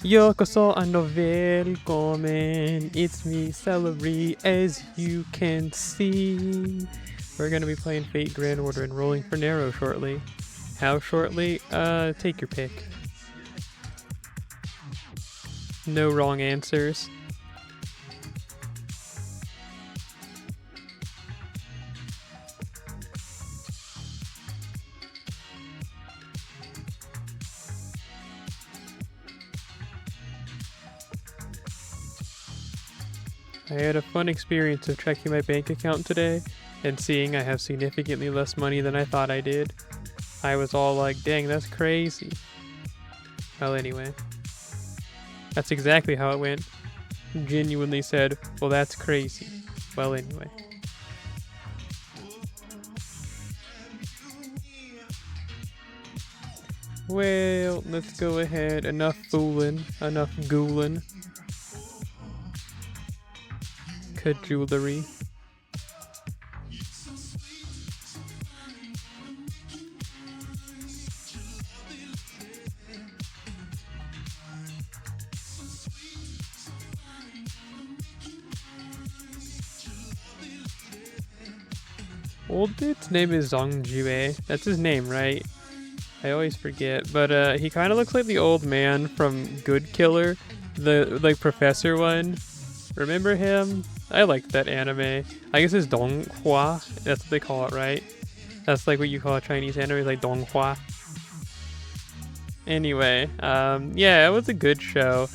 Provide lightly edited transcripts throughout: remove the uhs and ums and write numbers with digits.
Yokoso and welcome. It's me, Celery, as you can see. We're gonna be playing Fate Grand Order and rolling for Nero shortly. How shortly? Take your pick. No wrong answers. I had a fun experience of checking my bank account today and seeing I have significantly less money than I thought I did. I was all like, dang, that's crazy. Well, anyway. That's exactly how it went. Genuinely said, well, that's crazy. Well, anyway. Well, let's go ahead. Enough fooling. Enough ghouling. Jewelry. Old dude's name is Zongjue. That's his name, right? I always forget. But he kind of looks like the old man from Good Killer, the like professor one. Remember him? I liked that anime. I guess it's Donghua. That's what they call it, right? That's like what you call a Chinese anime, like Donghua. Anyway, yeah, it was a good show.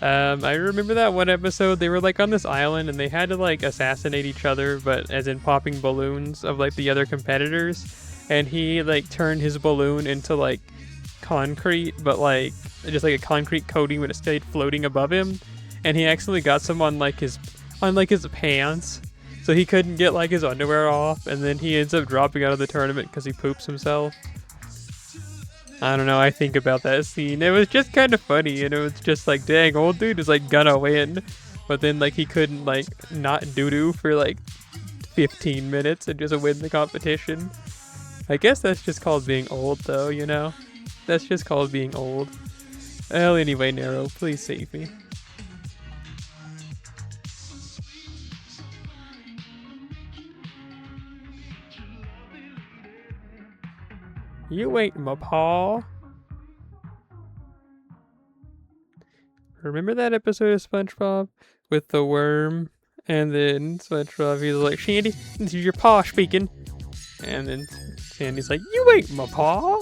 I remember that one episode, they were like on this island and they had to like assassinate each other, but as in popping balloons of like the other competitors. And he like turned his balloon into like concrete, but like just like a concrete coating when it stayed floating above him. And he accidentally got some on like his pants, so he couldn't get like his underwear off, and then he ends up dropping out of the tournament because he poops himself. I don't know, I think about that scene. It was just kind of funny, and it was just like, dang, old dude is like gonna win, but then like he couldn't like not doo-doo for like 15 minutes and just win the competition. I guess that's just called being old though, you know? That's just called being old. Well, anyway, Nero, please save me. You ain't my paw. Remember that episode of SpongeBob with the worm? And then SpongeBob, he's like, Shandy, this is your paw speaking. And then Sandy's like, you ain't my paw.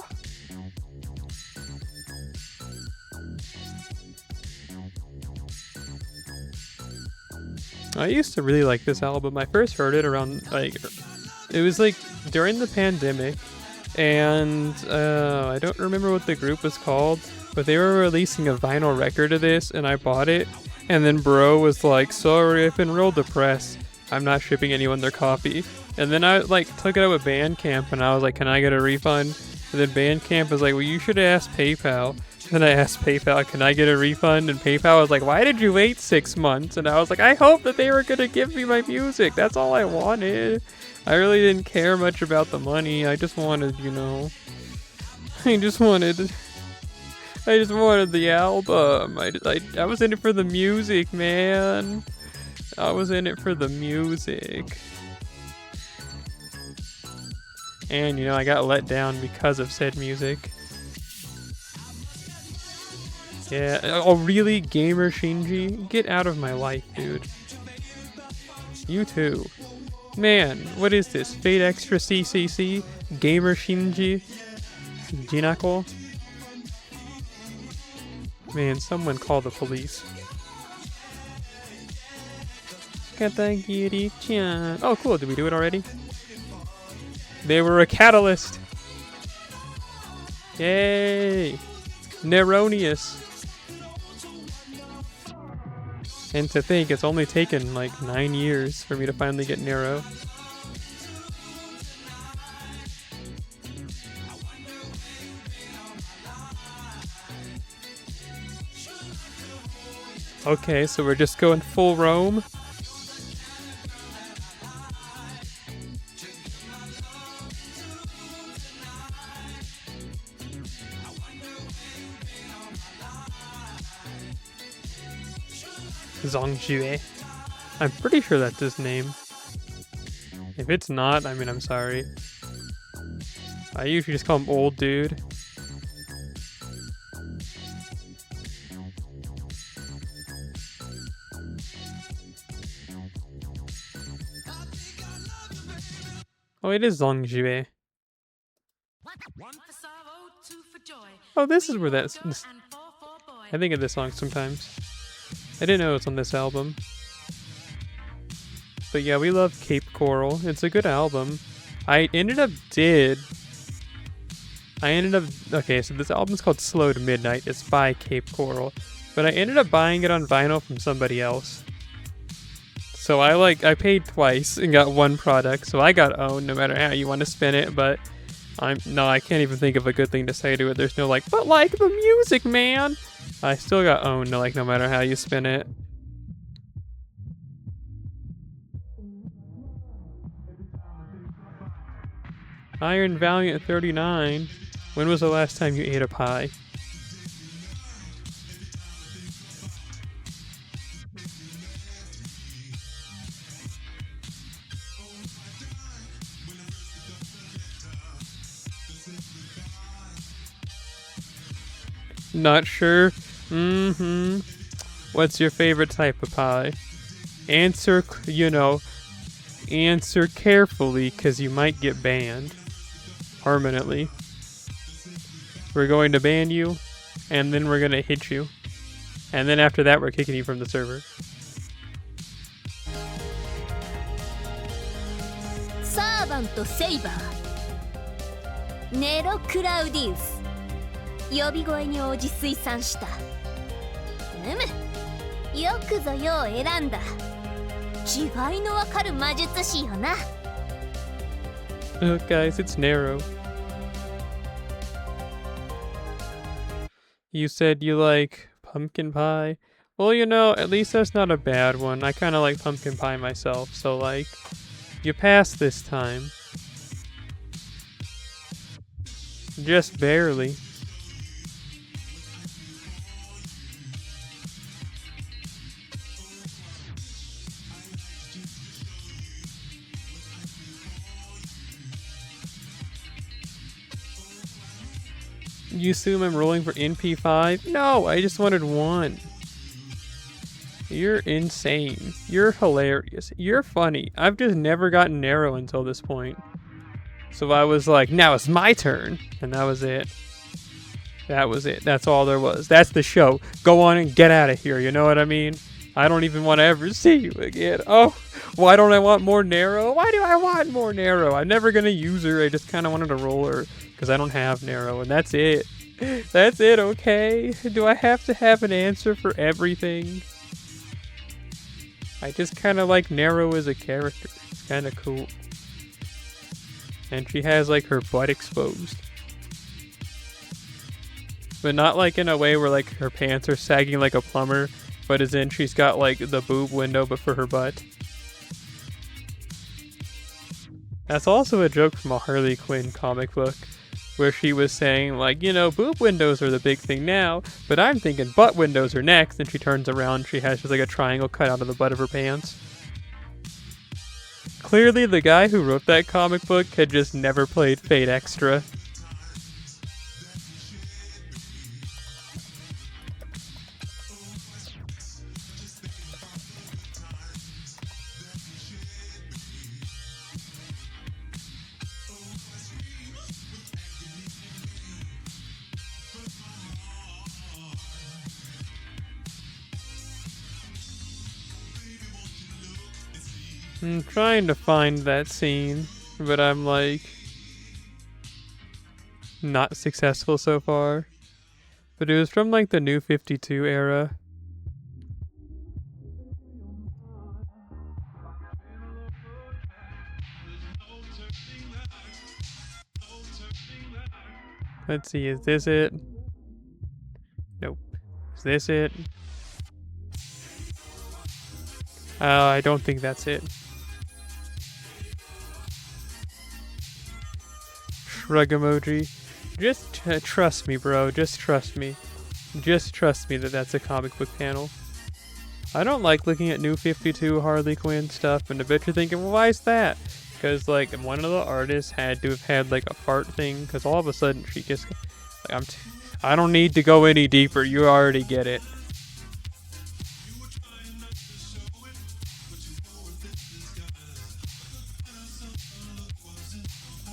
I used to really like this album. I first heard it around, like, it was like during the pandemic. And I don't remember what the group was called, but they were releasing a vinyl record of this, and I bought it. And then bro was like, sorry, I've been real depressed. I'm not shipping anyone their copy. And then I like took it out with Bandcamp, and I was like, can I get a refund? And then Bandcamp was like, well, you should ask PayPal. And I asked PayPal, can I get a refund? And PayPal was like, why did you wait 6 months? And I was like, I hope that they were gonna give me my music. That's all I wanted. I really didn't care much about the money. I just wanted, you know, I just wanted the album. I was in it for the music, man. I was in it for the music. And, you know, I got let down because of said music. Yeah. Oh, really? Gamer Shinji? Get out of my life, dude. You too. Man, what is this? Fate Extra CCC? Gamer Shinji? Jinako? Man, someone call the police. Katagiri-chan. Oh, cool. Did we do it already? They were a catalyst. Yay! Neronius. And to think, it's only taken like 9 years for me to finally get Nero. Okay, so we're just going full roam. Zongjue. I'm pretty sure that's his name. If it's not, I mean, I'm sorry. I usually just call him old dude. Oh, it is Zongjue. Oh, this is where that's... I think of this song sometimes. I didn't know it's on this album. But yeah, we love Cape Coral. It's a good album. Okay, so this album's called Slow to Midnight. It's by Cape Coral. But I ended up buying it on vinyl from somebody else. So I paid twice and got one product. So I got owned no matter how you want to spin it. But I can't even think of a good thing to say to it. There's no but like the music, man. I still got owned no matter how you spin it. Iron Valiant 39. When was the last time you ate a pie? Not sure? What's your favorite type of pie? Answer carefully, cause you might get banned. Permanently. We're going to ban you, and then we're gonna hit you. And then after that, we're kicking you from the server. Servant Saber Nero Claudius 呼び声に応じ推算した。よくぞよう選んだ。違いのわかる魔術師よな。Oh, guys, it's Nero. You said you like pumpkin pie? Well, at least that's not a bad one. I kind of like pumpkin pie myself, so you passed this time. Just barely. You assume I'm rolling for NP5? No, I just wanted one. You're insane. You're hilarious. You're funny. I've just never gotten Nero until this point. So I was like, now it's my turn. And that was it. That was it. That's all there was. That's the show. Go on and get out of here. You know what I mean? I don't even want to ever see you again. Oh, why don't I want more Nero? Why do I want more Nero? I'm never going to use her. I just kind of wanted to roll her because I don't have Nero, and that's it. That's it, okay? Do I have to have an answer for everything? I just kind of like Nero as a character. It's kind of cool. And she has her butt exposed. But not in a way where her pants are sagging like a plumber, but as in she's got the boob window but for her butt. That's also a joke from a Harley Quinn comic book, where she was saying boob windows are the big thing now, but I'm thinking butt windows are next, and she turns around, she has just a triangle cut out of the butt of her pants. Clearly the guy who wrote that comic book had just never played Fate Extra. I'm trying to find that scene, but I'm not successful so far. But it was from the New 52 era. Let's see, is this it? Nope. Is this it? I don't think that's it. Shrug emoji. Just trust me, bro. Just trust me. Just trust me that that's a comic book panel. I don't like looking at New 52 Harley Quinn stuff, and I bet you're thinking, well, why is that? Because, like, one of the artists had to have had, like, a fart thing, because all of a sudden she just, like, I don't need to go any deeper, you already get it.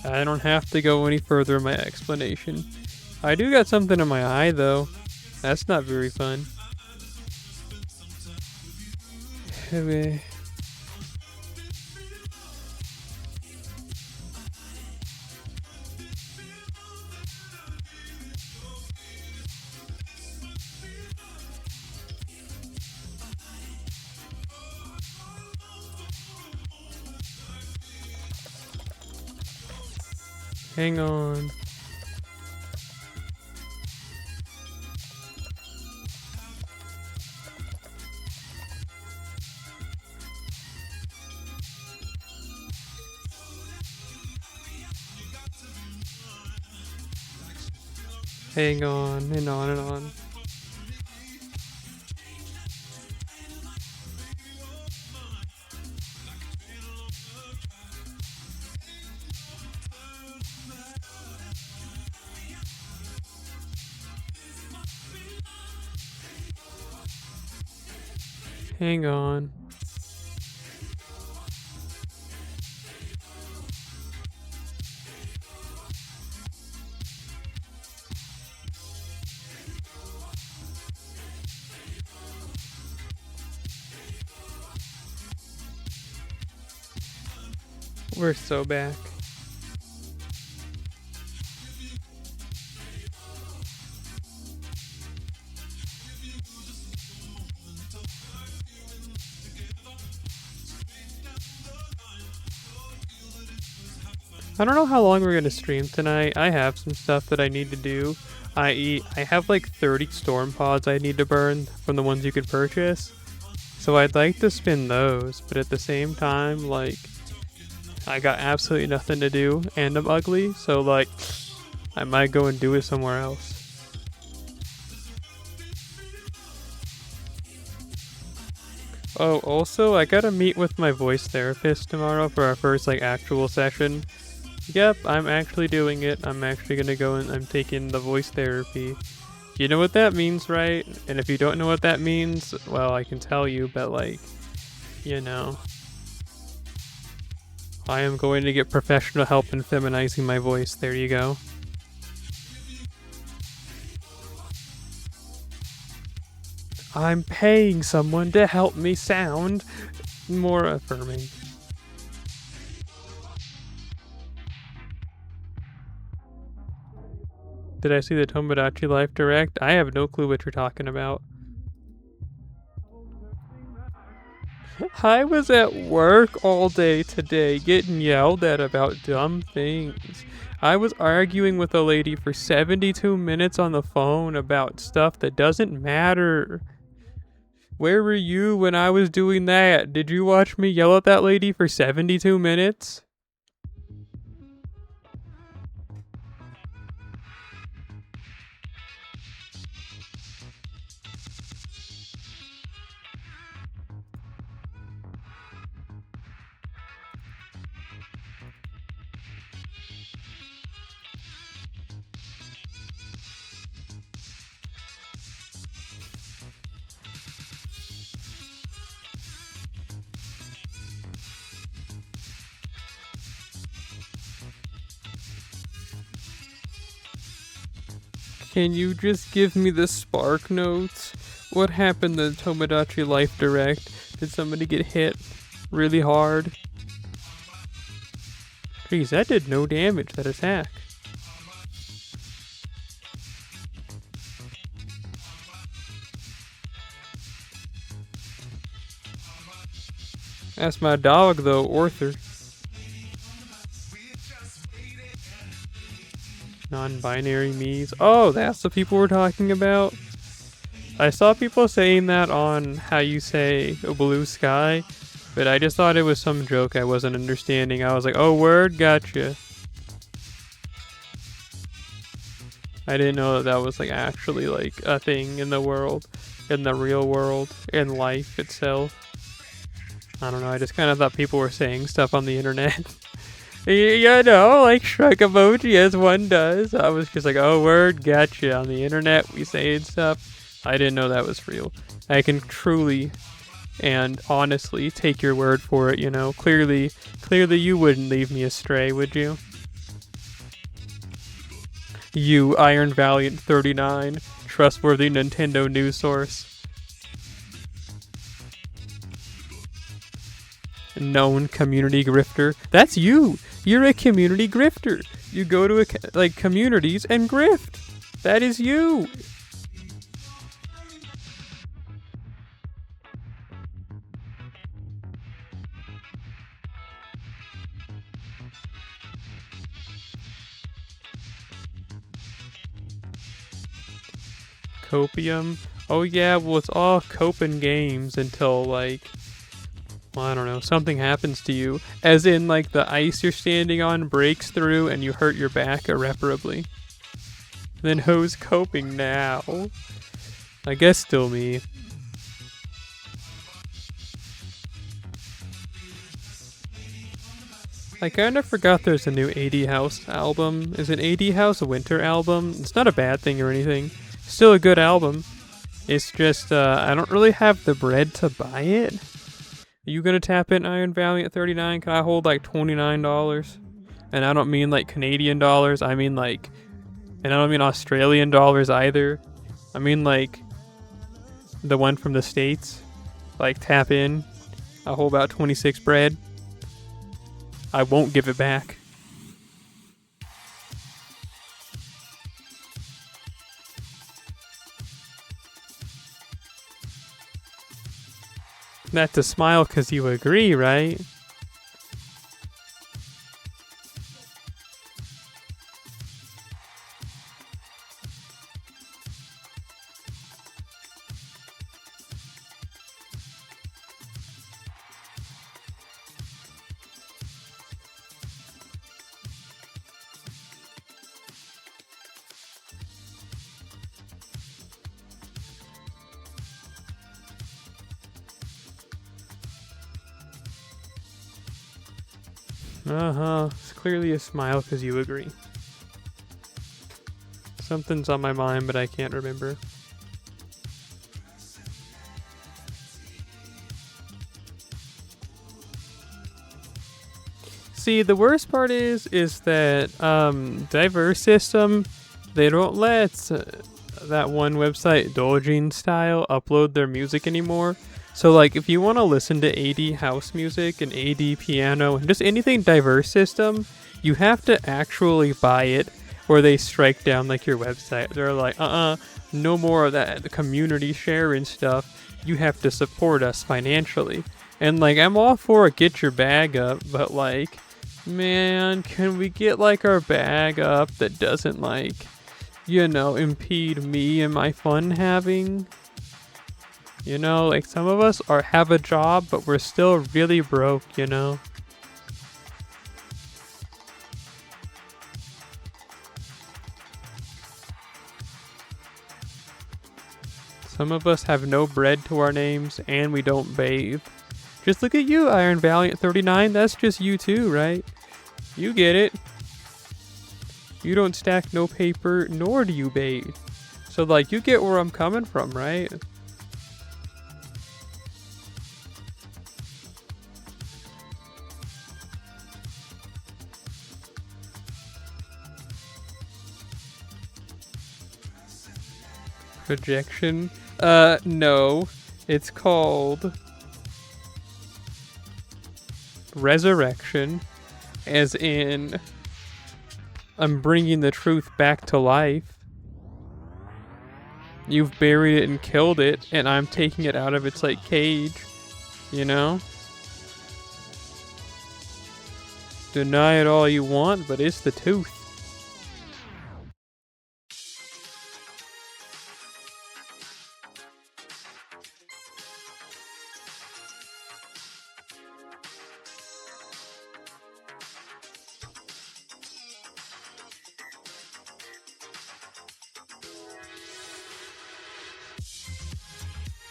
I don't have to go any further in my explanation. I do got something in my eye, though. That's not very fun. Okay. Hang on. Hang on, and on and on. Hang on. We're so back. I don't know how long we're gonna stream tonight. I have some stuff that I need to do. I have like 30 storm pods I need to burn from the ones you could purchase. So I'd like to spin those, but at the same time, like, I got absolutely nothing to do and I'm ugly, so like, I might go and do it somewhere else. Oh, also, I gotta meet with my voice therapist tomorrow for our first like actual session. Yep, I'm actually doing it. I'm actually gonna go and I'm taking the voice therapy. You know what that means, right? And if you don't know what that means, well, I can tell you, but like, you know. I am going to get professional help in feminizing my voice. There you go. I'm paying someone to help me sound more affirming. Did I see the Tomodachi Life Direct? I have no clue what you're talking about. I was at work all day today getting yelled at about dumb things. I was arguing with a lady for 72 minutes on the phone about stuff that doesn't matter. Where were you when I was doing that? Did you watch me yell at that lady for 72 minutes? Can you just give me the spark notes? What happened to the Tomodachi Life Direct? Did somebody get hit really hard? Jeez, that did no damage, that attack. That's my dog though, Arthur. Non-binary me's. Oh, that's the people we're talking about? I saw people saying that on how you say a blue sky, but I just thought it was some joke I wasn't understanding. I was like, oh, word, gotcha. I didn't know that was like actually like a thing in the world. in the real world, in life itself. I don't know, I just kind of thought people were saying stuff on the internet. You know, like shrug emoji as one does. I was just like, oh, word, gotcha. On the internet, we saying stuff. I didn't know that was real. I can truly and honestly take your word for it, you know. Clearly you wouldn't leave me astray, would you? You, Iron Valiant 39, trustworthy Nintendo news source. Known community grifter. That's you. You're a community grifter. You go to like communities and grift. That is you. Copium. Oh yeah, well it's all coping games until like, well, I don't know, something happens to you. As in like the ice you're standing on breaks through and you hurt your back irreparably. Then who's coping now? I guess still me. I kinda forgot there's a new 80 House album. Is an 80 House a winter album? It's not a bad thing or anything. Still a good album. It's just, I don't really have the bread to buy it. Are you gonna tap in Iron Valiant 39? Can I hold like $29? And I don't mean like Canadian dollars, I mean like, and I don't mean Australian dollars either. I mean like the one from the States. Like tap in. I'll hold about 26 bread. I won't give it back. Not to smile because you agree, right? It's clearly a smile because you agree. Something's on my mind, but I can't remember. See, the worst part is that diverse system, they don't let that one website, Doujin Style, upload their music anymore. So like if you want to listen to AD house music and AD piano and just anything diverse system, you have to actually buy it or they strike down like your website. They're like, no more of that the community share and stuff. You have to support us financially. And like I'm all for get your bag up, but like, man, can we get like our bag up that doesn't like, you know, impede me and my fun having? You know, like some of us have a job, but we're still really broke, you know? Some of us have no bread to our names, and we don't bathe. Just look at you, Iron Valiant 39, that's just you too, right? You get it. You don't stack no paper, nor do you bathe. So like, you get where I'm coming from, right? Projection? No. It's called resurrection, as in I'm bringing the truth back to life. You've buried it and killed it, and I'm taking it out of its like cage, you know? Deny it all you want, but it's the truth.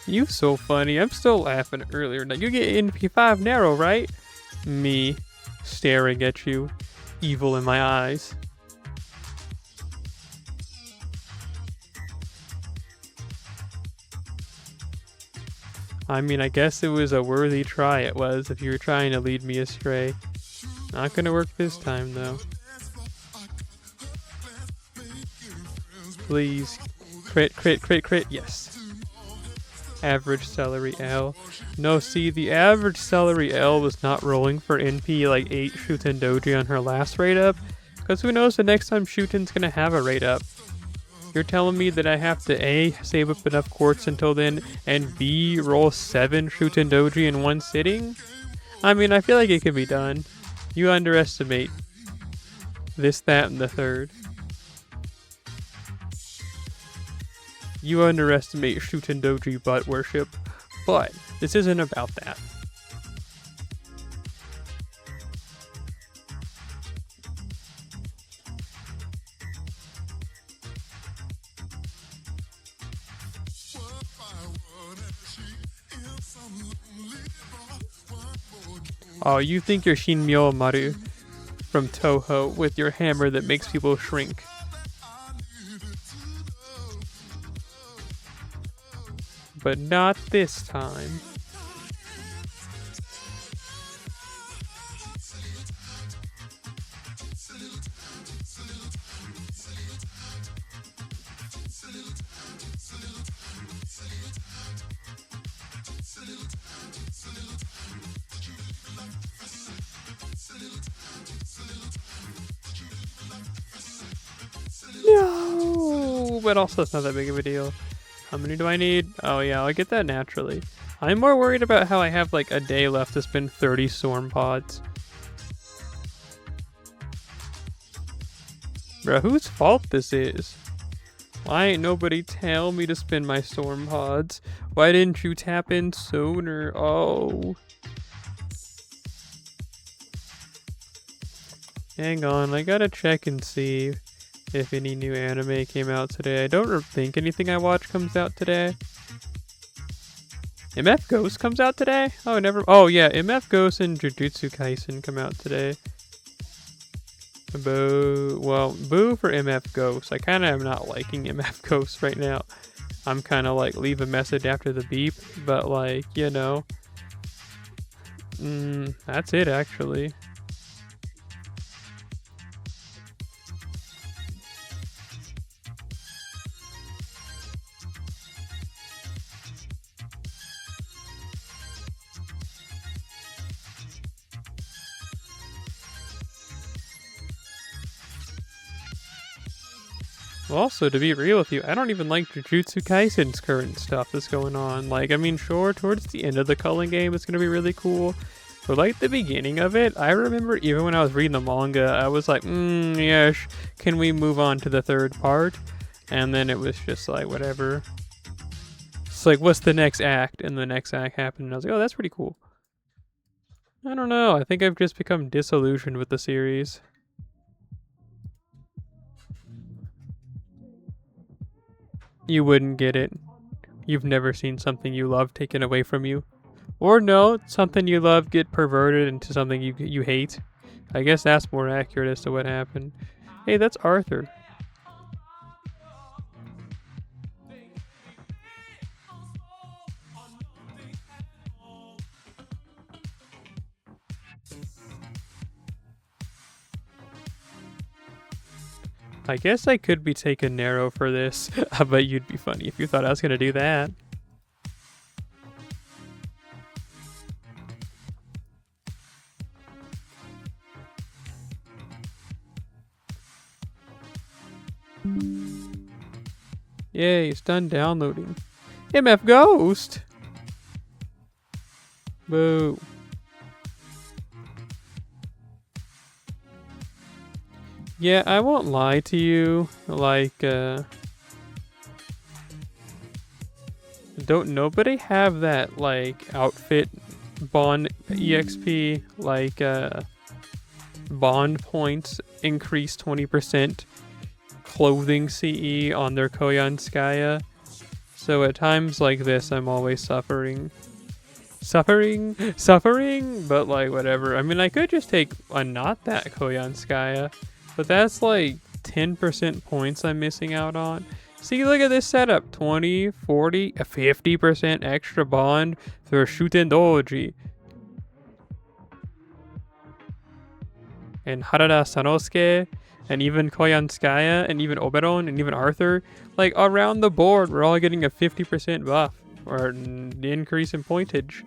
You so funny. I'm still laughing earlier. Now you get NP5 Nero, right? Me, staring at you, evil in my eyes. I mean, I guess it was a worthy try, it was, if you were trying to lead me astray. Not gonna work this time, though. Please. Crit, crit, crit, crit, yes. Average celery L. No, see, the average celery L was not rolling for NP like 8 Shuten Doji on her last rate up, because who knows the next time Shuten's gonna have a rate up. You're telling me that I have to A, save up enough quartz until then, and B, roll 7 Shuten Doji in one sitting? I mean, I feel like it can be done. You underestimate this, that, and the third. You underestimate Shuten Doji butt worship, but this isn't about that. Oh, you think you're Shin Myomaru from Toho with your hammer that makes people shrink. But not this time. No, but also it's not that big of a deal. How many do I need? Oh yeah, I'll get that naturally. I'm more worried about how I have like a day left to spend 30 storm pods. Bro, whose fault this is? Why ain't nobody tell me to spend my storm pods? Why didn't you tap in sooner? Oh. Hang on, I gotta check and see if any new anime came out today. I don't think anything I watch comes out today. MF Ghost comes out today? Oh, never. Oh, yeah. MF Ghost and Jujutsu Kaisen come out today. Boo. Well, boo for MF Ghost. I kind of am not liking MF Ghost right now. I'm kind of like leave a message after the beep, but like, you know. That's it actually. Also, to be real with you, I don't even like Jujutsu Kaisen's current stuff that's going on. Like, I mean, sure, towards the end of the culling game, it's going to be really cool. But, like, the beginning of it, I remember even when I was reading the manga, I was like, yes, can we move on to the third part? And then it was just like, whatever. It's like, what's the next act? And the next act happened, and I was like, oh, that's pretty cool. I don't know. I think I've just become disillusioned with the series. You wouldn't get it. You've never seen something you love taken away from you. Or no, something you love get perverted into something you hate. I guess that's more accurate as to what happened. Hey, that's Arthur. I guess I could be taking Nero for this, but you'd be funny if you thought I was gonna do that. Yay, it's done downloading. MF Ghost! Boo. Yeah, I won't lie to you, like, don't nobody have that, like, outfit bond EXP, like, bond points increase 20%, clothing CE on their Koyanskaya. So at times like this, I'm always suffering, but like whatever. I mean, I could just take a not that Koyanskaya, but that's like 10% points I'm missing out on. See, look at this setup. 20, 40, a 50% extra bond for Shuten Doji. And Harada Sanosuke, and even Koyanskaya, and even Oberon, and even Arthur. Like, around the board, we're all getting a 50% buff, or an increase in pointage.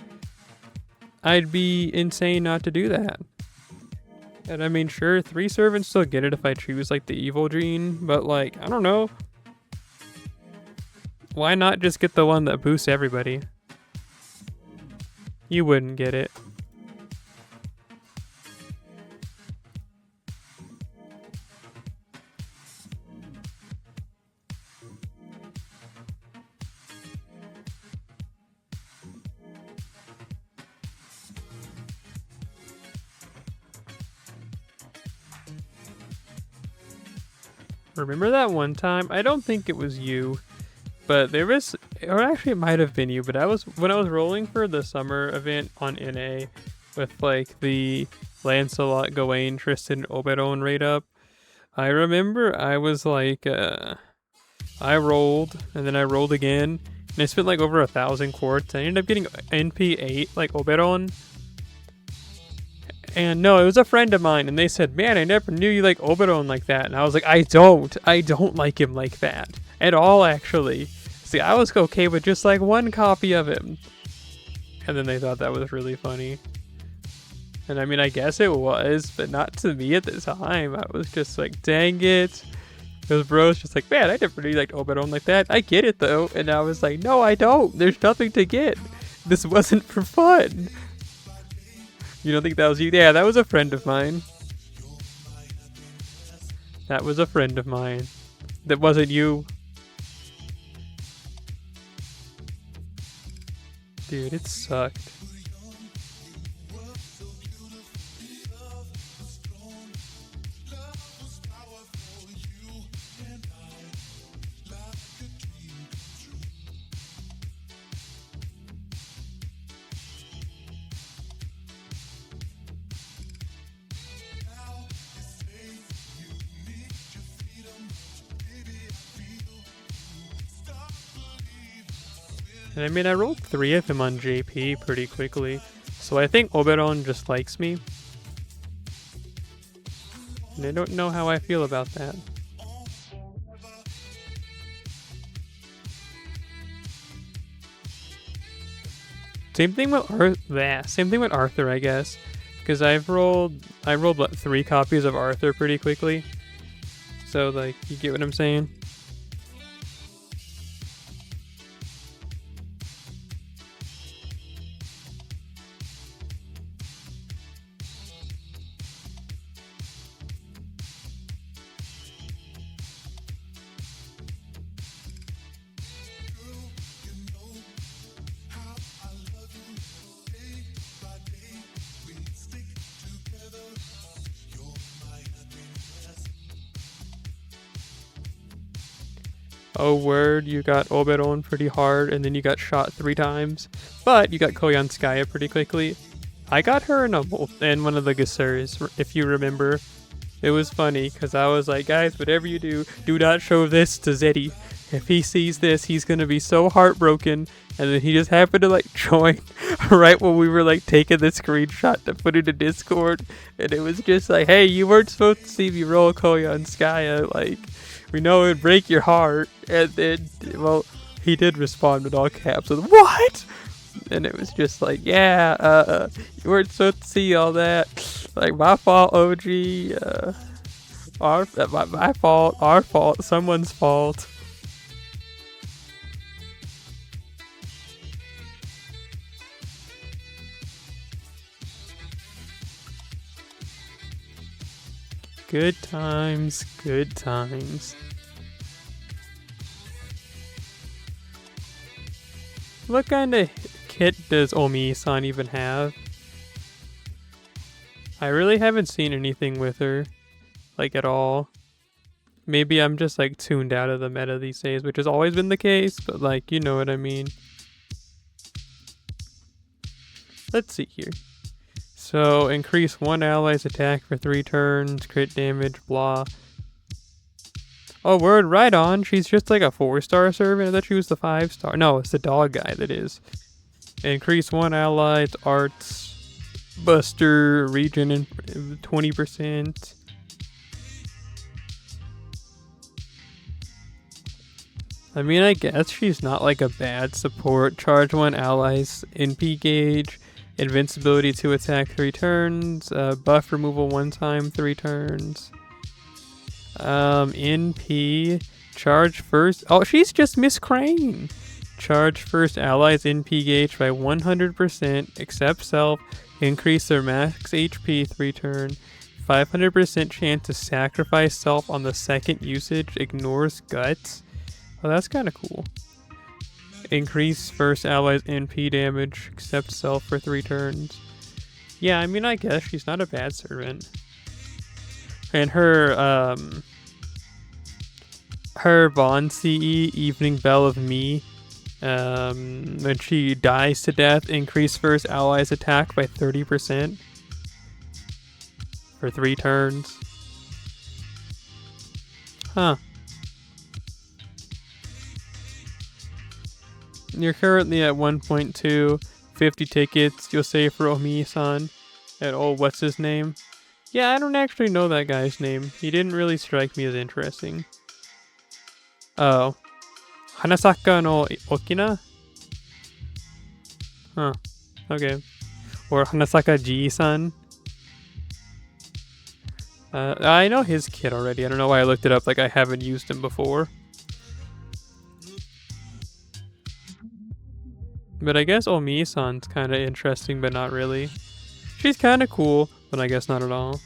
I'd be insane not to do that. And I mean, sure, 3 servants still get it if I choose, like, the evil gene, but, like, I don't know. Why not just get the one that boosts everybody? You wouldn't get it. Remember that one time? I don't think it was you, but there was, or actually it might have been you, but when I was rolling for the summer event on NA with like the Lancelot, Gawain, Tristan, Oberon raid up, I remember I was like, I rolled, and then I rolled again, and I spent like over 1,000 quartz. I ended up getting NP 8, like Oberon. And no, it was a friend of mine, and they said, man, I never knew you like Oberon like that. And I was like, I don't like him like that. At all, actually. See, I was okay with just like 1 copy of him. And then they thought that was really funny. And I mean, I guess it was, but not to me at the time. I was just like, dang it. Those bros just like, man, I never knew you liked Oberon like that. I get it, though. And I was like, no, I don't. There's nothing to get. This wasn't for fun. You don't think that was you? Yeah, that was a friend of mine. That was a friend of mine. That wasn't you. Dude, it sucked. And I mean, I rolled 3 of him on JP pretty quickly, so I think Oberon just likes me. And I don't know how I feel about that. Same thing with Arthur, I guess, because I rolled what, 3 copies of Arthur pretty quickly. So like, you get what I'm saying? Oh word, you got Oberon pretty hard, and then you got shot 3 times. But you got Koyanskaya pretty quickly. I got her in one of the Gesurs, if you remember. It was funny, because I was like, guys, whatever you do, do not show this to Zeddy. If he sees this, he's going to be so heartbroken. And then he just happened to like join right when we were like taking the screenshot to put it in Discord. And it was just like, hey, you weren't supposed to see me roll Koyanskaya, like... We know it would break your heart. And then, well, he did respond with all caps with, what? And it was just like, yeah, you weren't supposed to see all that. Like, my fault, OG. My fault, our fault, someone's fault. Good times, good times. What kind of kit does Omi-san even have? I really haven't seen anything with her, like at all. Maybe I'm just like tuned out of the meta these days, which has always been the case, but like, you know what I mean. Let's see here. So increase one ally's attack for 3 turns, crit damage, blah. Oh, word, right on. She's just like a 4-star servant. I thought she was the 5-star. No, it's the dog guy that is. Increase one ally's arts, buster, region, and 20%. I mean, I guess she's not like a bad support. Charge one ally's NP gauge, invincibility to attack 3 turns, buff removal 1 time 3 turns. NP, charge first. Oh, she's just Miss Crane. Charge first allies NP gauge by 100%, except self, increase their max HP 3 turn. 500% chance to sacrifice self on the second usage, ignores guts. Oh, that's kind of cool. Increase first ally's NP damage, except self for 3 turns. Yeah, I mean, I guess she's not a bad servant. And her Bond CE, Evening Bell of Me, when she dies to death, increase first ally's attack by 30% for 3 turns. Huh. You're currently at 1.2, 50 tickets. You'll save for Omi-san. And oh, what's his name? Yeah, I don't actually know that guy's name. He didn't really strike me as interesting. Oh. Hanasaka no Okina? Huh. Okay. Or Hanasaka Ji-san. I know his kid already. I don't know why I looked it up like I haven't used him before. But I guess Omi-san's kind of interesting, but not really. She's kind of cool, but I guess not at all.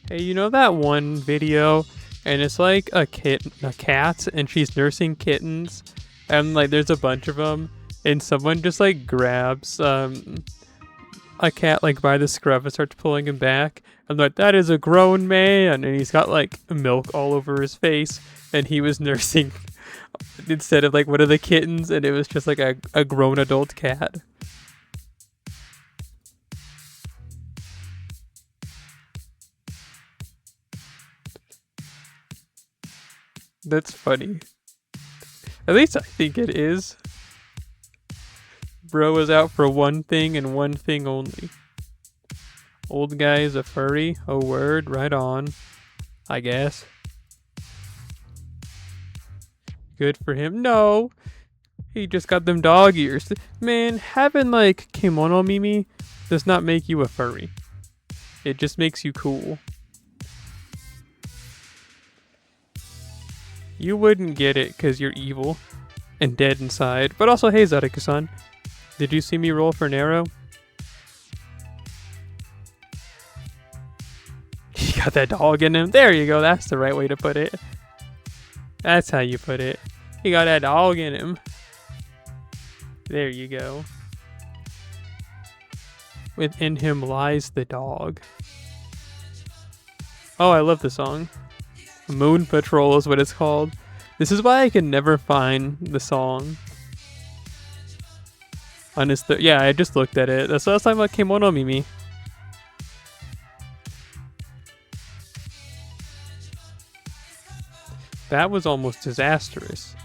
Hey, you know that one video? And it's like a cat, and she's nursing kittens. And like there's a bunch of them. And someone just like grabs a cat like by the scruff and starts pulling him back. I'm like, that is a grown man, and he's got like milk all over his face, and he was nursing instead of like one of the kittens, and it was just like a grown adult cat. That's funny. At least I think it is. Bro is out for one thing and one thing only. Old guy is a furry. Oh, word. Right on. I guess. Good for him. No. He just got them dog ears. Man, having like kimono Mimi does not make you a furry. It just makes you cool. You wouldn't get it because you're evil and dead inside. But also, hey, Zareki-san. Did you see me roll for Nero? He got that dog in him. There you go. That's the right way to put it. That's how you put it. He got that dog in him. There you go. Within him lies the dog. Oh, I love the song. Moon Patrol is what it's called. This is why I can never find the song. On his yeah, I just looked at it. That's what I was talking about Kimono Mimi. That was almost disastrous.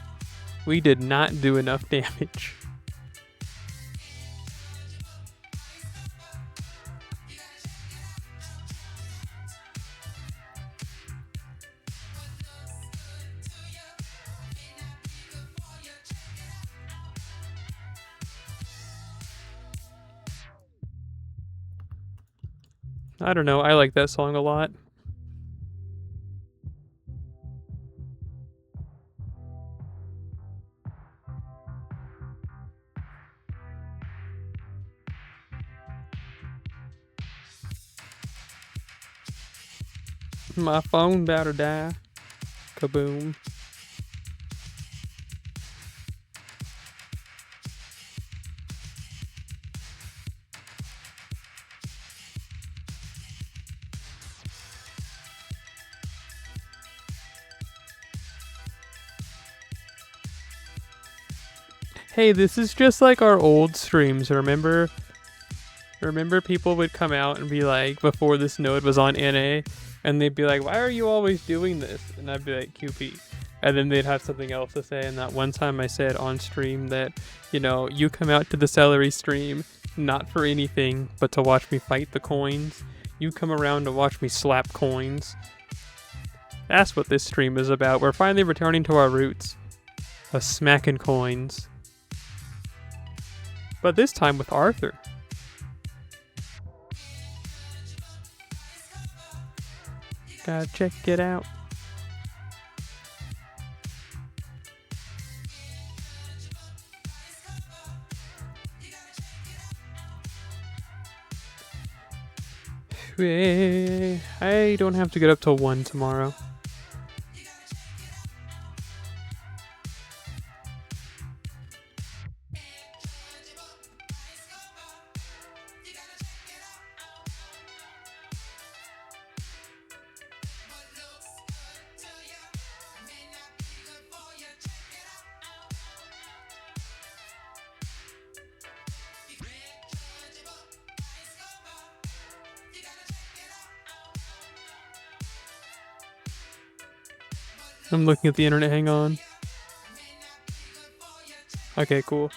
We did not do enough damage. I don't know, I like that song a lot. My phone about to die. Kaboom. Hey, this is just like our old streams, remember? Remember people would come out and be like, before this node was on NA, and they'd be like, why are you always doing this? And I'd be like, QP. And then they'd have something else to say, and that one time I said on stream that, you know, you come out to the Celery stream, not for anything, but to watch me fight the coins. You come around to watch me slap coins. That's what this stream is about. We're finally returning to our roots of smacking coins. But this time with Arthur. Gotta check it out. I don't have to get up till 1 tomorrow. I'm looking at the internet, hang on. Okay, cool.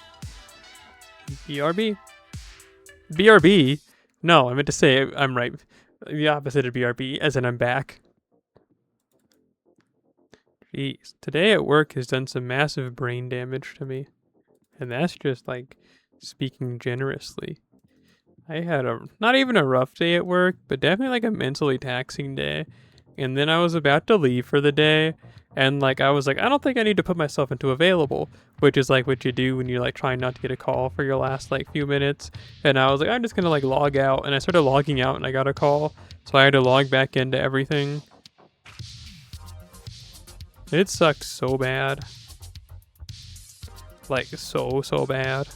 BRB? BRB? No, I meant to say I'm right. The opposite of BRB, as in I'm back. Jeez. Today at work has done some massive brain damage to me. And that's just like speaking generously. I had not even a rough day at work, but definitely like a mentally taxing day. And then I was about to leave for the day. And like I was like, I don't think I need to put myself into available, which is like what you do when you're like trying not to get a call for your last like few minutes. And I was like, I'm just gonna like log out, and I started logging out and I got a call. So I had to log back into everything. It sucked so bad. Like so bad.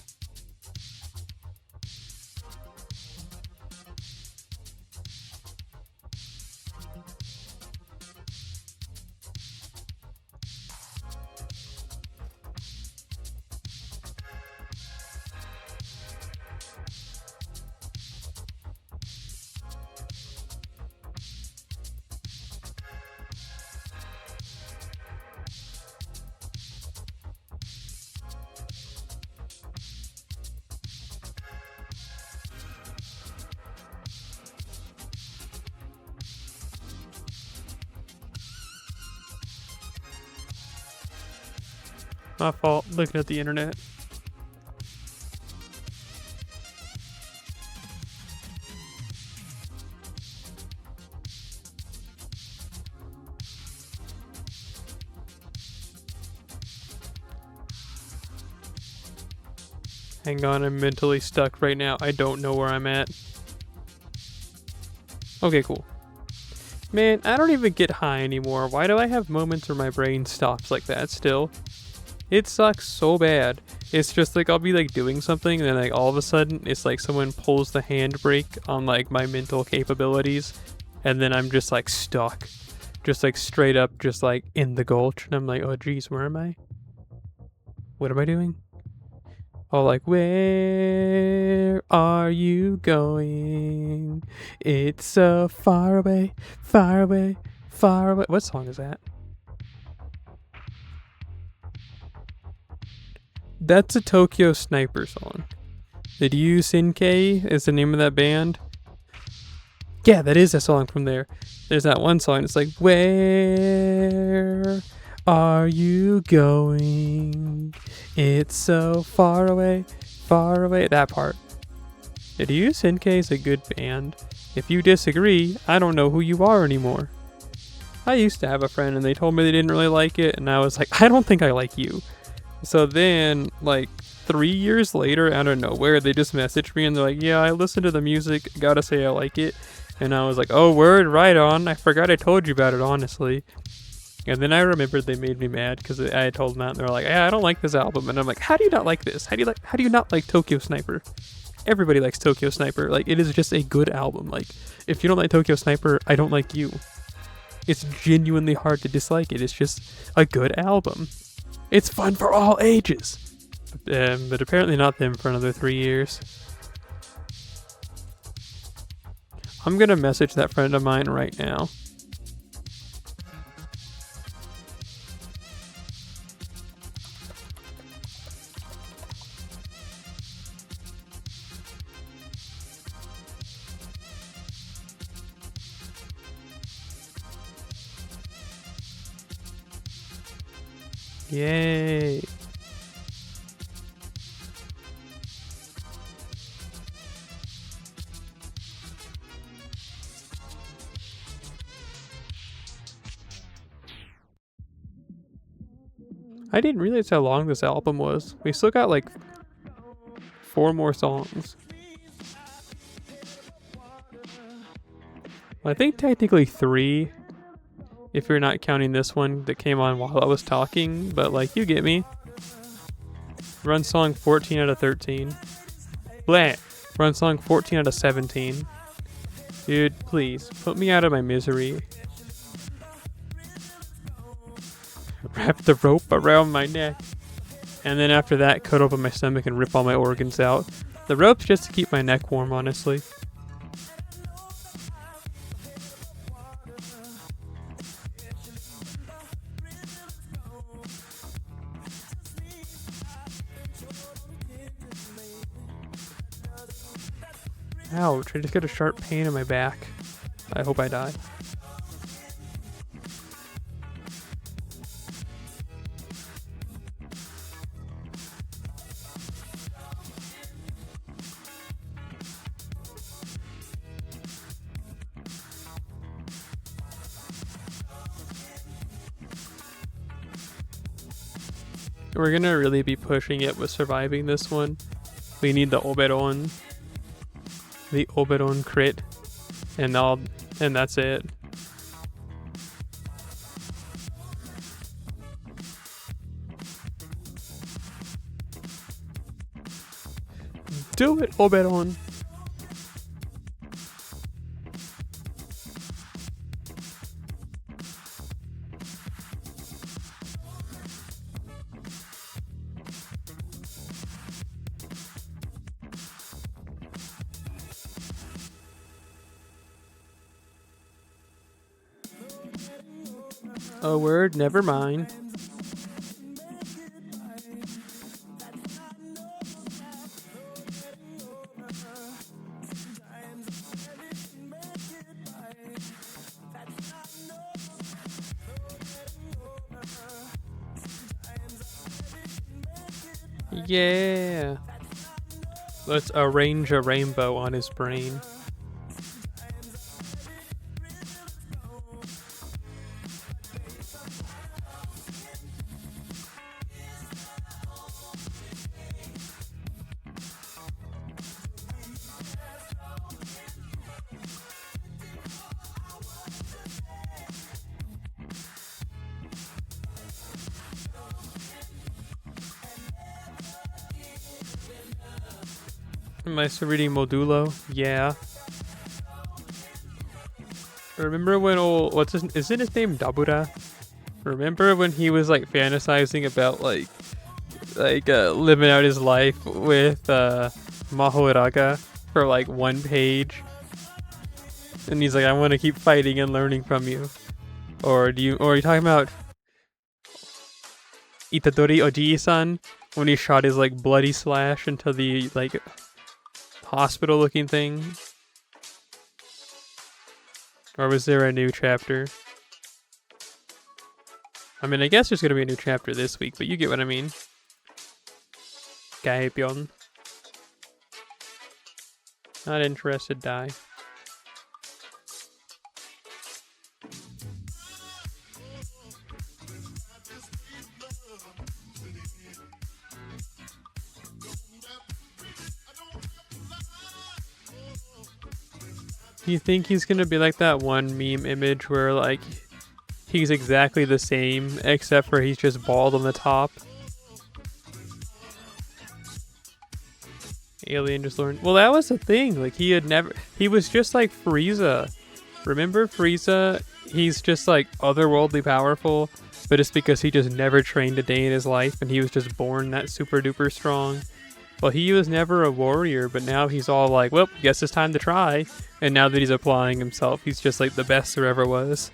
My fault, looking at the internet. Hang on, I'm mentally stuck right now. I don't know where I'm at. Okay, cool. Man, I don't even get high anymore. Why do I have moments where my brain stops like that still? It sucks so bad. It's just like I'll be like doing something and then like all of a sudden it's like someone pulls the handbrake on like my mental capabilities, and then I'm just like stuck. Just like straight up just like in the gulch, and I'm like, oh geez, where am I? What am I doing? Oh, like, where are you going? It's so far away, far away, far away. What song is that? That's a Tokyo Sniper song. The Ryu Senkei is the name of that band. Yeah, that is a song from there. There's that one song. It's like, where are you going? It's so far away, far away. That part. The Ryu Senkei is a good band. If you disagree, I don't know who you are anymore. I used to have a friend and they told me they didn't really like it, and I was like, I don't think I like you. So then, like, 3 years later, out of nowhere, they just messaged me and they're like, yeah, I listened to the music, gotta say I like it. And I was like, oh, word, right on. I forgot I told you about it, honestly. And then I remembered they made me mad because I had told them that, and they're like, "Yeah, I don't like this album." And I'm like, "How do you not like this? How do you not like Tokyo Sniper? Everybody likes Tokyo Sniper. Like, it is just a good album. Like, if you don't like Tokyo Sniper, I don't like you. It's genuinely hard to dislike it. It's just a good album. It's fun for all ages." But apparently not them for another 3 years. I'm gonna message that friend of mine right now. Yay. I didn't realize how long this album was. We still got like 4 more songs. Well, I think technically 3, if you're not counting this one that came on while I was talking, but like, you get me. Run song 14 out of 13. Blah. Run song 14 out of 17. Dude, please, put me out of my misery. Wrap the rope around my neck. And then after that, cut open my stomach and rip all my organs out. The rope's just to keep my neck warm, honestly. Ouch, I just got a sharp pain in my back. I hope I die. We're gonna really be pushing it with surviving this one. We need the Oberon. The Oberon crit. And that's it. Do it, Oberon. A word, never mind. Yeah. Let's arrange a rainbow on his brain. Am I still reading Modulo? Yeah. Remember when isn't his name Dabura? Remember when he was like fantasizing about like living out his life with Mahoraga for like 1 page? And he's like, I want to keep fighting and learning from you. Or are you talking about Itadori Oji-san when he shot his like bloody slash into the like hospital looking thing? Or was there a new chapter? I mean, I guess there's gonna be a new chapter this week, but you get what I mean. Gaebyeon. Not interested, die. You think he's gonna be like that one meme image where like he's exactly the same, except for he's just bald on the top. Alien just learned. Well, that was the thing. Like, he was just like Frieza. Remember Frieza? He's just like otherworldly powerful, but it's because he just never trained a day in his life and he was just born that super duper strong. Well, he was never a warrior, but now he's all like, well, guess it's time to try. And now that he's applying himself, he's just like the best there ever was.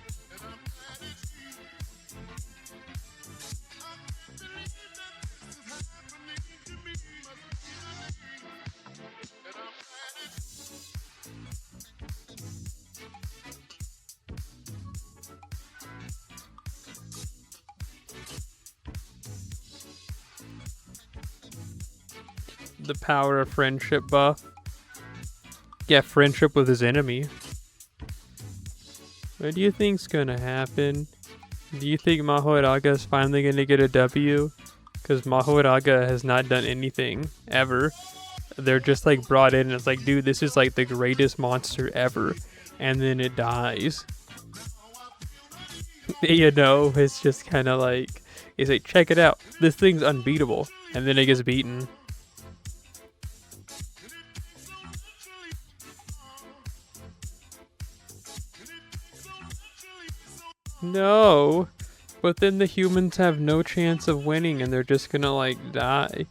The power of friendship buff. Yeah, friendship with his enemy. What do you think's gonna happen? Do you think Mahoraga is finally gonna get a W? Because Mahoraga has not done anything, ever. They're just like brought in and it's like, dude, this is like the greatest monster ever. And then it dies. You know, it's just kind of like, it's like, check it out. This thing's unbeatable. And then it gets beaten. No, but then the humans have no chance of winning and they're just gonna like die.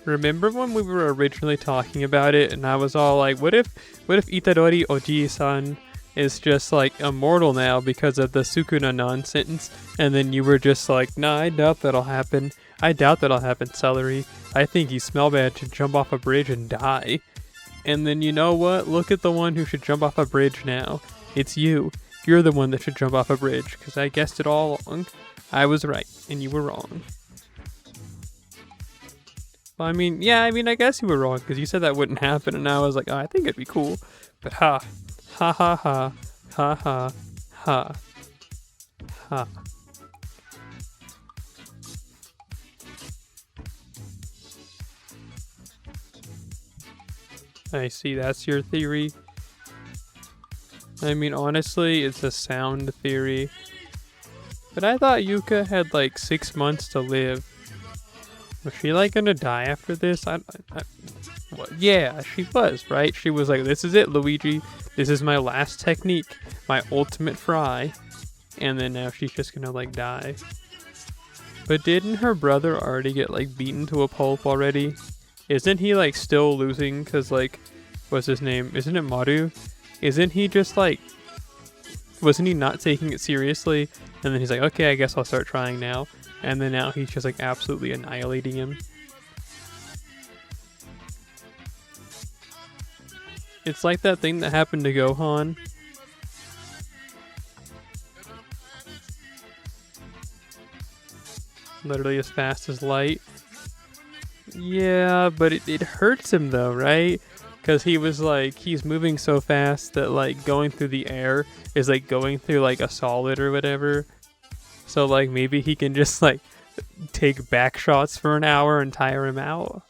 Remember when we were originally talking about it and I was all like, what if Itadori Oji-san is just like immortal now because of the Sukuna nonsense? And then you were just like, nah, I doubt that'll happen. I doubt that'll happen, Celery. I think you smell bad to jump off a bridge and die. And then you know what? Look at the one who should jump off a bridge now. It's you. You're the one that should jump off a bridge, because I guessed it all along. I was right, and you were wrong. Well, I guess you were wrong, because you said that wouldn't happen, and I was like, oh, I think it'd be cool. But ha. Ha ha ha. Ha ha. Ha. Ha. I see, that's your theory. I mean, honestly, it's a sound theory. But I thought Yuka had like 6 months to live. Was she like gonna die after this? Well, yeah, she was, right? She was like, this is it, Luigi. This is my last technique. My ultimate fry. And then now she's just gonna like die. But didn't her brother already get like beaten to a pulp already? Isn't he like still losing because like, what's his name? Isn't it Maru? Isn't he just like, wasn't he not taking it seriously? And then he's like, okay, I guess I'll start trying now. And then now he's just like absolutely annihilating him. It's like that thing that happened to Gohan. Literally as fast as light. Yeah, but it hurts him though, right? Because he was like, he's moving so fast that like going through the air is like going through like a solid or whatever. So like maybe he can just like take back shots for an hour and tire him out.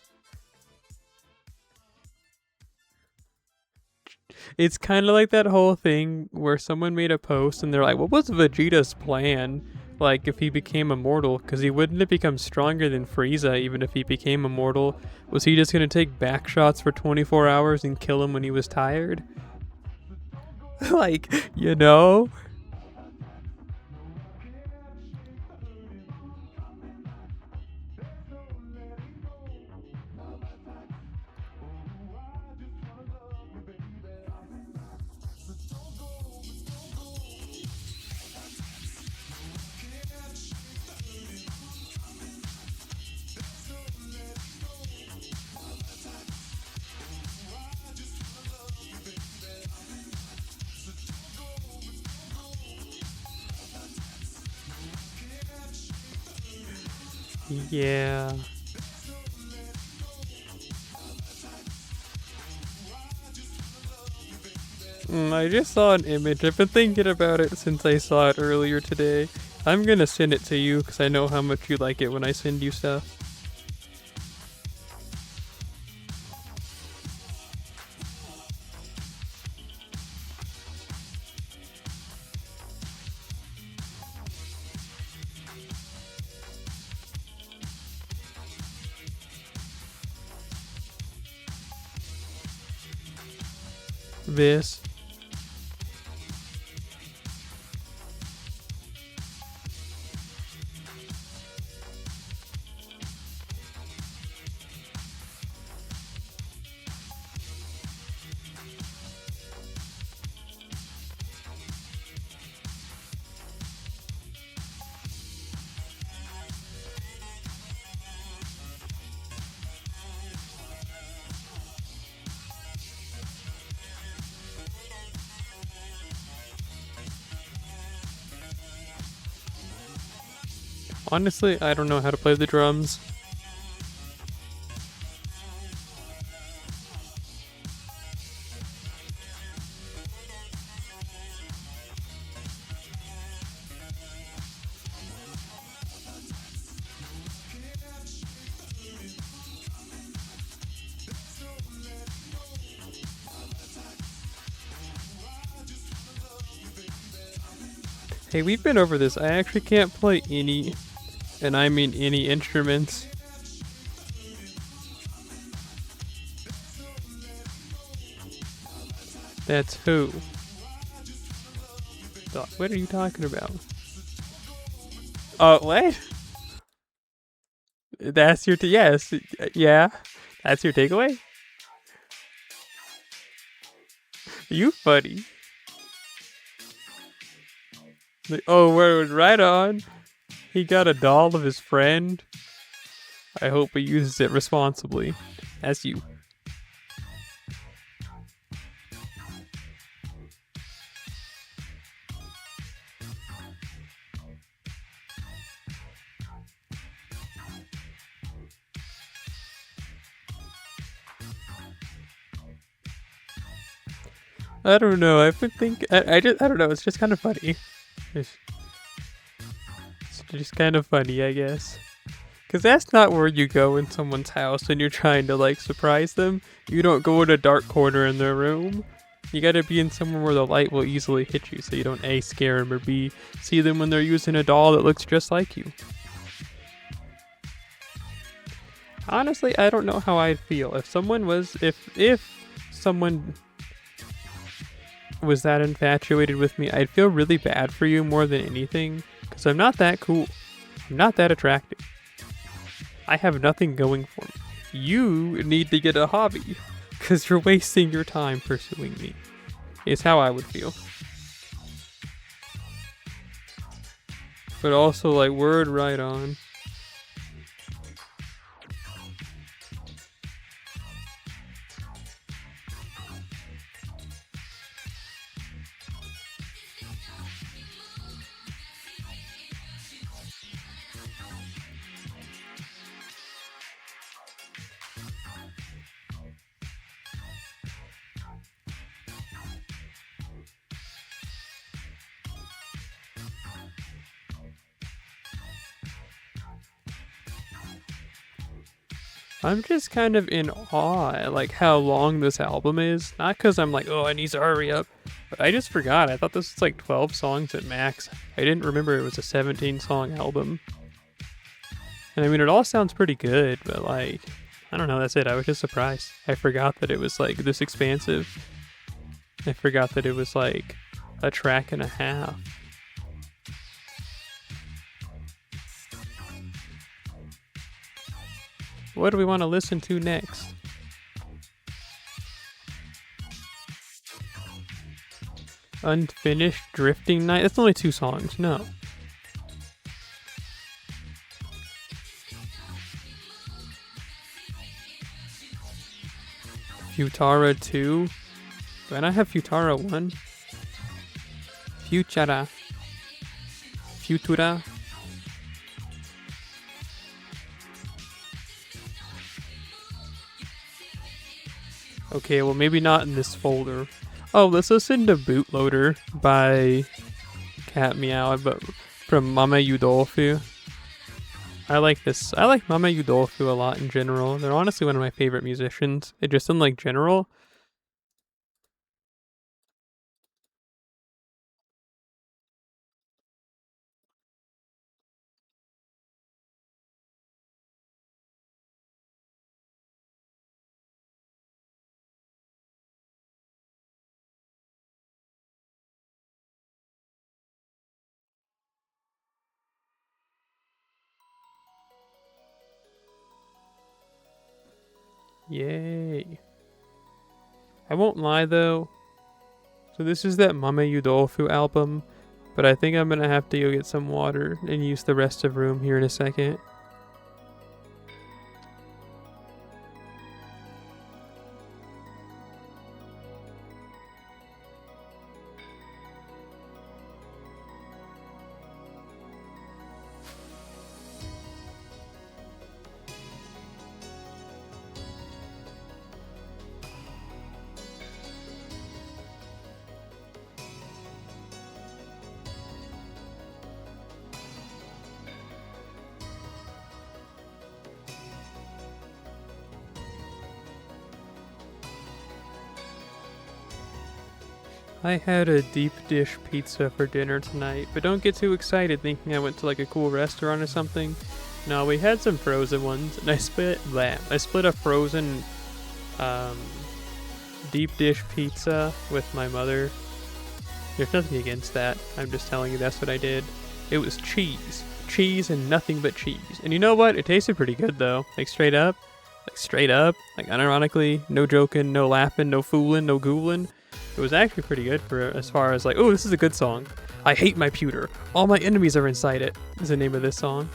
It's kind of like that whole thing where someone made a post and they're like, what was Vegeta's plan? Like, if he became immortal, because he wouldn't have become stronger than Frieza even if he became immortal. Was he just going to take back shots for 24 hours and kill him when he was tired? Like, you know? Yeah. I just saw an image. I've been thinking about it since I saw it earlier today. I'm gonna send it to you because I know how much you like it when I send you stuff. this. Honestly, I don't know how to play the drums. Hey, we've been over this. I actually can't play any, and I mean any instruments. That's who? What are you talking about? Oh, what? That's your yes, yeah. That's your takeaway. You funny. Oh, word, right on. He got a doll of his friend. I hope he uses it responsibly. That's you. I don't know. I think I don't know. It's just kind of funny. It's just kind of funny, I guess. Cause that's not where you go in someone's house when you're trying to like surprise them. You don't go in a dark corner in their room. You gotta be in somewhere where the light will easily hit you, so you don't A, scare them, or B, see them when they're using a doll that looks just like you. Honestly, I don't know how I'd feel if someone was that infatuated with me. I'd feel really bad for you more than anything, because I'm not that cool. I'm not that attractive. I have nothing going for me. You need to get a hobby, because you're wasting your time pursuing me, is how I would feel. But also, like, word right on. I'm just kind of in awe at like how long this album is. Not because I'm like, oh, I need to hurry up. But I just forgot. I thought this was like 12 songs at max. I didn't remember it was a 17 song album. And I mean, it all sounds pretty good, but like, I don't know, that's it. I was just surprised. I forgot that it was like this expansive. I forgot that it was like a track and a half. What do we want to listen to next? Unfinished Drifting Night? That's only 2 songs. No. Futara 2? Do I not have Futara 1? Futura. Okay, well maybe not in this folder. Oh, let's listen to Bootloader by Cat Meow, but from Mama Udolfu. I like this. I like Mama Udolfu a lot in general. They're honestly one of my favorite musicians. It just in like general. Yay. I won't lie though. So this is that Mame Udolfu album, but I think I'm gonna have to go get some water and use the rest of room here in a second. I had a deep dish pizza for dinner tonight, but don't get too excited thinking I went to like a cool restaurant or something. No, we had some frozen ones, and I split a frozen deep dish pizza with my mother. There's nothing against that. I'm just telling you that's what I did. It was cheese. Cheese and nothing but cheese. And you know what? It tasted pretty good though. Like straight up. Like unironically. No joking, no laughing, no fooling, no ghouling. It was actually pretty good for as far as like, oh, this is a good song. I hate my pewter. All my enemies are inside it, is the name of this song.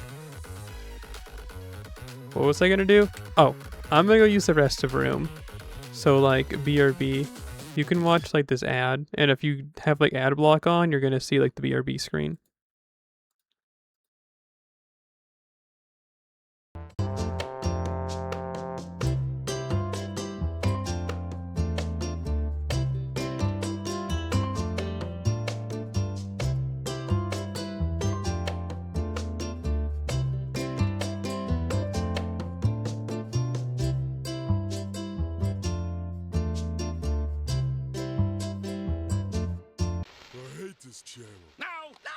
What was I gonna do? Oh, I'm gonna go use the rest of room. So like BRB, you can watch like this ad, and if you have like ad block on, you're gonna see like the BRB screen. I hate this channel. No! No!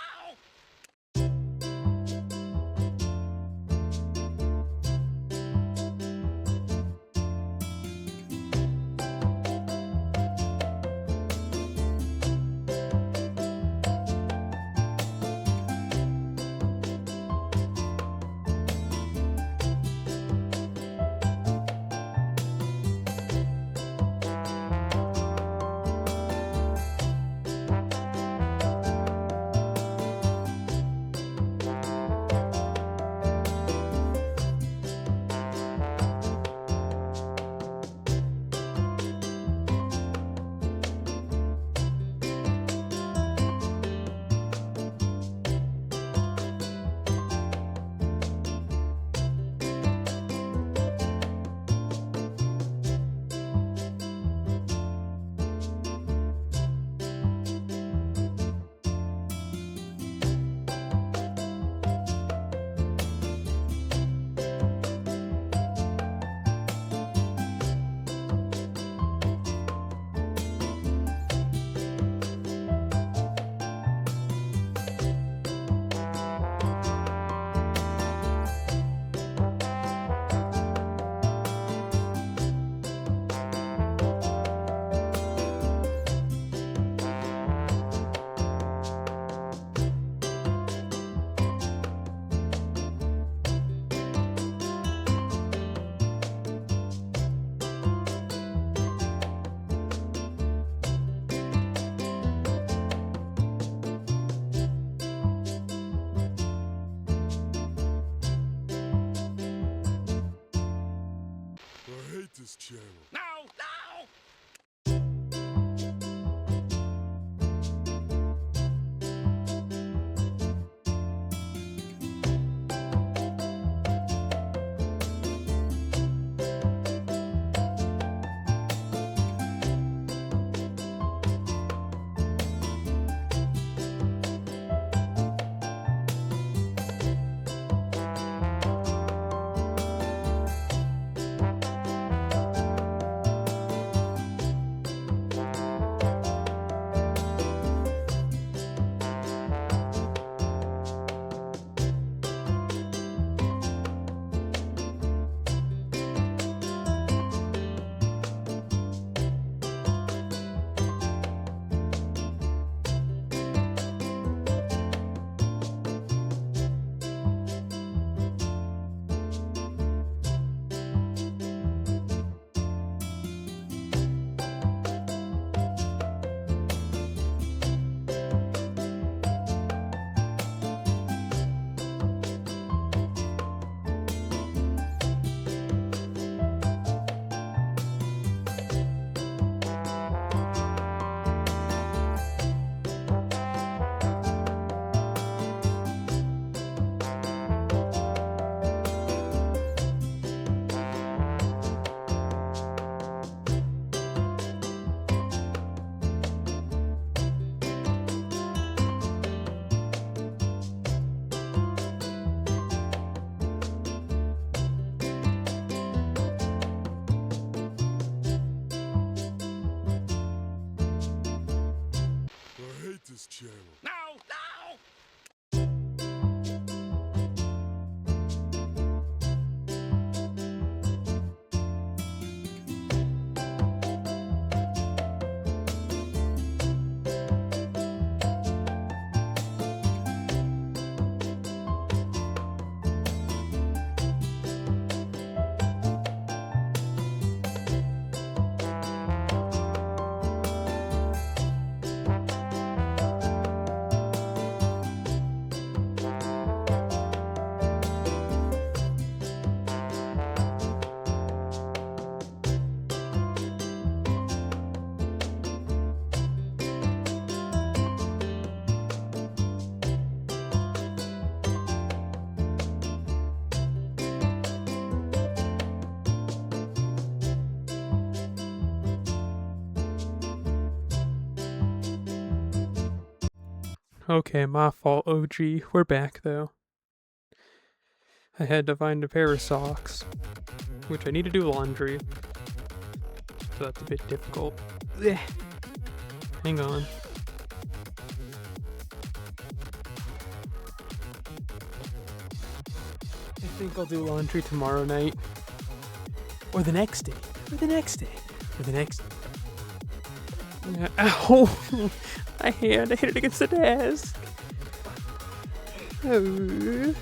I hate this channel. No! No! Okay, my fault, OG. We're back, though. I had to find a pair of socks, which I need to do laundry, so that's a bit difficult. Ugh. Hang on. I think I'll do laundry tomorrow night. Or the next day. Or the next day. Or the next... Ow! My hand, I hit it against the desk. Oh.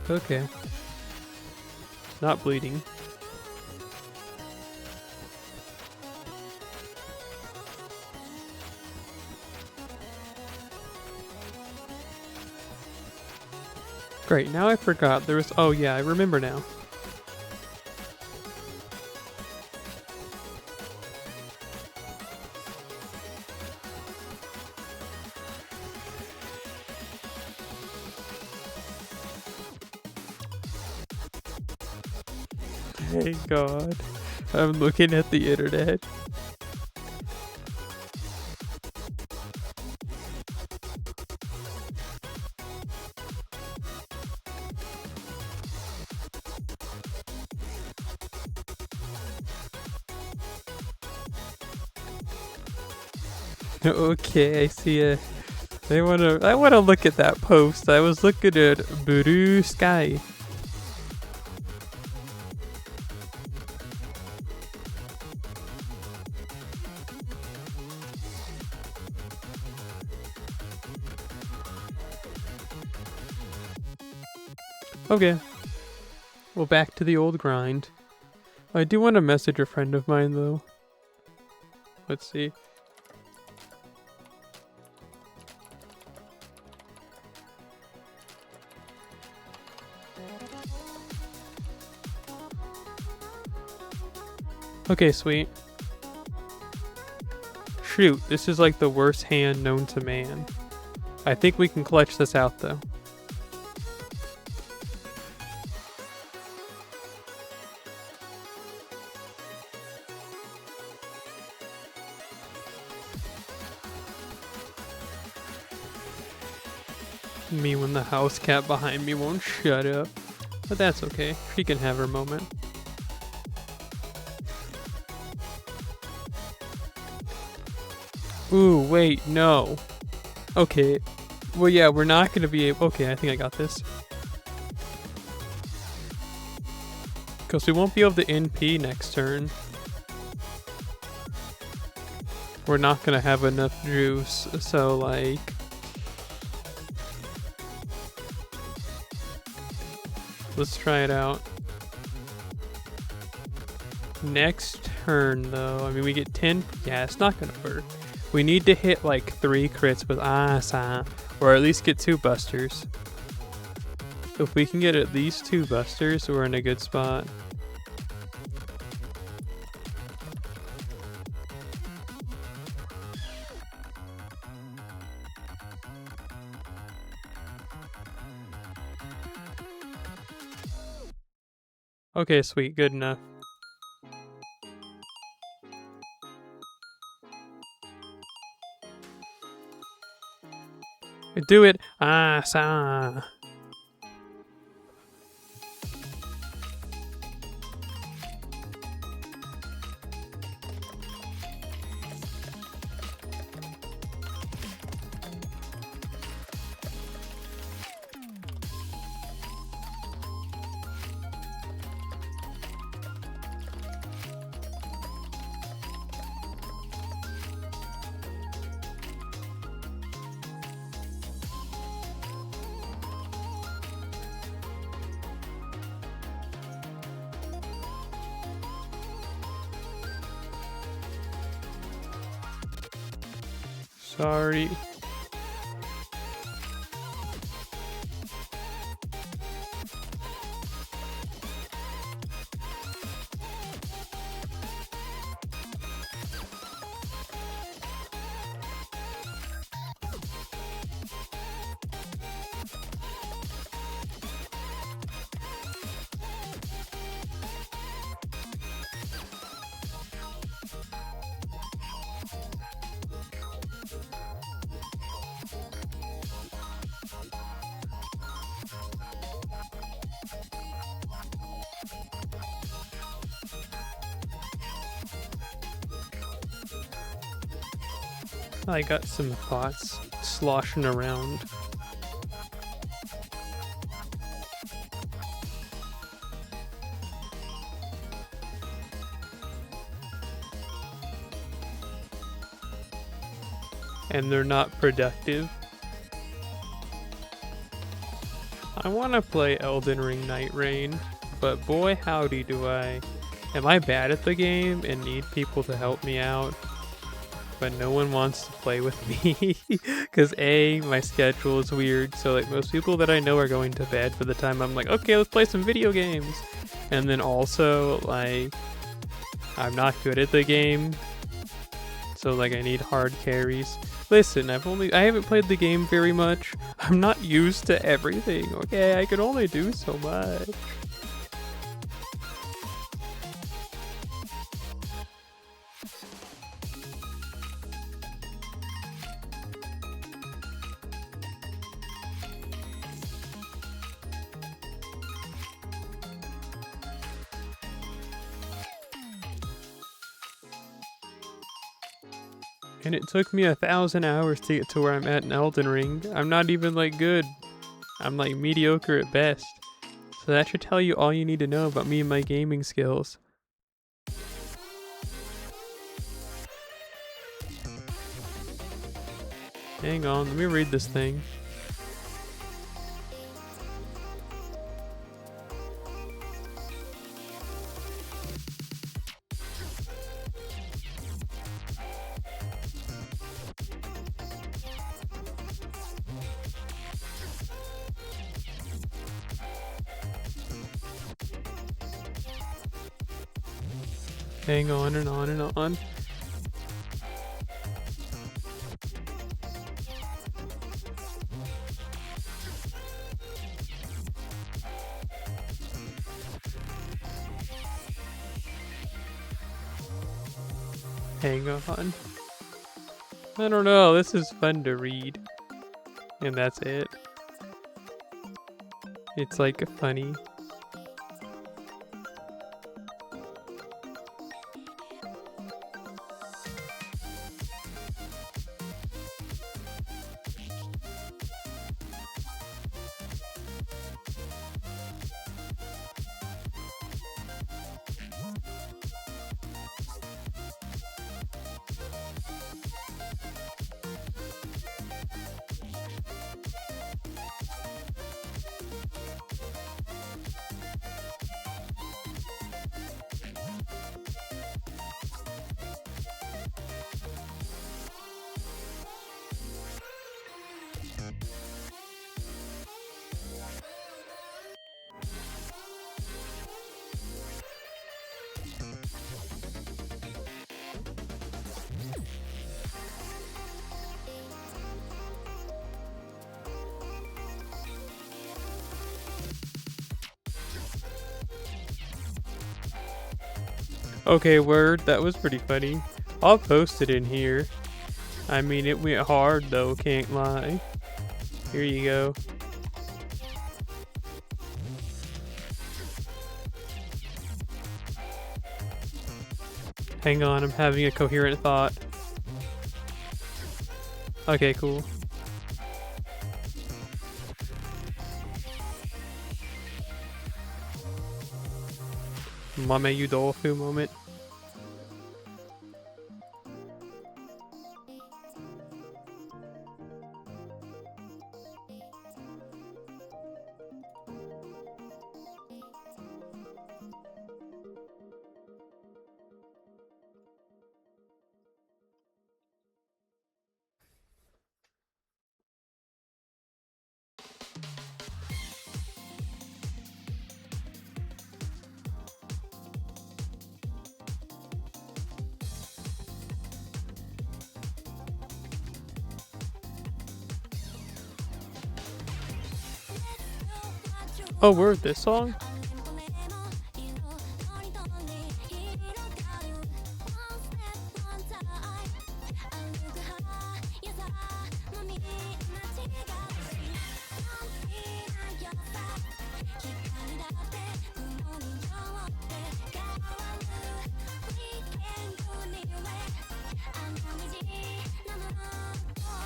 Okay. Not bleeding. Great, now I forgot there was... Oh yeah, I remember now. Thank God. I'm looking at the internet. Okay, I see it. I wanna look at that post. I was looking at blue sky. Okay. Well, back to the old grind. I do want to message a friend of mine, though. Let's see. Okay, sweet. Shoot, this is like the worst hand known to man. I think we can clutch this out, though. Me when the house cat behind me won't shut up. But that's okay. She can have her moment. Ooh, wait, no. Okay. Well, yeah, we're not gonna be able... Okay, I think I got this. Because we won't be able to NP next turn. We're not gonna have enough juice, so like... Let's try it out. Next turn, though, I mean, we get 10... Yeah, it's not gonna work. We need to hit like 3 crits with Asa, or at least get 2 busters. If we can get at least 2 busters, we're in a good spot. Okay, sweet, good enough. Do it! Asa! Sorry. I got some thoughts sloshing around. And they're not productive. I want to play Elden Ring Night Rain, but boy howdy do I. Am I bad at the game and need people to help me out? But no one wants to play with me because A, my schedule is weird, so like most people that I know are going to bed by the time I'm like, okay, let's play some video games. And then also like I'm not good at the game, so like I need hard carries. Listen, I haven't played the game very much. I'm not used to everything, okay? I can only do so much. And it took me 1,000 hours to get to where I'm at in Elden Ring. I'm not even like good. I'm like mediocre at best. So that should tell you all you need to know about me and my gaming skills. Hang on, let me read this thing. Hang on and on and on. Hang on. I don't know, this is fun to read. And that's it. It's like funny. Okay, word, that was pretty funny. I'll post it in here. I mean, it went hard though, can't lie. Here you go. Hang on, I'm having a coherent thought. Okay, cool. Mame Udolfu moment. Oh, word, this song?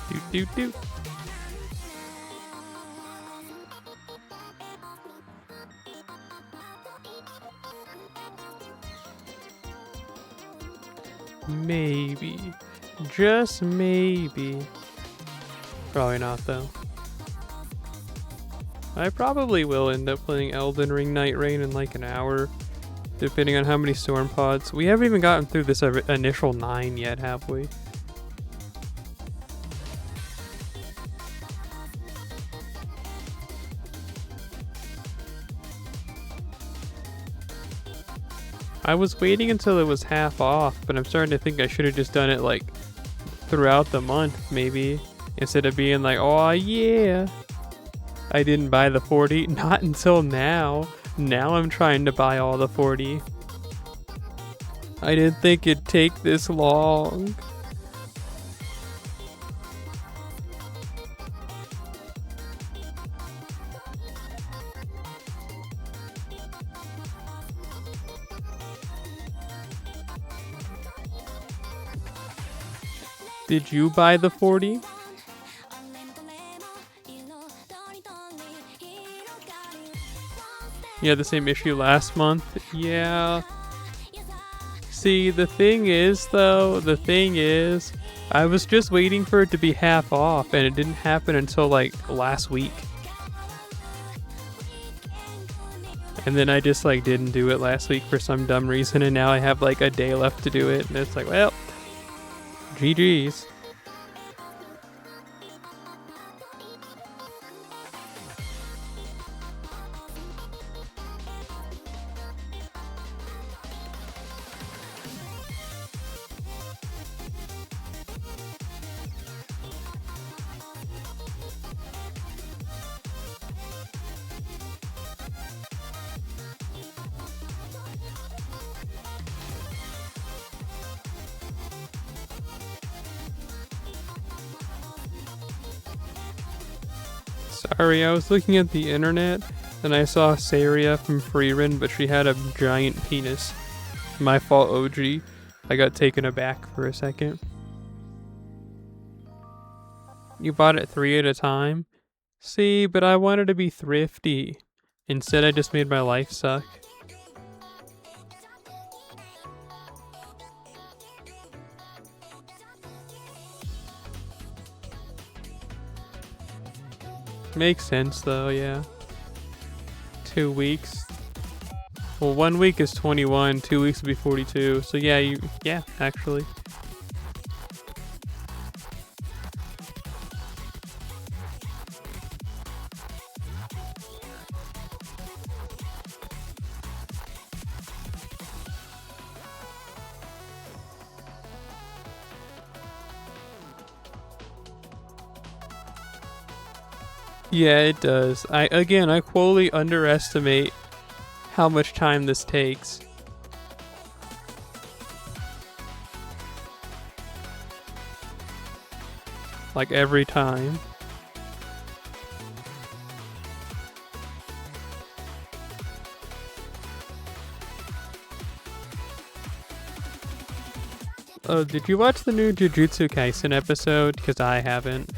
Doot doot doot. Maybe. Just maybe. Probably not, though. I probably will end up playing Elden Ring Night Rain in like an hour, depending on how many storm pods. We haven't even gotten through this initial 9 yet, have we? I was waiting until it was half off, but I'm starting to think I should have just done it like throughout the month, maybe, instead of being like, oh yeah, I didn't buy the 40. Not until now. Now I'm trying to buy all the 40. I didn't think it'd take this long. Did you buy the 40? Yeah, the same issue last month. Yeah. See, the thing is, I was just waiting for it to be half off, and it didn't happen until like last week. And then I just like didn't do it last week for some dumb reason, and now I have like a day left to do it, and it's like, well, GG's. Sorry, I was looking at the internet and I saw Saria from Freerun, but she had a giant penis. My fault, OG. I got taken aback for a second. You bought it 3 at a time? See, but I wanted to be thrifty. Instead, I just made my life suck. Makes sense though, yeah. 2 weeks. Well, 1 week is 21, 2 weeks would be 42. So yeah, actually. Yeah, it does. I quotely underestimate how much time this takes. Like every time. Oh, did you watch the new Jujutsu Kaisen episode? Because I haven't.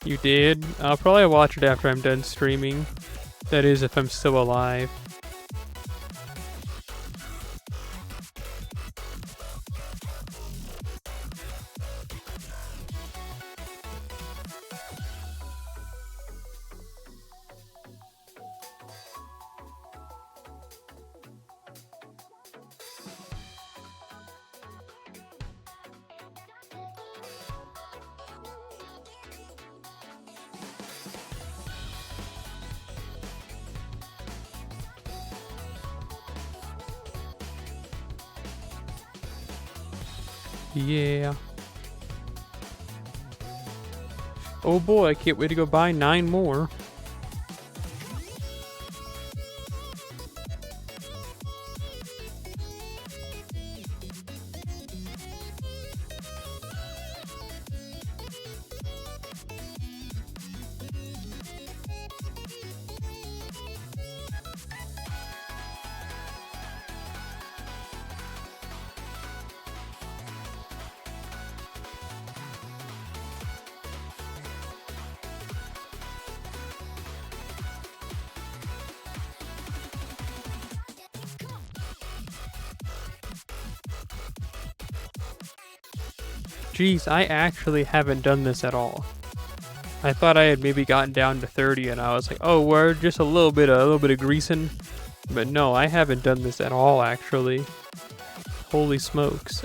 You did? I'll probably watch it after I'm done streaming. That is, if I'm still alive. Yeah. Oh boy, I can't wait to go buy 9 more. Jeez, I actually haven't done this at all. I thought I had maybe gotten down to 30 and I was like, oh, we're just a little bit of greasing. But no, I haven't done this at all, actually. Holy smokes.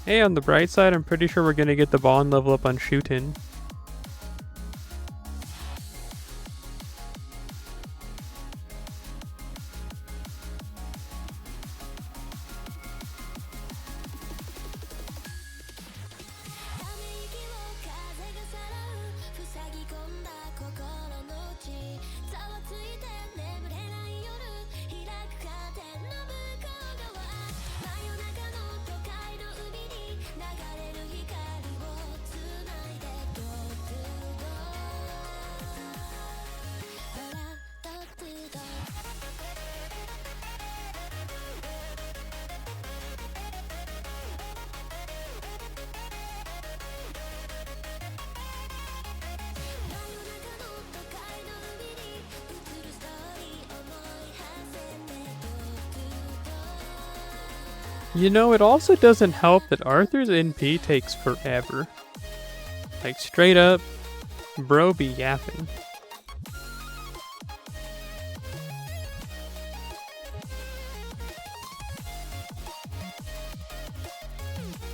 Hey, on the bright side, I'm pretty sure we're gonna get the bond level up on shooting. You know, it also doesn't help that Arthur's NP takes forever. Like, straight up, bro be yapping.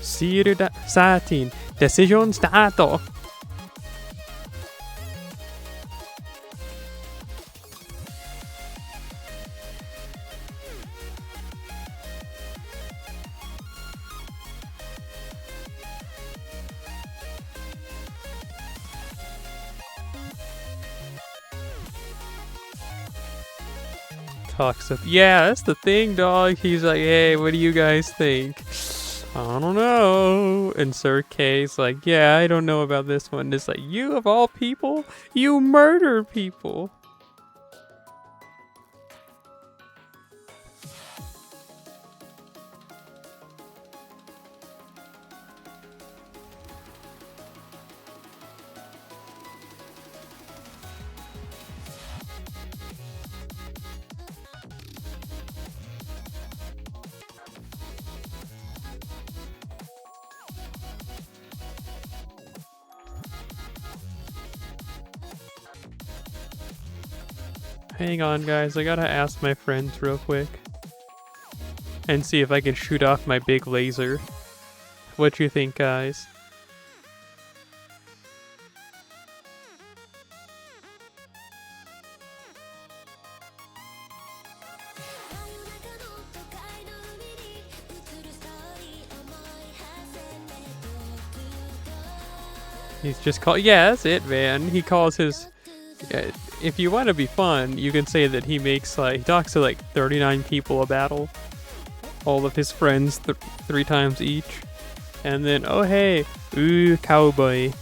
Siruda Satin, decision stato. Talks of, yeah, that's the thing, dog. He's like, hey, what do you guys think? I don't know. And Sir K's like, yeah, I don't know about this one. It's like, you of all people, you murder people. Hang on, guys. I gotta ask my friends real quick. And see if I can shoot off my big laser. What you think, guys? He's just called. Yeah, that's it, man. He calls his. If you want to be fun, you can say that he makes he talks to like 39 people a battle, all of his friends 3 times each, and then oh hey, ooh cowboy,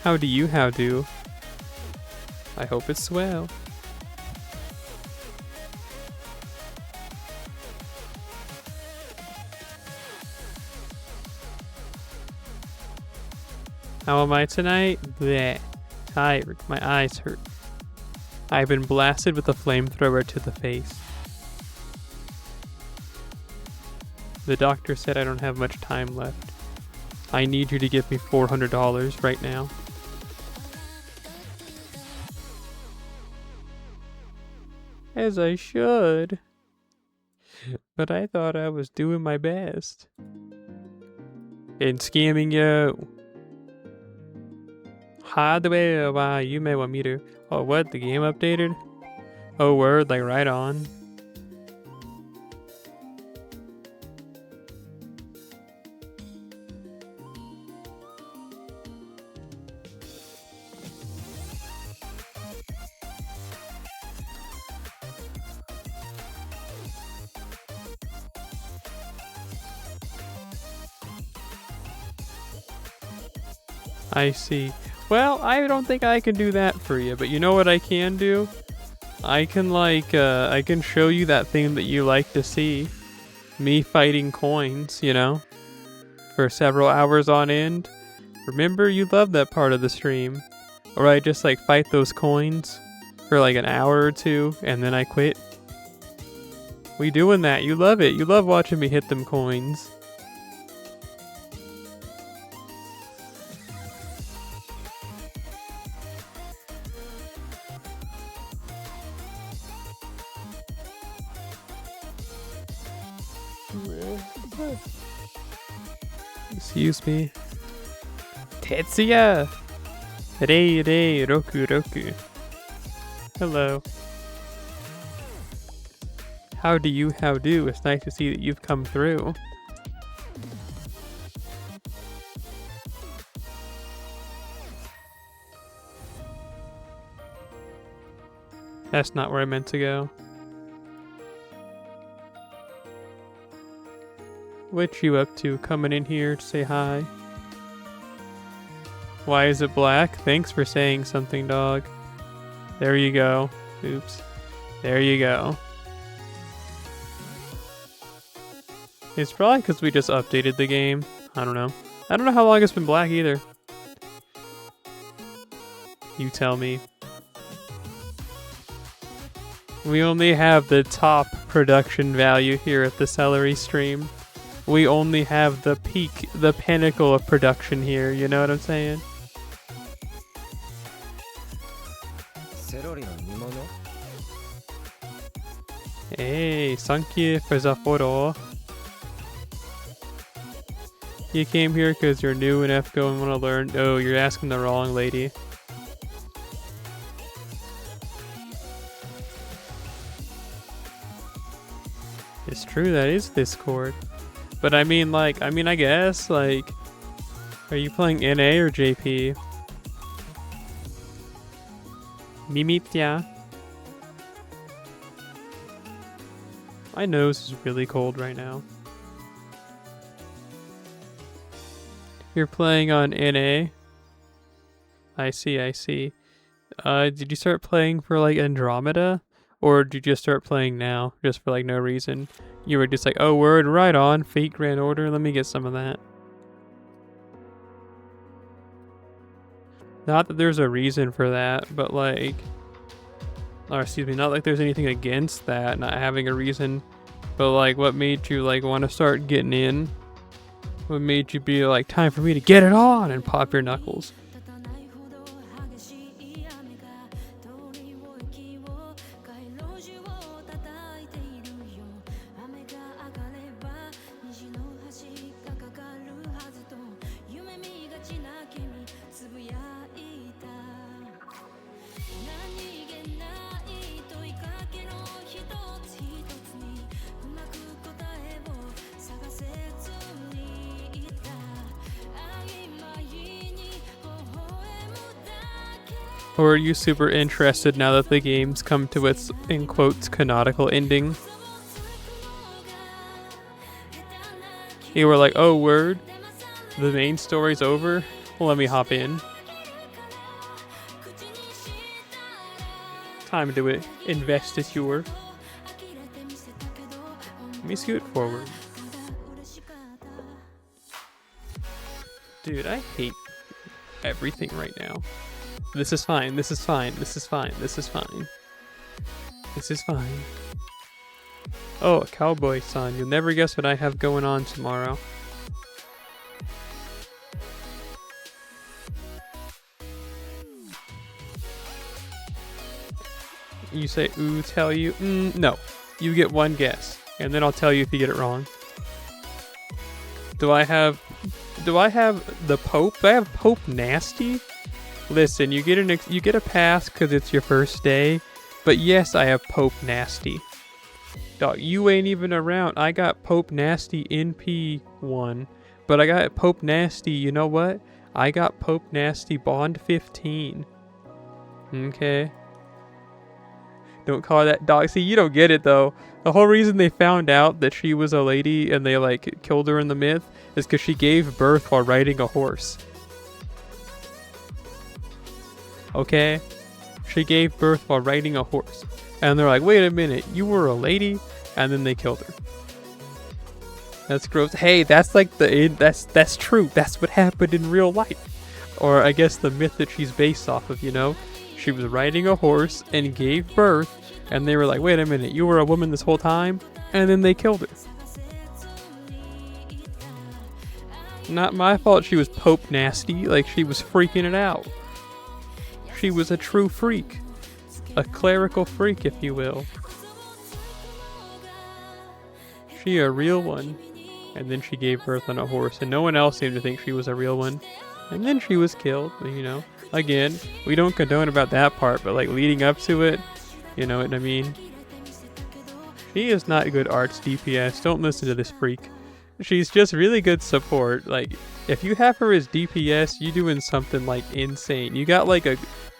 how do? I hope it's swell. How am I tonight? Bleh. Tired. My eyes hurt. I've been blasted with a flamethrower to the face. The doctor said I don't have much time left. I need you to give me $400 right now. As I should. But I thought I was doing my best. And scamming you. Hardware wa yume wa miru. Oh, what? The game updated? Oh, word, like right on. I see. Well, I don't think I can do that for you, but you know what I can do? I can I can show you that thing that you like to see. Me fighting coins, you know? For several hours on end. Remember, you love that part of the stream. Or I just like fight those coins for like an hour or two, and then I quit. We doing that. You love it. You love watching me hit them coins. Excuse me. Tetsuya! Rei roku roku. Hello. How do you, how do? It's nice to see that you've come through. That's not where I meant to go. What you up to? Coming in here to say hi? Why is it black? Thanks for saying something, dog. There you go. Oops. There you go. It's probably because we just updated the game. I don't know. I don't know how long it's been black either. You tell me. We only have the top production value here at the Celery stream. We only have the peak, the pinnacle of production here, you know what I'm saying? Hey, thank you for the photo. You came here because you're new in FGO and want to learn. Oh, you're asking the wrong lady. It's true, that is Discord. But I mean, I guess, are you playing NA or JP? Mimitya. My nose is really cold right now. You're playing on NA? I see, I see. Did you start playing for, Andromeda? Or did you just start playing now, just for, no reason? You were just like, oh, word, right on, Fate Grand Order, let me get some of that. Not that there's a reason for that, but or excuse me, not like there's anything against that, not having a reason, but what made you want to start getting in? What made you be like, time for me to get it on and pop your knuckles? Or are you super interested now that the game's come to its, in quotes, canonical ending? You were like, oh, word? The main story's over? Well, let me hop in. Time to investiture. Let me scoot forward. Dude, I hate everything right now. This is fine, this is fine, this is fine, this is fine. This is fine. Oh, cowboy-san, you'll never guess what I have going on tomorrow. You say, ooh, tell you? No. You get one guess. and then I'll tell you if you get it wrong. Do I have the Pope? Do I have Pope Nasty? Listen, you get a pass because it's your first day, but yes, I have Pope Nasty. Dog, you ain't even around. I got Pope Nasty in P1, but I got Pope Nasty. You know what? I got Pope Nasty Bond 15. Okay. Don't call that dog. See, you don't get it though. The whole reason they found out that she was a lady and they like killed her in the myth is because she gave birth while riding a horse. Okay? She gave birth while riding a horse. And they're like, wait a minute, you were a lady? And then they killed her. That's gross. Hey, that's like that's true. That's what happened in real life. Or I guess the myth that she's based off of, you know? She was riding a horse and gave birth, and they were like, wait a minute, you were a woman this whole time? And then they killed her. Not my fault she was Pope Nasty, like she was freaking it out. She was a true freak. A clerical freak, if you will. She a real one. And then she gave birth on a horse, and no one else seemed to think she was a real one. And then she was killed, you know. Again, we don't condone about that part, but like leading up to it, you know what I mean? She is not good arts DPS. Don't listen to this freak. She's just really good support. Like, if you have her as DPS, you doing something like insane. You got like a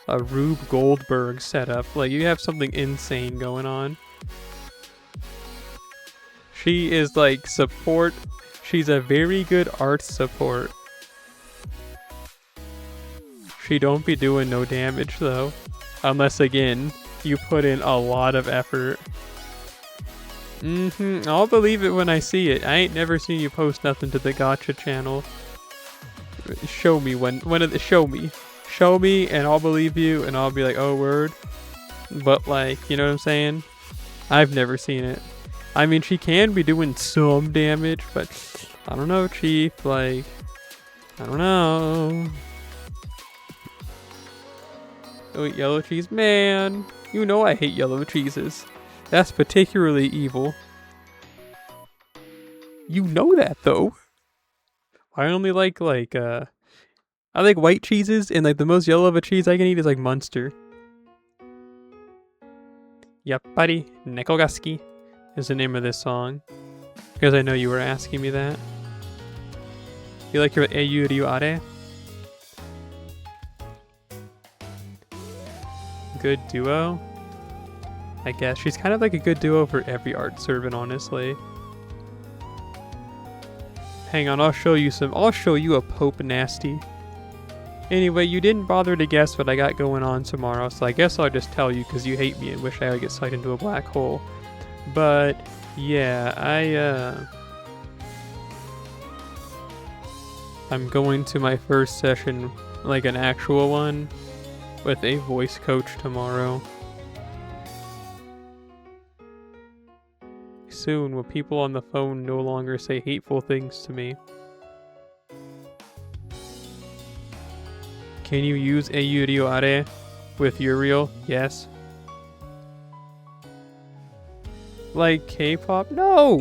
Rube Goldberg setup. Like, you have something insane going on. She is like support. She's a very good arts support. She don't be doing no damage though. Unless again, you put in a lot of effort. I'll believe it when I see it. I ain't never seen you post nothing to the Gotcha channel. Show me show me. Show me and I'll believe you and I'll be like, oh word. But like, you know what I'm saying? I've never seen it. I mean, she can be doing some damage, but I don't know, Chief. Like, I don't know. Oh, yellow cheese. Man, you know I hate yellow cheeses. That's particularly evil. You know that, though. I only like, I like white cheeses, and, like, the most yellow of a cheese I can eat is, like, Munster. Yappari Nekogaski is the name of this song. Because I know you were asking me that. You like your Eiyu Ryuare? Good duo? I guess. She's kind of like a good duo for every art servant, honestly. Hang on, I'll show you a Pope Nasty. Anyway, you didn't bother to guess what I got going on tomorrow, so I guess I'll just tell you because you hate me and wish I would get sucked into a black hole. But, yeah, I'm going to my first session, like an actual one, with a voice coach tomorrow. Soon, will people on the phone no longer say hateful things to me? Can you use Eiyu Ryuare with Uriel? Yes. Like K-pop? No!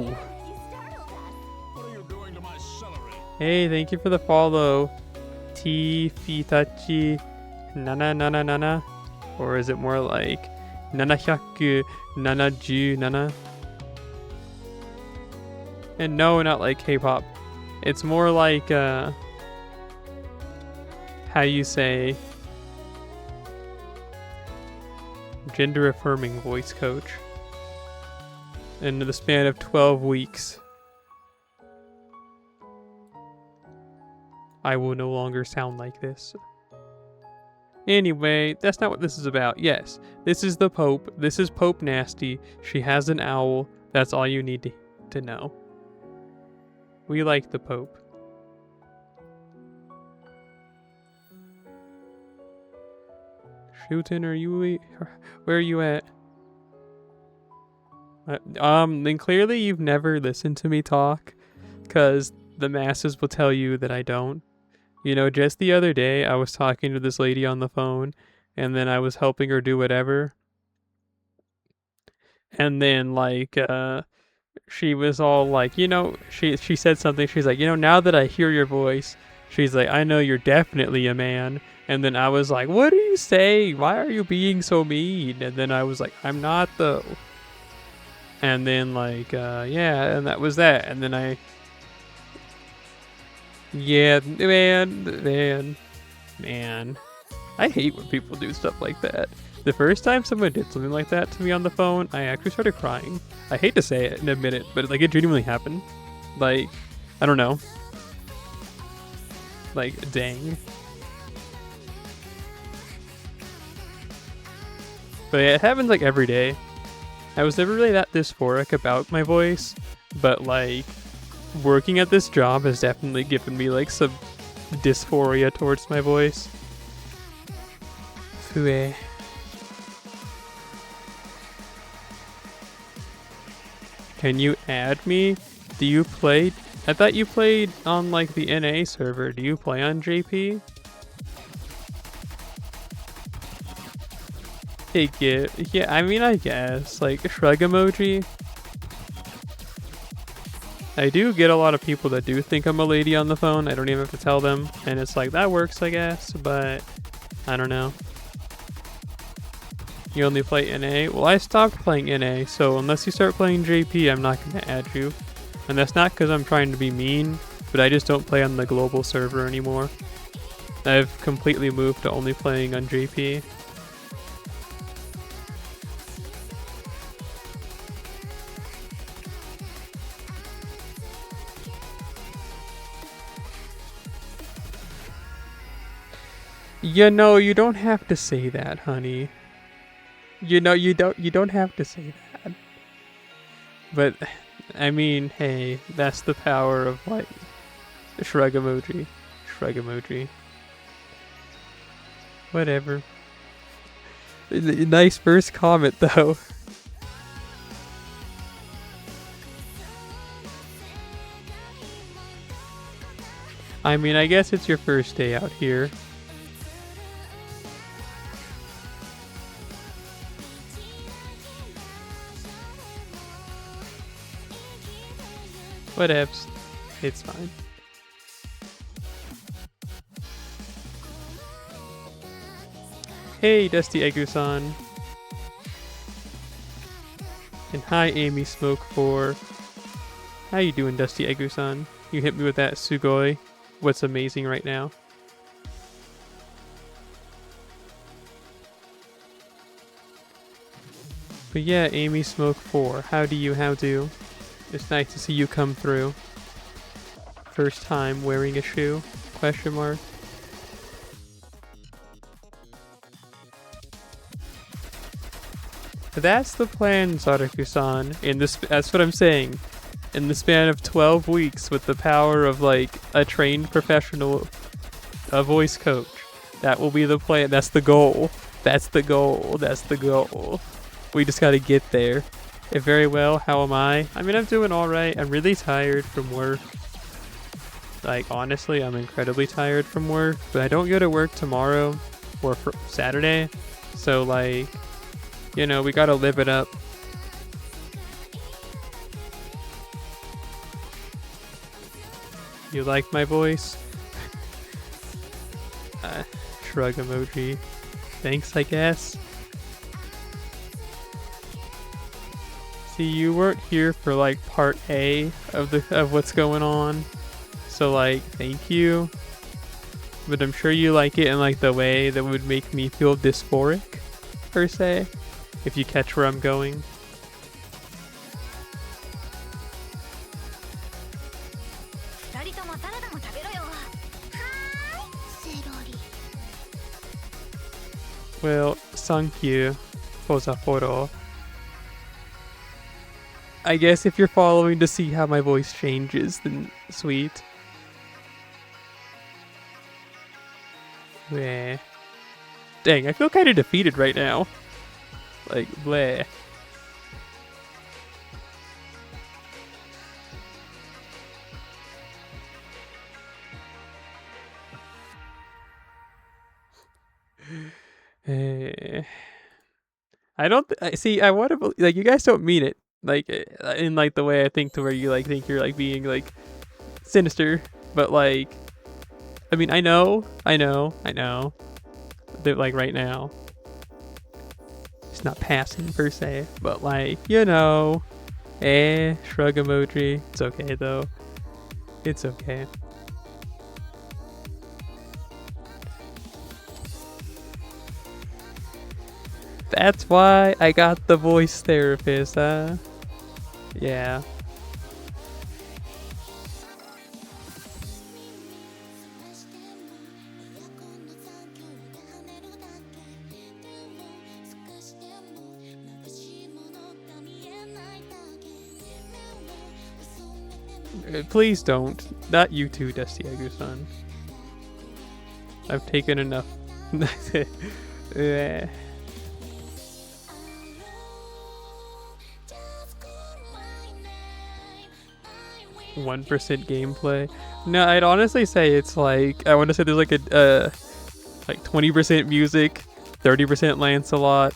What are you doing to my celery? Hey, thank you for the follow. T Fitachi Nana Nana Nana? Or is it more like Nanahyaku Nanaju Nana? And no, not like K-pop. It's more like, how you say, gender affirming voice coach. In the span of 12 weeks, I will no longer sound like this. Anyway, that's not what this is about. Yes, this is the Pope. This is Pope Nasty. She has an owl. That's all you need to know. We like the Pope. Shootin', where are you at? Then clearly you've never listened to me talk, because the masses will tell you that I don't. You know, just the other day, I was talking to this lady on the phone, and then I was helping her do whatever. And then, like, she was all like, she said something. She's like, now that I hear your voice, she's like, I know you're definitely a man. And then I was like, what are you saying? Why are you being so mean? And then I was like, I'm not though. And then yeah, and that was that. And then yeah, man. I hate when people do stuff like that. The first time someone did something like that to me on the phone, I actually started crying. I hate to say it and admit it, but it genuinely happened. Like, I don't know. Like, dang. But yeah, it happens like every day. I was never really that dysphoric about my voice, but like, working at this job has definitely given me like some dysphoria towards my voice. Fue. Can you add me? Do you play? I thought you played on like the NA server. Do you play on JP? Hey, yeah, I mean, I guess. Like, shrug emoji. I do get a lot of people that do think I'm a lady on the phone. I don't even have to tell them. And it's like, that works, I guess. But, I don't know. You only play NA? Well, I stopped playing NA, so unless you start playing JP, I'm not going to add you. And that's not because I'm trying to be mean, but I just don't play on the global server anymore. I've completely moved to only playing on JP. You don't have to say that, honey. You don't have to say that. But, I mean, hey, that's the power of, like, shrug emoji. Shrug emoji. Whatever. Nice first comment, though. I mean, I guess it's your first day out here. Whatevs. It's fine. Hey, Dusty Egusan. And hi, Amy Smoke 4. How you doing, Dusty Egusan? You hit me with that Sugoi. What's amazing right now? But yeah, Amy Smoke 4. How do? It's nice to see you come through. First time wearing a shoe? Question mark. That's the plan, Sadaku-san. That's what I'm saying. In the span of 12 weeks, with the power of like a trained professional, a voice coach, that will be the plan. That's the goal. That's the goal. That's the goal. We just gotta get there. Very well. How am I? I mean, I'm doing all right. I'm really tired from work. Like, honestly, I'm incredibly tired from work. But I don't go to work tomorrow or Saturday. So, like, we gotta live it up. You like my voice? Shrug emoji. Thanks, I guess. See, you weren't here for like part A of what's going on, so like, thank you. But I'm sure you like it in like the way that would make me feel dysphoric, per se, if you catch where I'm going. Well, thank you for the photo. I guess if you're following to see how my voice changes, then sweet. Bleh. Dang, I feel kind of defeated right now. Like, bleh. I don't see. I want to like, you guys don't mean it. like in like the way I think, to where you like think you're like being like sinister, but like, I mean, I know that like right now it's not passing per se, but like, shrug emoji. It's okay though. It's okay. That's why I got the voice therapist, huh? Yeah. Please don't. Not you too, Dusty Agusan. I've taken enough. Yeah. 1% gameplay. No, I'd honestly say it's like, I want to say there's like a like 20% music, 30% Lancelot,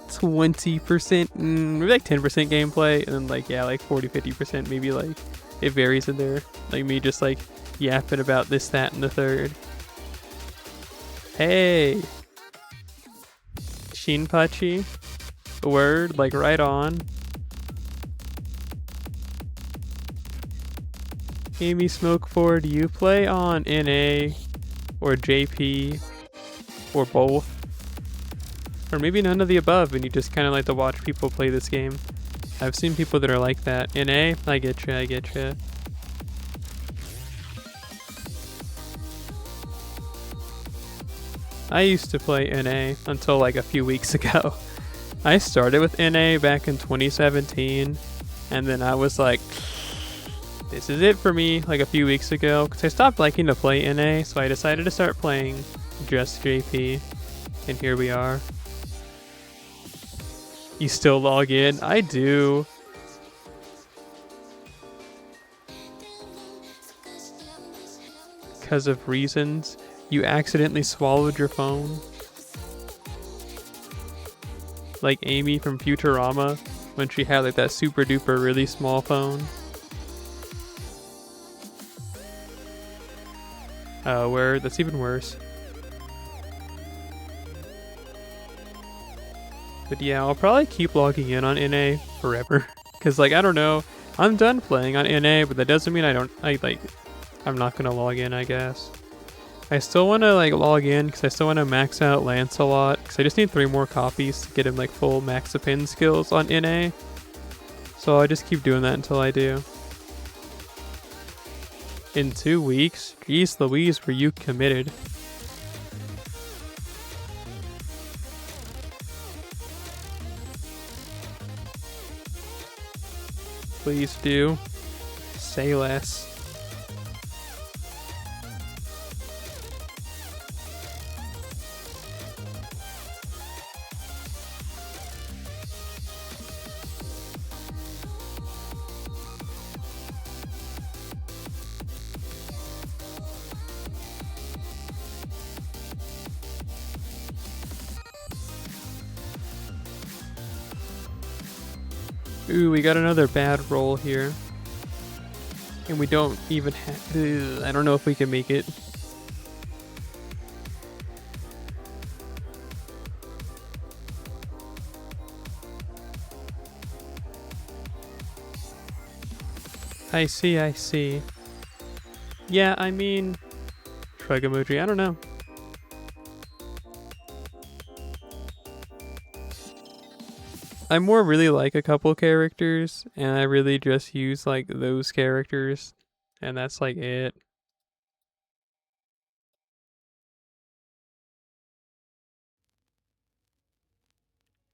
20%, maybe like 10% gameplay, and then like, yeah, like 40-50% maybe, like it varies in there, like me just like yapping about this, that, and the third. Hey, Shinpachi, word, like right on. Amy Smoke4, do you play on NA or JP or both? Or maybe none of the above and you just kind of like to watch people play this game. I've seen people that are like that. NA, I get you. I used to play NA until like a few weeks ago. I started with NA back in 2017, and then I was like, this is it for me, like a few weeks ago, because I stopped liking to play NA, so I decided to start playing just JP, and here we are. You still log in? I do. Because of reasons. You accidentally swallowed your phone. Like Amy from Futurama, when she had like that super duper really small phone. Where that's even worse. But yeah, I'll probably keep logging in on NA forever. Cause like, I don't know, I'm done playing on NA, but that doesn't mean I'm not gonna log in, I guess. I still want to like log in because I still want to max out Lancelot because I just need 3 more copies to get him like full Max-a-Pin skills on NA. So I just keep doing that until I do. In 2 weeks? Jeez Louise, were you committed? Please do. Say less. Ooh, we got another bad roll here. And we don't even have... I don't know if we can make it. I see. Yeah, I mean... Shrug emoji, I don't know. I more really like a couple characters, and I really just use like those characters, and that's like it.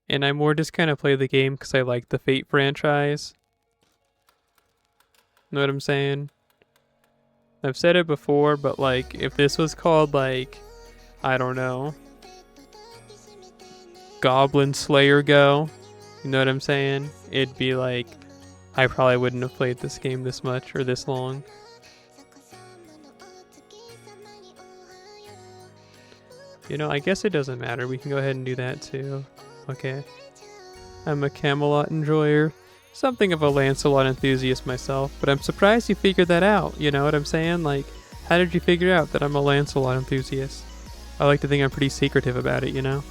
And I more just kind of play the game because I like the Fate franchise. Know what I'm saying? I've said it before, but like, if this was called like, I don't know, Goblin Slayer Go, you know what I'm saying? It'd be like, I probably wouldn't have played this game this much or this long. You know, I guess it doesn't matter. We can go ahead and do that too. Okay. I'm a Camelot enjoyer. Something of a Lancelot enthusiast myself, but I'm surprised you figured that out. You know what I'm saying? Like, how did you figure out that I'm a Lancelot enthusiast? I like to think I'm pretty secretive about it, you know?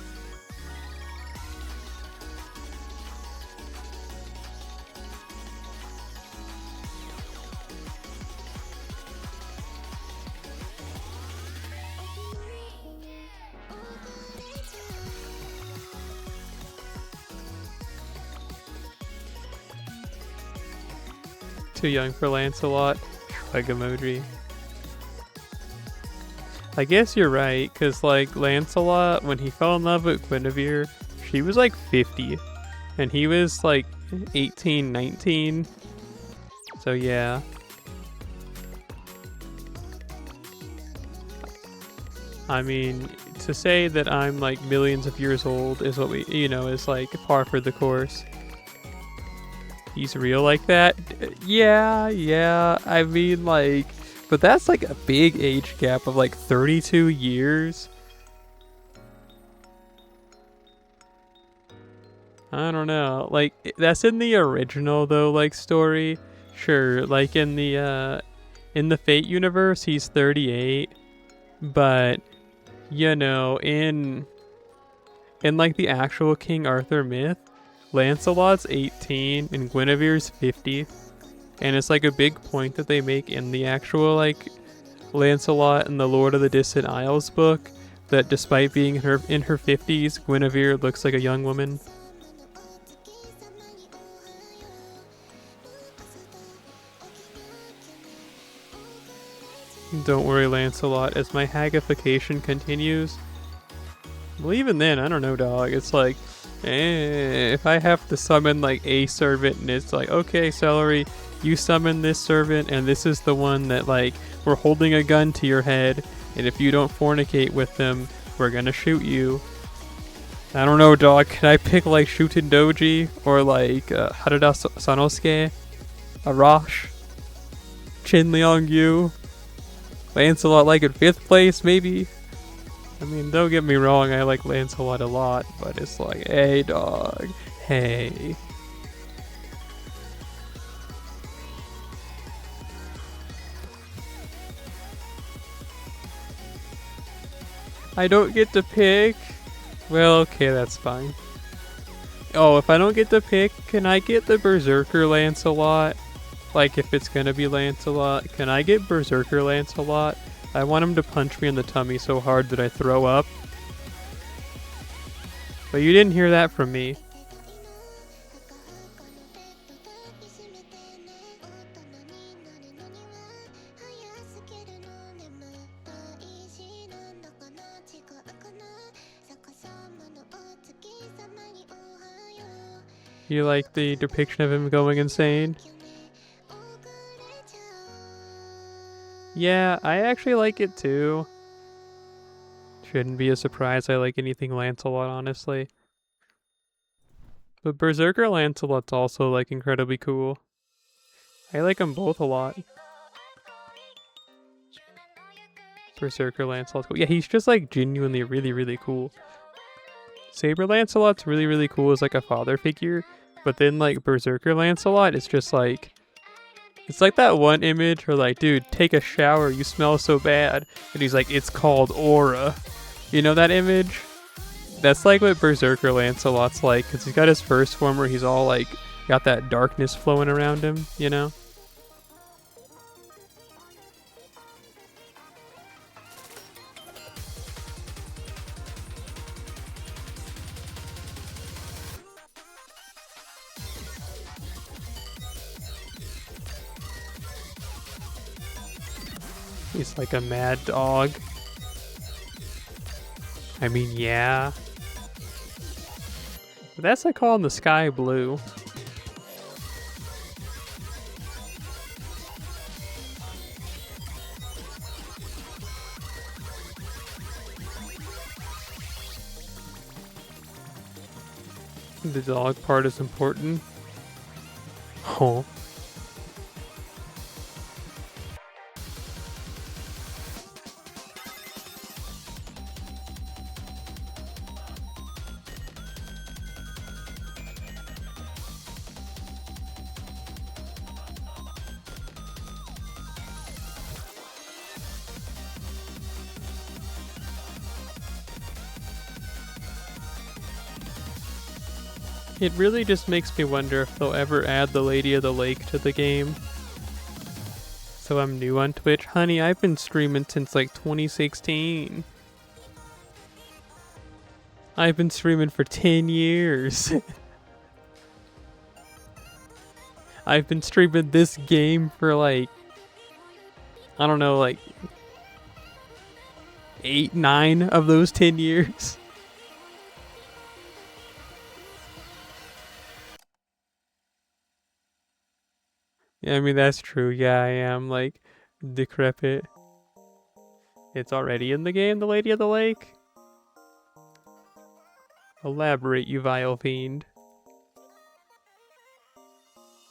Too young for Lancelot. Shrug emoji. I guess you're right, because, like, Lancelot, when he fell in love with Guinevere, she was, like, 50. And he was, like, 18, 19. So, yeah. I mean, to say that I'm, like, millions of years old is what we, you know, is, like, par for the course. He's real like that? Yeah. I mean, like, but that's like a big age gap of like 32 years. I don't know. Like, that's in the original though, like, story. Sure, like in the Fate universe, he's 38. But, you know, in like the actual King Arthur myth, Lancelot's 18 and Guinevere's 50. And it's like a big point that they make in the actual like Lancelot and the Lord of the Distant Isles book that despite being in her 50s, Guinevere looks like a young woman. Don't worry, Lancelot, as my hagification continues. Well, even then, I don't know, dog. It's like, if I have to summon like a servant and it's like, okay, Celery, you summon this servant and this is the one that like, we're holding a gun to your head and if you don't fornicate with them, we're gonna shoot you. I don't know, dog. Can I pick like Shuten Doji or like Harada Sanosuke? Arash? Chin Liang Yu? Lancelot like in 5th place, maybe? I mean, don't get me wrong, I like Lancelot a lot, but it's like, hey, dog, hey. I don't get to pick? Well, okay, that's fine. Oh, if I don't get to pick, can I get the Berserker Lancelot? Like, if it's gonna be Lancelot, can I get Berserker Lancelot? I want him to punch me in the tummy so hard that I throw up. But you didn't hear that from me. You like the depiction of him going insane? Yeah, I actually like it too. Shouldn't be a surprise I like anything Lancelot, honestly. But Berserker Lancelot's also like incredibly cool. I like them both a lot. Berserker Lancelot's cool. Yeah, he's just like genuinely really, really cool. Saber Lancelot's really, really cool as like a father figure. But then like Berserker Lancelot is just like... It's like that one image where like, dude, take a shower, you smell so bad. And he's like, it's called aura. You know that image? That's like what Berserker Lancelot's like, because he's got his first form where he's all like, got that darkness flowing around him, you know? He's like a mad dog. I mean, yeah. But that's like calling the sky blue. The dog part is important. Oh. It really just makes me wonder if they'll ever add the Lady of the Lake to the game. So I'm new on Twitch. Honey, I've been streaming since like 2016. I've been streaming for 10 years. I've been streaming this game for like, I don't know, like 8, 9 of those 10 years. Yeah, I mean, that's true. Yeah, I am like decrepit. It's already in the game, the Lady of the Lake. Elaborate, you vile fiend.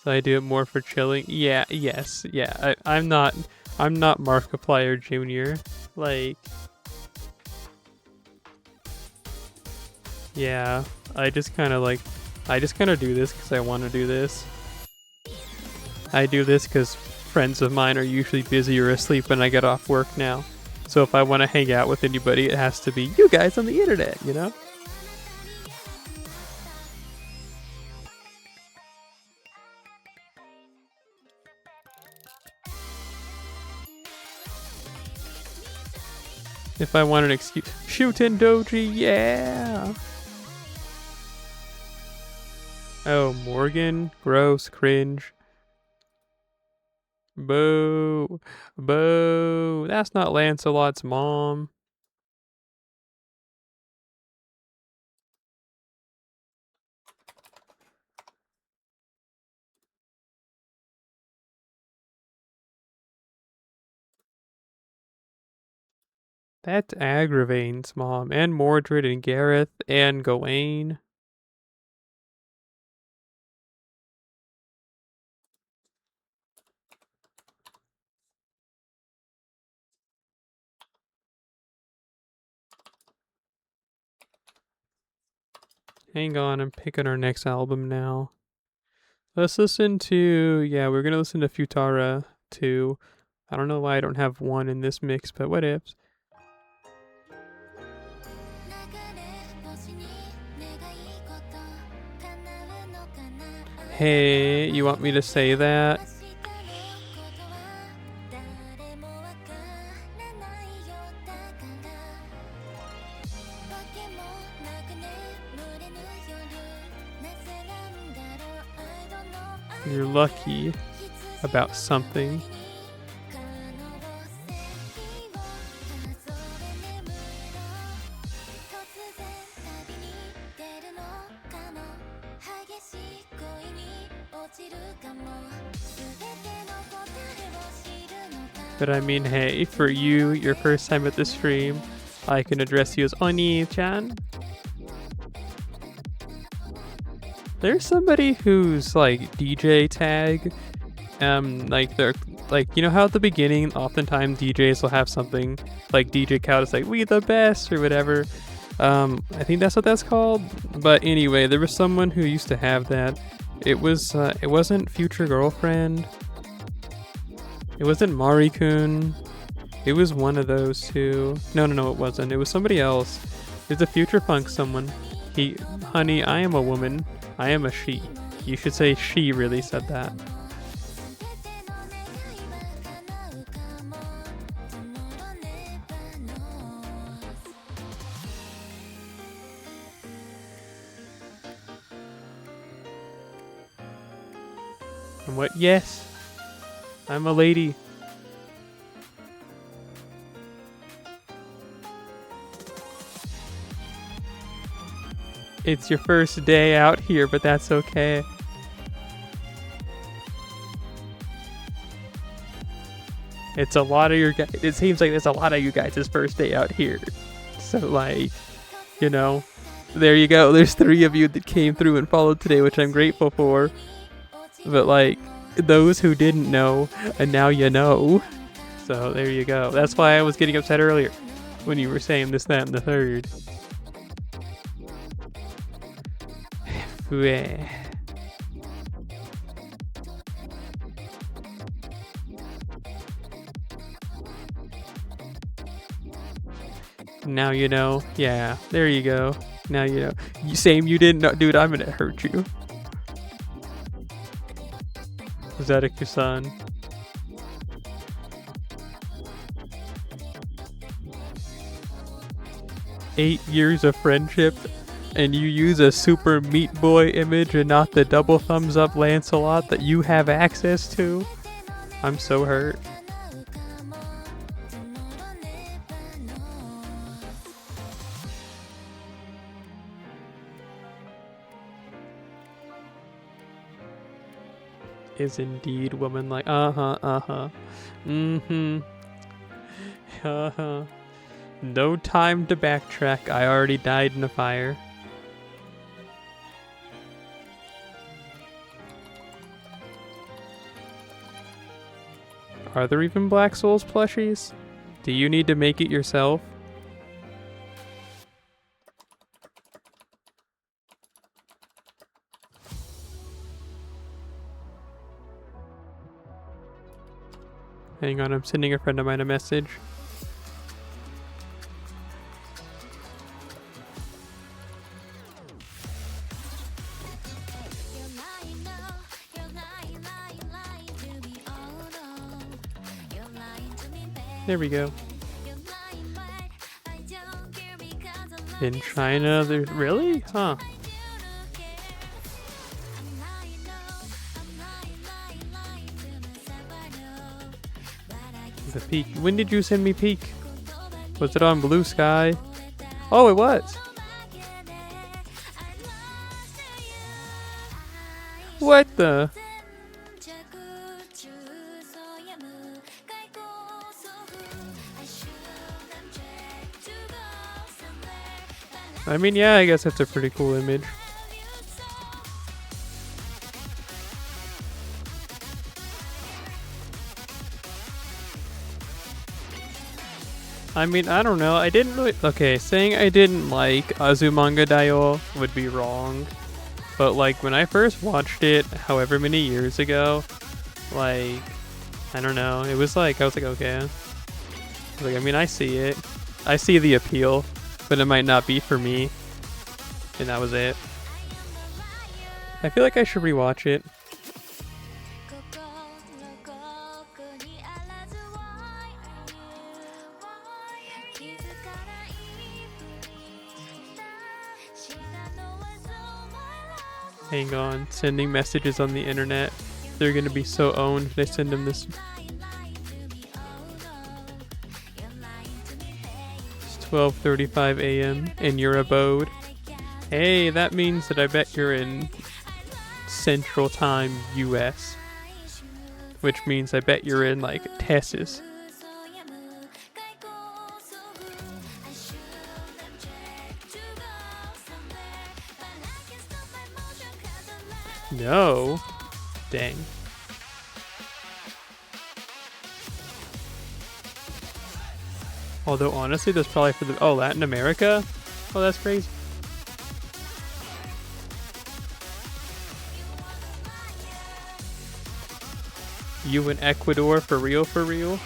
So I do it more for chilling. Yeah, yes, yeah. I'm not Markiplier Jr. Like, yeah. I just kind of do this because I want to do this. I do this because friends of mine are usually busy or asleep when I get off work now. So if I want to hang out with anybody, it has to be you guys on the internet, you know? If I want an excuse. Shootin' Doji, yeah! Oh, Morgan? Gross, cringe. Boo! Boo! That's not Lancelot's mom. That's Agravain's mom, and Mordred, and Gareth, and Gawain. Hang on, I'm picking our next album now. Let's listen to, yeah, we're gonna listen to Futara 2. I don't know why I don't have 1 in this mix, but what ifs. Hey, you want me to say that? You're lucky about something. But I mean, hey, for you, your first time at the stream, I can address you as Oni-chan. There's somebody who's like DJ tag, like they're like, you know how at the beginning, oftentimes DJs will have something like DJ Khaled is like, "We the best" or whatever. I think that's what that's called. But anyway, there was someone who used to have that. It wasn't Future Girlfriend. It wasn't Mari-kun. It was one of those two. No, it wasn't. It was somebody else. It's a Future Funk someone. Honey, I am a woman. I am a she. You should say she really said that. And what? Yes. I'm a lady. It's your first day out here, but that's okay. It's a lot of your guys. It seems like it's a lot of you guys' first day out here. So like, you know, there you go. There's 3 of you that came through and followed today, which I'm grateful for. But like, those who didn't know, and now you know. So there you go. That's why I was getting upset earlier when you were saying this, that, and the third. Now you know. Yeah, there you go. Now you know. Same, you didn't know. Dude, I'm gonna hurt you. Zedek-san. "8 years of friendship, and you use a Super Meat Boy image and not the double thumbs up Lancelot that you have access to? I'm so hurt." Is indeed woman like mm-hmm. No time to backtrack. I already died in a fire. Are there even Black Souls plushies? Do you need to make it yourself? Hang on, I'm sending a friend of mine a message. There we go. In China, there's really? Huh. The Peak. When did you send me Peak? Was it on Blue Sky? Oh, it was. What the? I mean, yeah, I guess that's a pretty cool image. I mean, I don't know. I didn't really... Okay, saying I didn't like Azumanga Daioh would be wrong. But, like, when I first watched it, however many years ago, like, I don't know. It was like, I was like, okay. Like, I mean, I see it. I see the appeal, but it might not be for me. And that was it. I feel like I should rewatch it. Hang on, sending messages on the internet. They're gonna be so owned if they send them this. It's 12:35 a.m. in your abode. Hey, that means that I bet you're in Central Time, US. Which means I bet you're in, like, Texas. No. Dang. Although, honestly, that's probably for the... Oh, Latin America? Oh, that's crazy. You in Ecuador for real, for real?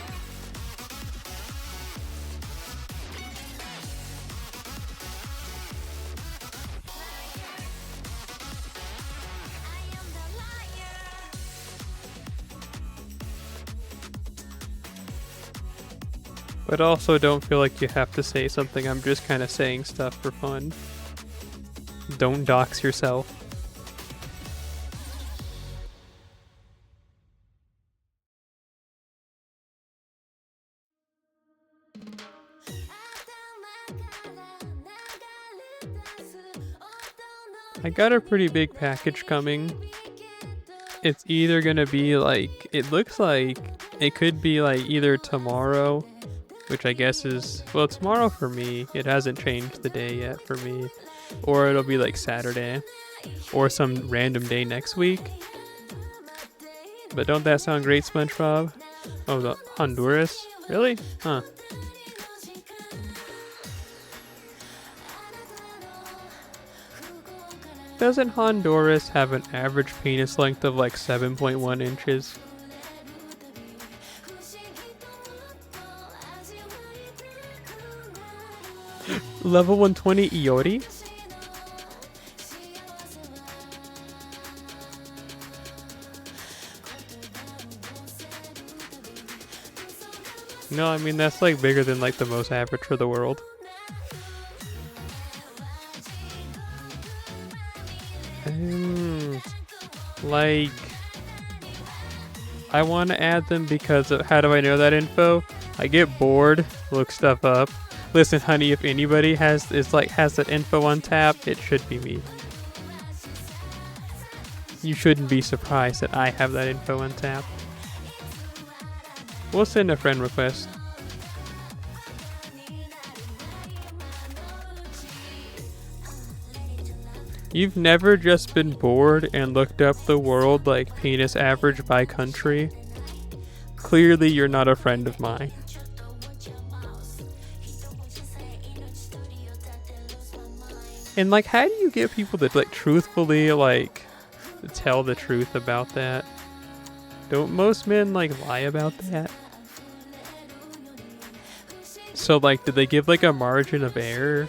But also don't feel like you have to say something. I'm just kind of saying stuff for fun. Don't dox yourself. I got a pretty big package coming. It's either gonna be like, it looks like it could be like either tomorrow, which I guess is, well, tomorrow for me. It hasn't changed the day yet for me. Or it'll be like Saturday. Or some random day next week. But don't that sound great, SpongeBob? Oh, the Honduras? Really? Huh. Doesn't Honduras have an average penis length of like 7.1 inches? Level 120 Iori? No, I mean that's like bigger than like the most average for the world. Like, I want to add them because of, how do I know that info? I get bored, look stuff up. Listen, honey, if anybody has that info on tap, it should be me. You shouldn't be surprised that I have that info on tap. We'll send a friend request. You've never just been bored and looked up the world like penis average by country? Clearly you're not a friend of mine. And like, how do you get people to like truthfully like tell the truth about that? Don't most men like lie about that? So like, did they give like a margin of error?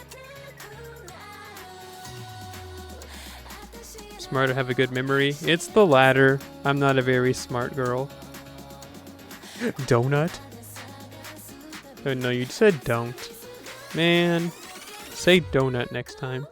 Smart to have a good memory. It's the latter. I'm not a very smart girl. Donut? Oh no, you said don't. Man, say donut next time.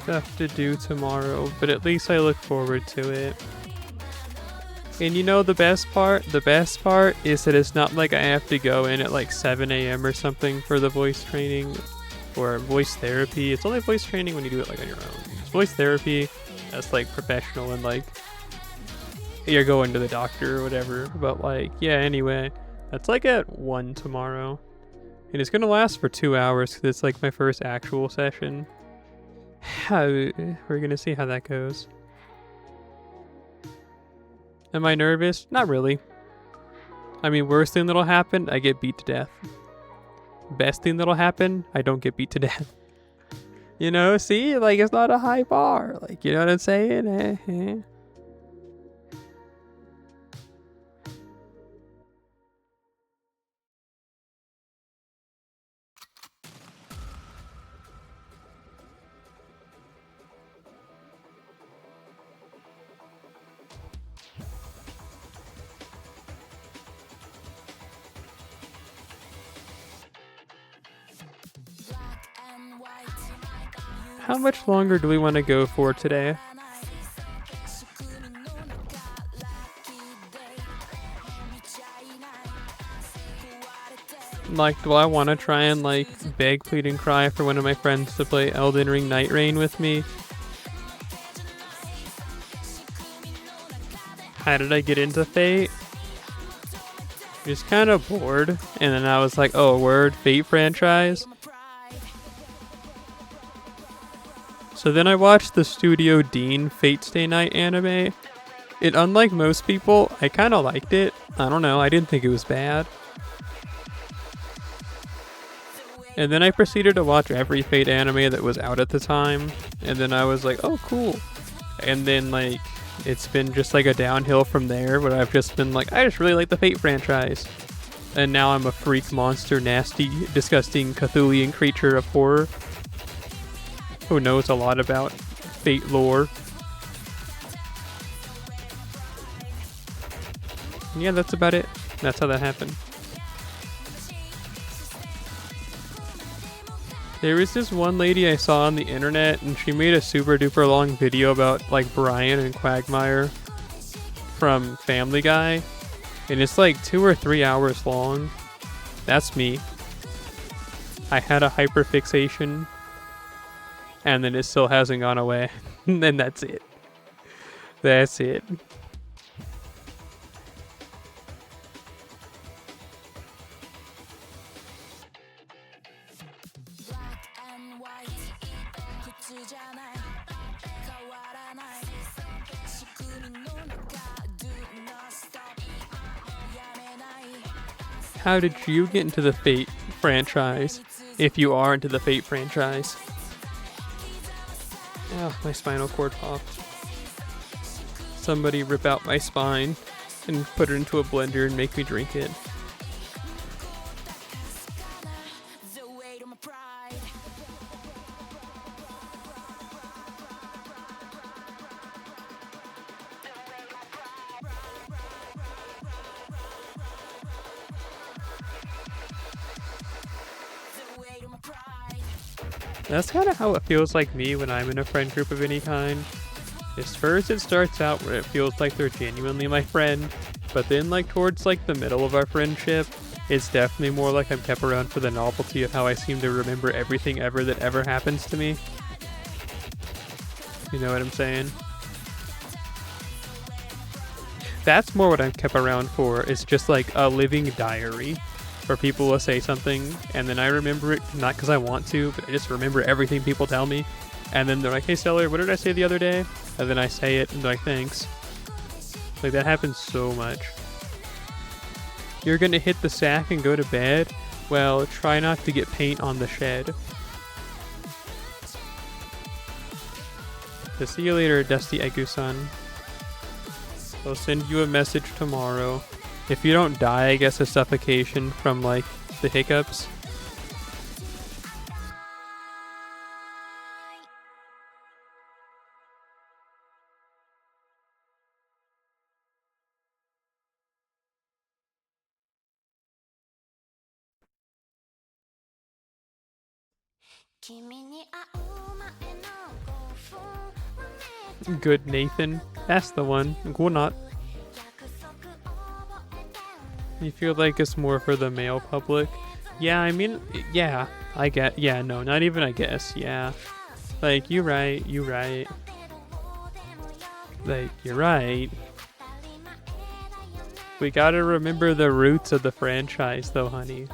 Stuff to do tomorrow, but at least I look forward to it. And you know the best part? The best part is that it's not like I have to go in at like 7 a.m. or something for the voice training or voice therapy. It's only voice training when you do it like on your own. It's voice therapy, that's like professional and like you're going to the doctor or whatever. But like, yeah, anyway, that's like at 1 tomorrow. And it's gonna last for 2 hours because it's like my first actual session. We're gonna see how that goes. Am I nervous? Not really. I mean, worst thing that'll happen, I get beat to death. Best thing that'll happen, I don't get beat to death. You know, see? Like, it's not a high bar. Like, you know what I'm saying? How much longer do we want to go for today? Like, do I want to try and like beg, plead, and cry for one of my friends to play Elden Ring Night Rain with me? How did I get into Fate? Just kind of bored, and then I was like, oh, word, Fate franchise? So then I watched the Studio Dean Fate Stay Night anime. And unlike most people, I kind of liked it. I don't know, I didn't think it was bad. And then I proceeded to watch every Fate anime that was out at the time. And then I was like, oh, cool. And then like, it's been just like a downhill from there, where I've just been like, I just really like the Fate franchise. And now I'm a freak monster, nasty, disgusting Cthulhian creature of horror who knows a lot about Fate lore. Yeah, that's about it. That's how that happened. There was this one lady I saw on the internet, and she made a super duper long video about like Brian and Quagmire from Family Guy. And it's like 2 or 3 hours long. That's me. I had a hyperfixation. And then it still hasn't gone away. And then that's it. That's it. How did you get into the Fate franchise, if you are into the Fate franchise? Oh, my spinal cord popped. Somebody rip out my spine and put it into a blender and make me drink it. That's kind of how it feels like me when I'm in a friend group of any kind. Is first it starts out where it feels like they're genuinely my friend, but then like towards like the middle of our friendship, it's definitely more like I'm kept around for the novelty of how I seem to remember everything ever that ever happens to me. You know what I'm saying? That's more what I'm kept around for. It's just like a living diary where people will say something and then I remember it, not because I want to, but I just remember everything people tell me. And then they're like, hey, Stellar, what did I say the other day? And then I say it and they're like, thanks. Like, that happens so much. You're gonna hit the sack and go to bed? Well, try not to get paint on the shed. So see you later, Dusty Egu-san. I'll send you a message tomorrow. If you don't die, I guess, of suffocation from, like, the hiccups. Good Nathan. That's the one. Gunot. You feel like it's more for the male public? Yeah, I mean, yeah, I get, yeah, no, not even I guess, yeah. Like, you right. Like, you're right. We gotta remember the roots of the franchise, though, honey.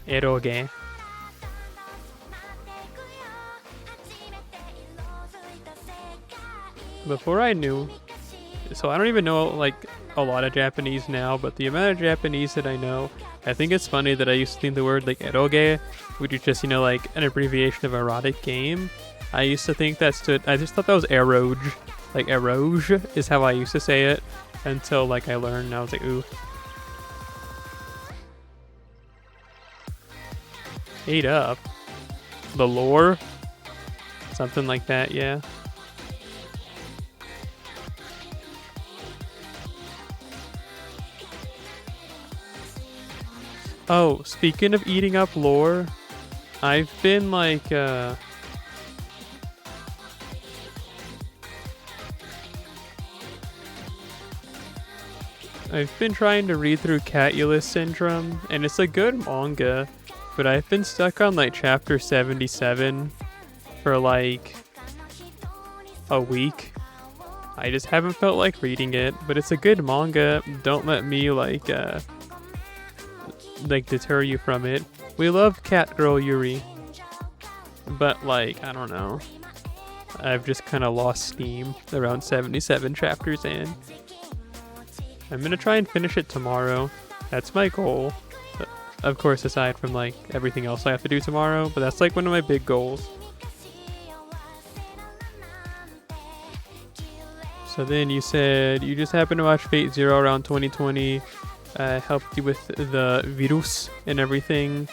Eroge. Before I knew, so I don't even know, like, a lot of Japanese now, but the amount of Japanese that I know, I think it's funny that I used to think the word, like, eroge, which is just, you know, like, an abbreviation of erotic game. I used to think that stood, I just thought that was eroge. Like, eroge is how I used to say it, until, like, I learned, and I was like, ooh. Ate up. The lore? Something like that, yeah. Oh, speaking of eating up lore, I've been like, I've been trying to read through Catulus Syndrome, and it's a good manga, but I've been stuck on like chapter 77 for like a week. I just haven't felt like reading it, but it's a good manga. Don't let me like deter you from it. We love Cat Girl Yuri, but like, I don't know, I've just kind of lost steam around 77 chapters in. I'm gonna try and finish it tomorrow. That's my goal, of course, aside from like everything else I have to do tomorrow, but that's like one of my big goals. So then you said you just happened to watch Fate Zero around 2020, helped you with the virus and everything.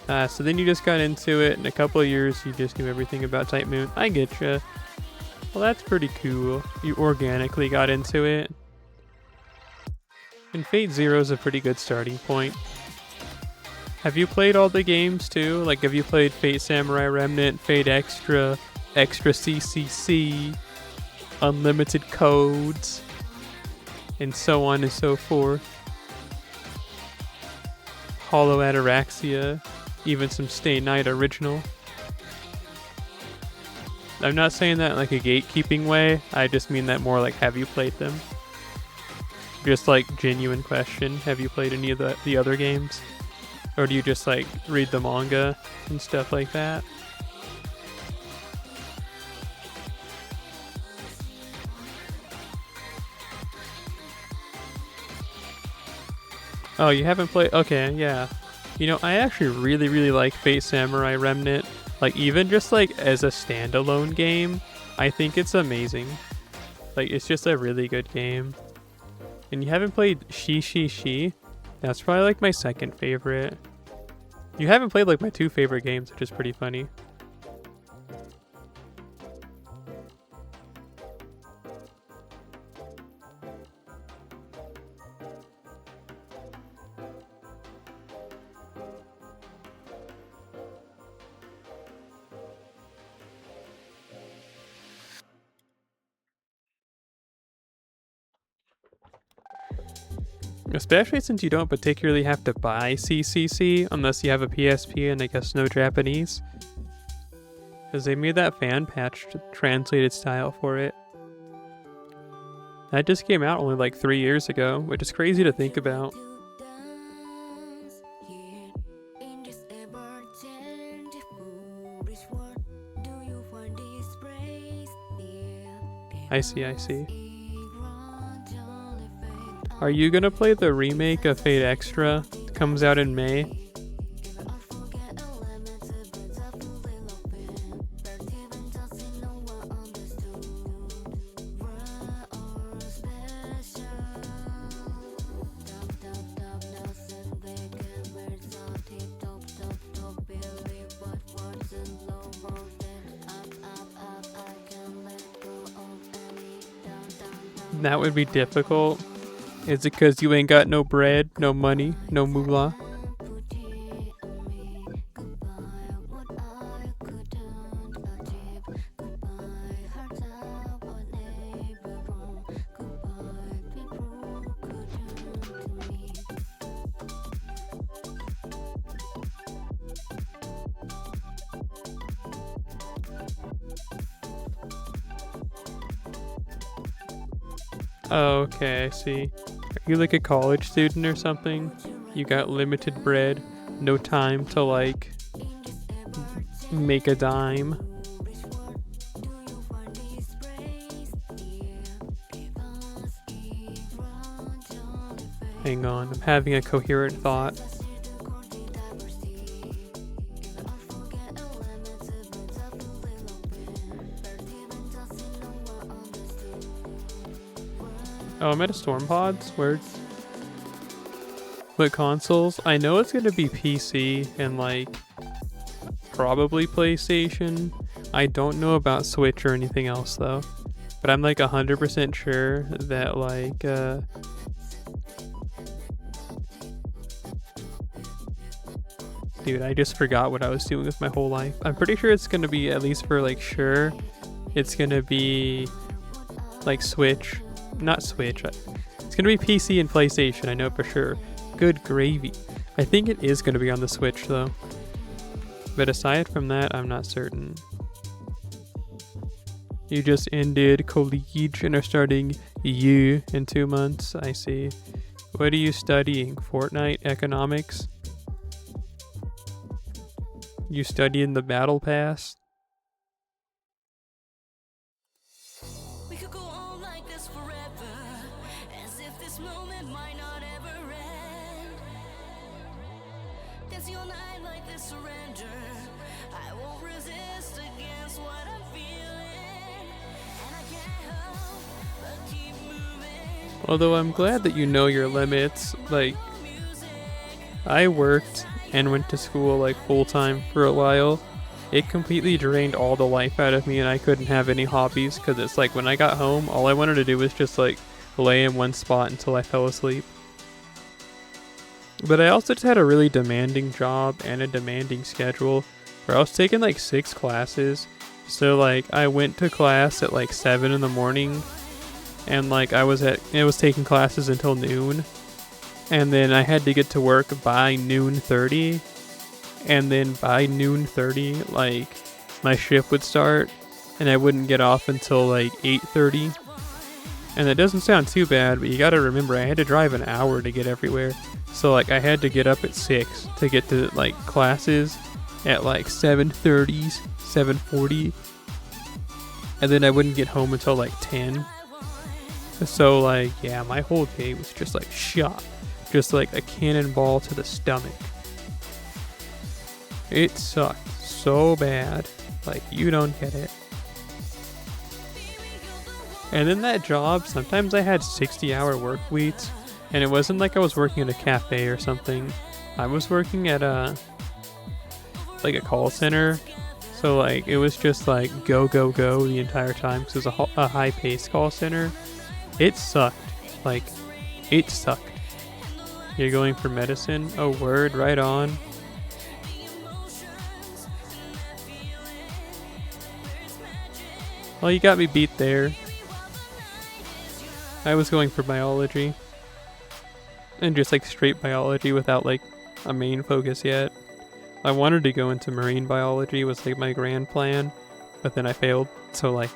So then you just got into it. In a couple of years, you just knew everything about Type Moon. I getcha. Well, that's pretty cool. You organically got into it. And Fate Zero is a pretty good starting point. Have you played all the games too? Like, have you played Fate Samurai Remnant, Fate Extra, Extra CCC, Unlimited Codes, and so on and so forth? Hollow Ataraxia, even some Stay Night Original. I'm not saying that in like a gatekeeping way, I just mean that more like, have you played them? Just like genuine question, have you played any of the other games? Or do you just like read the manga and stuff like that? Oh, you haven't played? Okay, yeah. You know, I actually really like Fate Samurai Remnant. Like even just like as a standalone game, I think it's amazing. Like it's just a really good game. And you haven't played Shi? That's probably like my second favorite. You haven't played like my two favorite games, which is pretty funny. Especially since you don't particularly have to buy CCC unless you have a PSP and I guess no Japanese. Because they made that fan patch translated style for it. That just came out only like 3 years ago, which is crazy to think about. I see. Are you gonna play the remake of Fate Extra? It comes out in May. That would be difficult. Is it because you ain't got no bread, no money, no moolah? Oh, okay, I see. Are you like a college student or something? You got limited bread, no time to like make a dime. Hang on, I'm having a coherent thought. Oh, I'm at a Storm Pods? Where? What consoles? I know it's gonna be PC and like probably PlayStation. I don't know about Switch or anything else though. But I'm like 100% sure that like dude, I just forgot what I was doing with my whole life. I'm pretty sure it's gonna be, at least for like sure, it's gonna be like Switch. Not Switch. It's gonna be PC and PlayStation, I know for sure. Good gravy. I think it is gonna be on the Switch though. But aside from that, I'm not certain. You just ended college and are starting U in 2 months. I see. What are you studying? Fortnite economics? You studying the battle pass? Although I'm glad that you know your limits. Like, I worked and went to school like full-time for a while. It completely drained all the life out of me and I couldn't have any hobbies because it's like when I got home, all I wanted to do was just like lay in one spot until I fell asleep. But I also just had a really demanding job and a demanding schedule where I was taking like 6 classes. So like I went to class at like 7 in the morning and like I was taking classes until noon. And then I had to get to work by noon 30. And then by noon 30, like my shift would start and I wouldn't get off until like 8:30. And that doesn't sound too bad, but you gotta remember I had to drive an hour to get everywhere. So like I had to get up at 6 to get to like classes at like 7:30, 7:40. And then I wouldn't get home until like 10. So like, yeah, my whole day was just like shot. Just like a cannonball to the stomach. It sucked so bad. Like, you don't get it. And in that job, sometimes I had 60-hour work weeks, and it wasn't like I was working at a cafe or something. I was working at a call center, so like it was just like go go go the entire time because it was a high-paced call center. It sucked. Like, it sucked. You're going for medicine? Oh, word, right on. Well, you got me beat there. I was going for biology. And just like straight biology without like a main focus yet. I wanted to go into marine biology was like my grand plan, but then I failed. So like,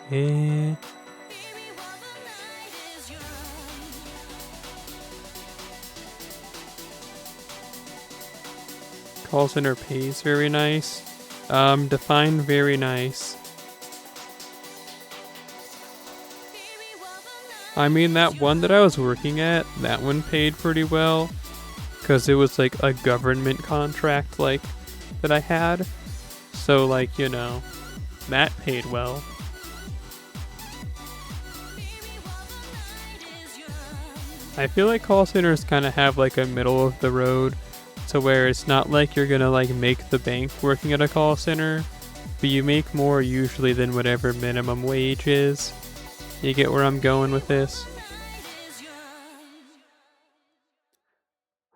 Call center pays very nice. Define very nice. I mean, that one that I was working at, that one paid pretty well. Because it was like a government contract, like, that I had. So, like, you know, that paid well. I feel like call centers kind of have like a middle of the road. To where it's not like you're gonna like make the bank working at a call center. But you make more usually than whatever minimum wage is. You get where I'm going with this?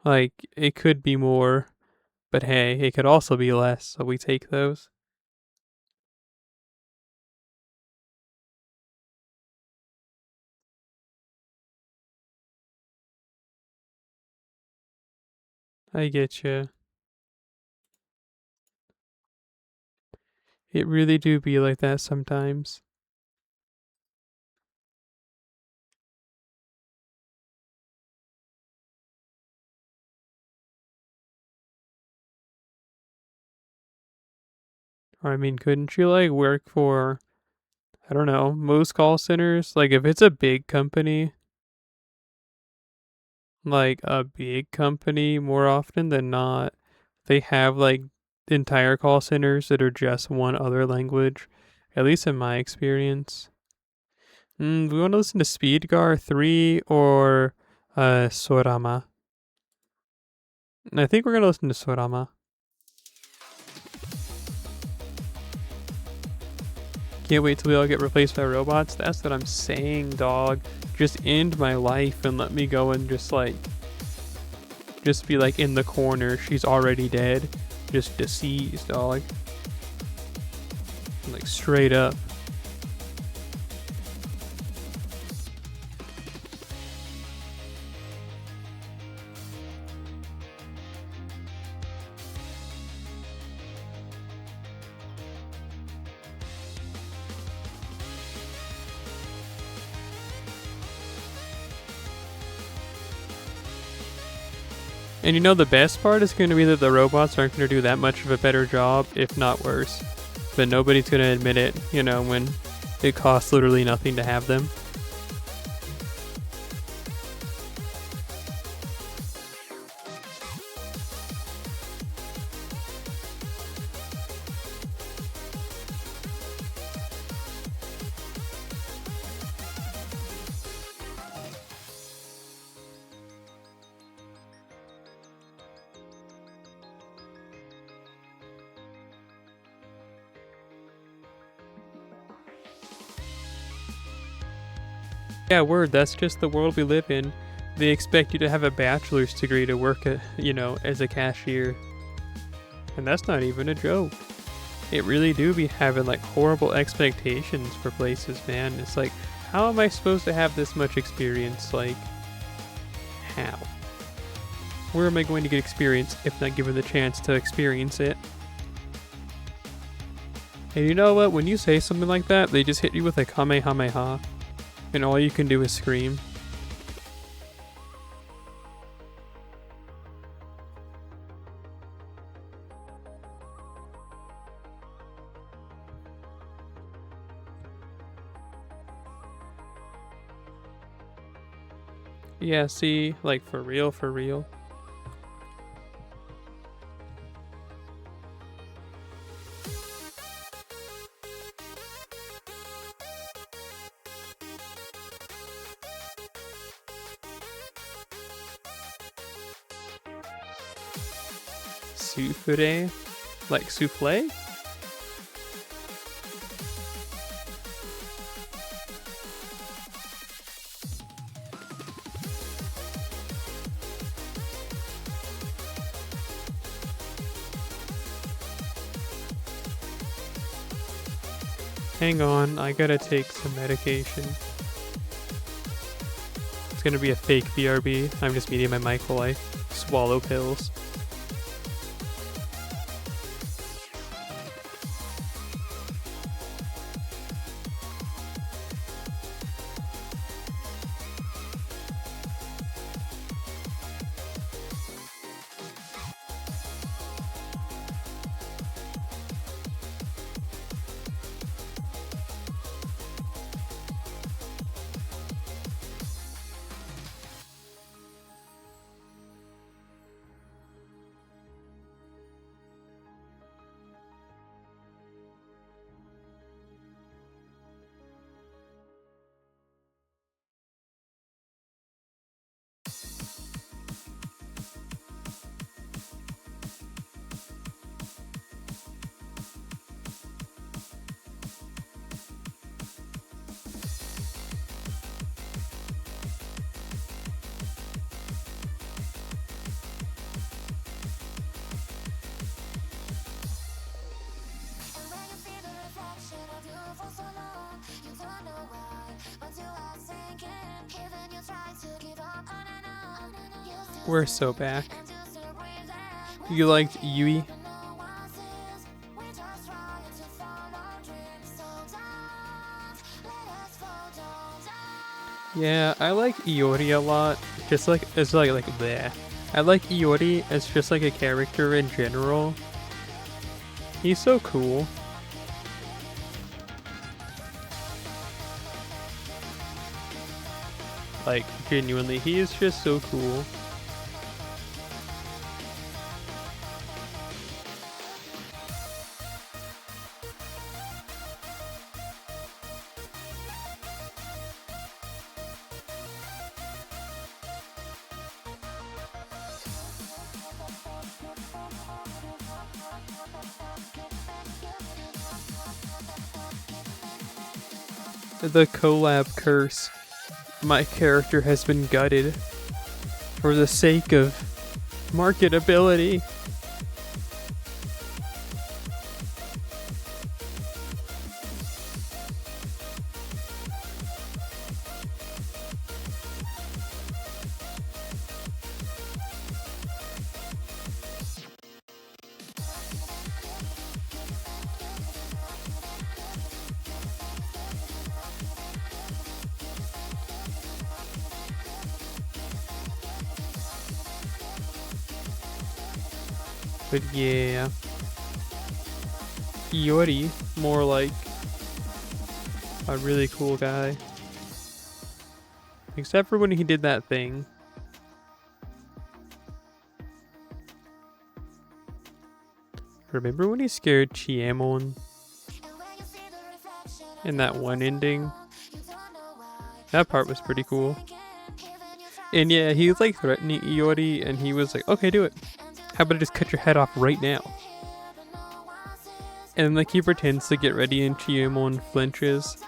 Like, it could be more, but hey, it could also be less, so we take those. I get you. It really do be like that sometimes. Or I mean, couldn't you like work for, I don't know, most call centers? Like if it's a big company, like a big company more often than not, they have like entire call centers that are just one other language, at least in my experience. We want to listen to Speedgar 3 or Sorama. I think we're going to listen to Sorama. Can't wait till we all get replaced by robots. That's what I'm saying, dog. Just end my life and let me go and just be like in the corner. She's already dead. Just deceased, dog. Like straight up. And you know the best part is going to be that the robots aren't going to do that much of a better job, if not worse. But nobody's going to admit it, you know, when it costs literally nothing to have them. Yeah, word, that's just the world we live in. They expect you to have a bachelor's degree to work at, you know, as a cashier. And that's not even a joke. It really do be having like horrible expectations for places, man. It's like, how am I supposed to have this much experience? Like, how? Where am I going to get experience if not given the chance to experience it? And you know what? When you say something like that, they just hit you with a kamehameha. And all you can do is scream. Yeah, see, like for real, for real. souffle, like souffle. Hang on, I gotta take some medication. It's gonna be a fake BRB. I'm just meeting my mic while I swallow pills. We're so back. You liked Yui? Yeah, I like Iori a lot. Just like it's like bleh. I like Iori as just like a character in general. He's so cool. Like genuinely, he is just so cool. The collab curse. My character has been gutted for the sake of marketability. But yeah, Iori, more like a really cool guy. Except for when he did that thing. Remember when he scared Chiemon in that one ending? That part was pretty cool. And yeah, he was like threatening Iori and he was like, okay, do it. How about I just cut your head off right now? And then like he pretends to get ready and Chiemon flinches.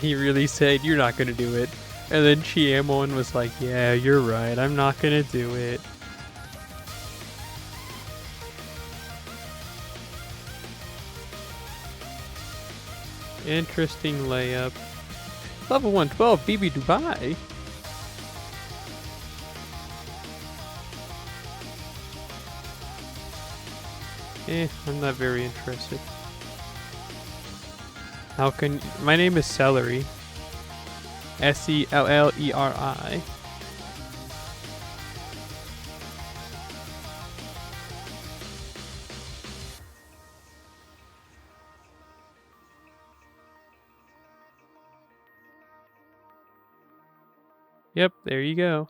He really said, you're not gonna do it. And then Chiemon was like, yeah, you're right, I'm not gonna do it. Interesting layup. Level 112, BB Dubai. I'm not very interested. How can... My name is Celery. S-E-L-L-E-R-I. Yep, there you go.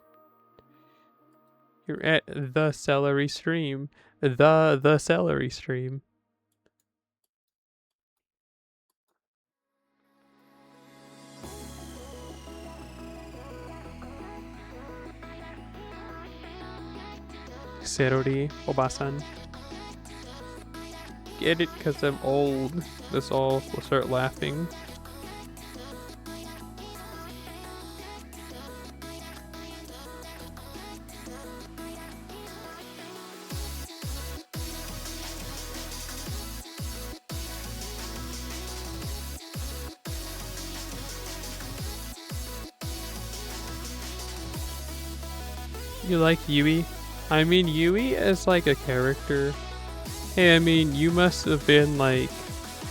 You're at TheSelleri stream. TheSelleri stream. TheSelleri, Obasan. Get it? Because I'm old. This all will start laughing. You like Yui? I mean, Yui as like a character. Hey, I mean, you must have been like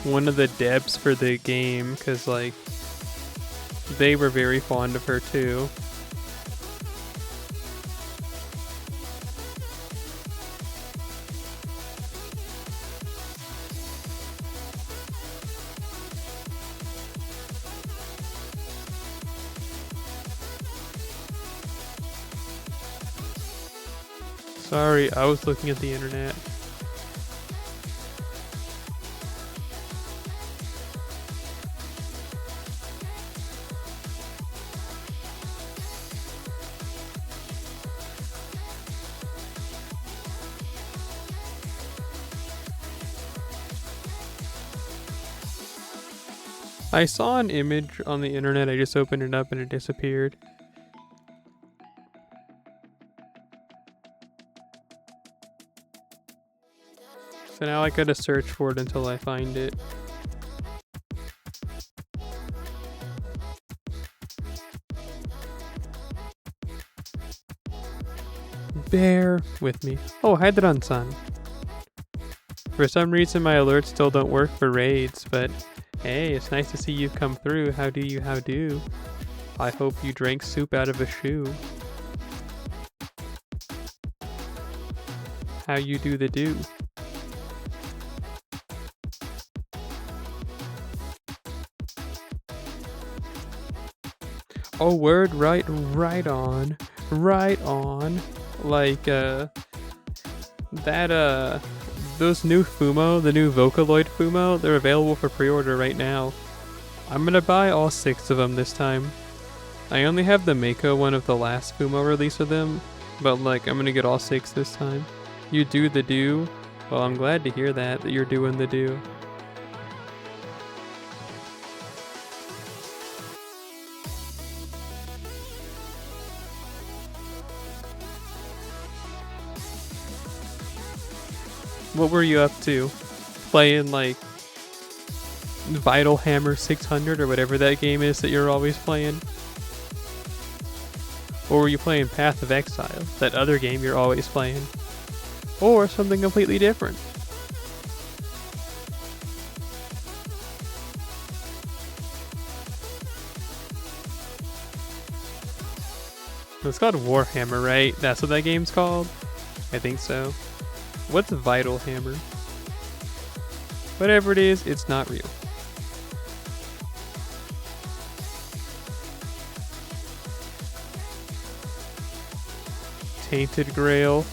one of the devs for the game, because like they were very fond of her too. Sorry, I was looking at the internet. I saw an image on the internet, I just opened it up and it disappeared. So now I gotta search for it until I find it. Bear with me. Oh, Hydran-san. For some reason my alerts still don't work for raids, but hey, it's nice to see you come through. How do? I hope you drank soup out of a shoe. How you do the do? Oh, word, right on. Like, those new Fumo, the new Vocaloid Fumo, they're available for pre-order right now. I'm gonna buy all 6 of them this time. I only have the Mako one of the last Fumo release of them, but like, I'm gonna get all 6 this time. You do the do? Well, I'm glad to hear that you're doing the do. What were you up to? Playing like Vital Hammer 600 or whatever that game is that you're always playing? Or were you playing Path of Exile, that other game you're always playing? Or something completely different? It's called Warhammer, right? That's what that game's called? I think so. What's Vital Hammer? Whatever it is, it's not real. Tainted Grail.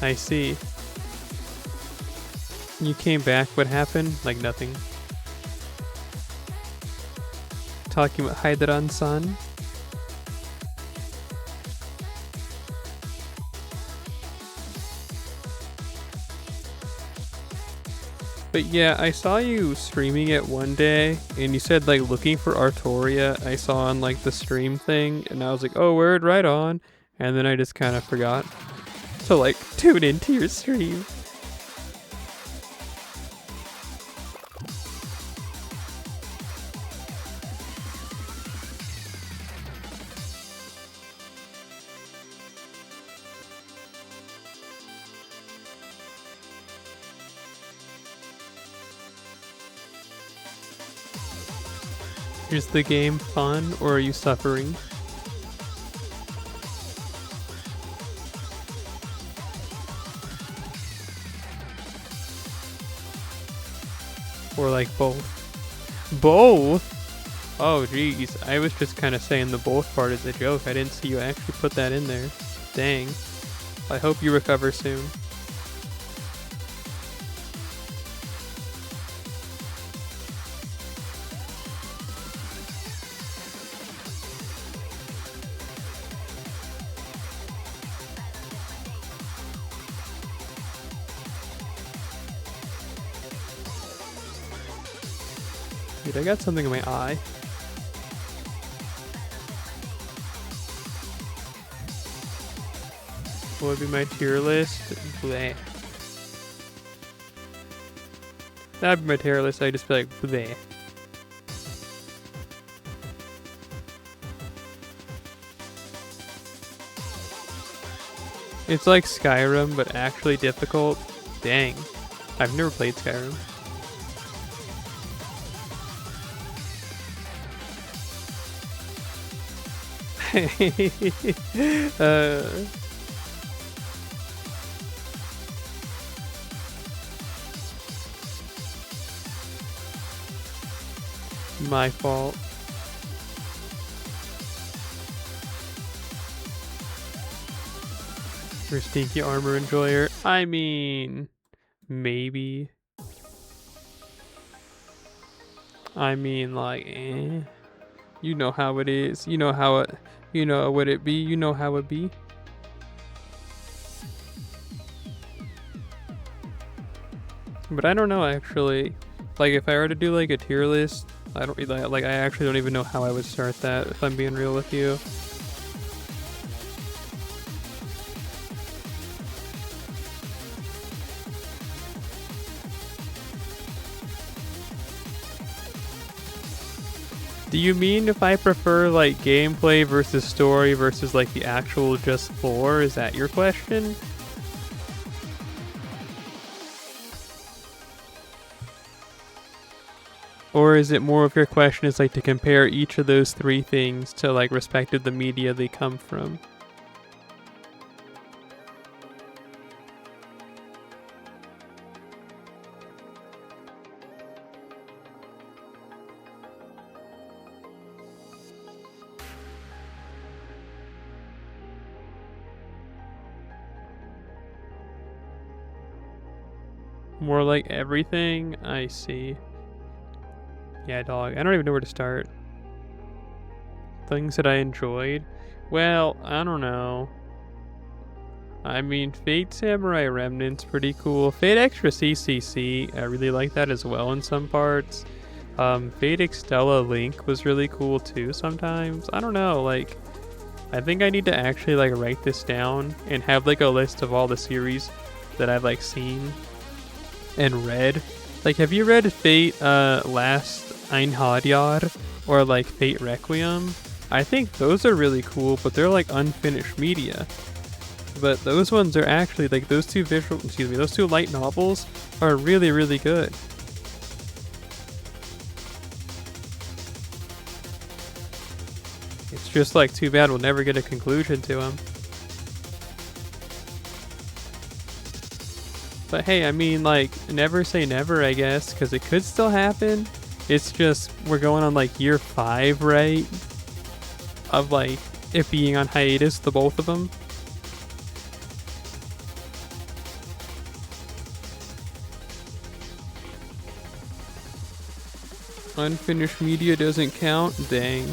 I see. You came back, what happened? Like nothing. Talking about Hydran-san. But yeah, I saw you streaming it one day, and you said like looking for Artoria. I saw on like the stream thing, and I was like, oh, word, right on. And then I just kind of forgot to like tune into your stream. Is the game fun, or are you suffering? Or like both? Both? Oh geez, I was just kind of saying the both part as a joke. I didn't see you actually put that in there. Dang. I hope you recover soon. Dude, I got something in my eye. What would be my tier list? Bleh. That'd be my tier list. I'd just be like, bleh. It's like Skyrim, but actually difficult. Dang. I've never played Skyrim. My fault. You're a stinky armor enjoyer. I mean, maybe. I mean, like, eh. You know how it is. You know how it. You know what it be. You know how it be. But I don't know actually. Like, if I were to do like a tier list, I don't really like. I actually don't even know how I would start that. If I'm being real with you. Do you mean if I prefer like gameplay versus story versus like the actual just lore? Is that your question? Or is it more of your question is like to compare each of those three things to like respective the media they come from? More like everything? I see. Yeah, dog. I don't even know where to start. Things that I enjoyed? Well, I don't know. I mean, Fate Samurai Remnant's pretty cool. Fate Extra CCC, I really like that as well in some parts. Fate Extella Link was really cool too sometimes. I don't know, like, I think I need to actually like write this down and have like a list of all the series that I've like seen and read. Like, have you read Fate Last Einhadjar or like Fate Requiem? I think those are really cool, but they're like unfinished media. But those ones are actually like those two light novels are really, really good. It's just like too bad we'll never get a conclusion to them. But hey, I mean, like, never say never, I guess, because it could still happen. It's just we're going on like year 5, right? Of like it being on hiatus, the both of them. Unfinished media doesn't count? Dang.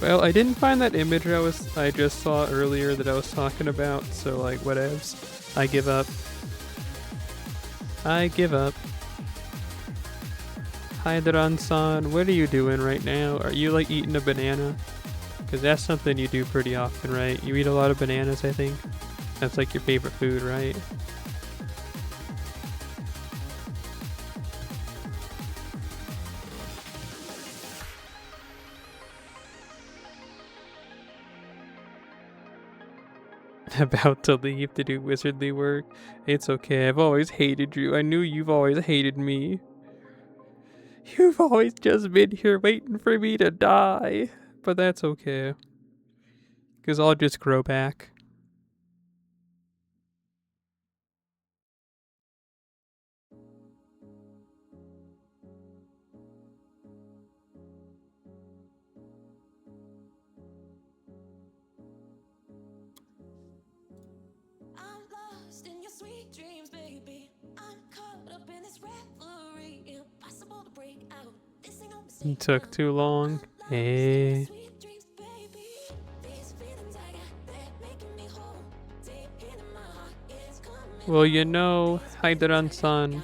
Well, I didn't find that image I just saw earlier that I was talking about, so like whatevs. I give up. I give up. Hydron-san, what are you doing right now? Are you like eating a banana? Because that's something you do pretty often, right? You eat a lot of bananas, I think. That's like your favorite food, right? About to leave to do wizardly work. It's okay, I've always hated you. I knew you've always hated me. You've always just been here waiting for me to die. But that's okay. Because I'll just grow back. I'm lost in your sweet dreams, baby. I'm caught up in this revelry. Impossible to break out. This It took too long. Eh. Well, you know, Haideran-san,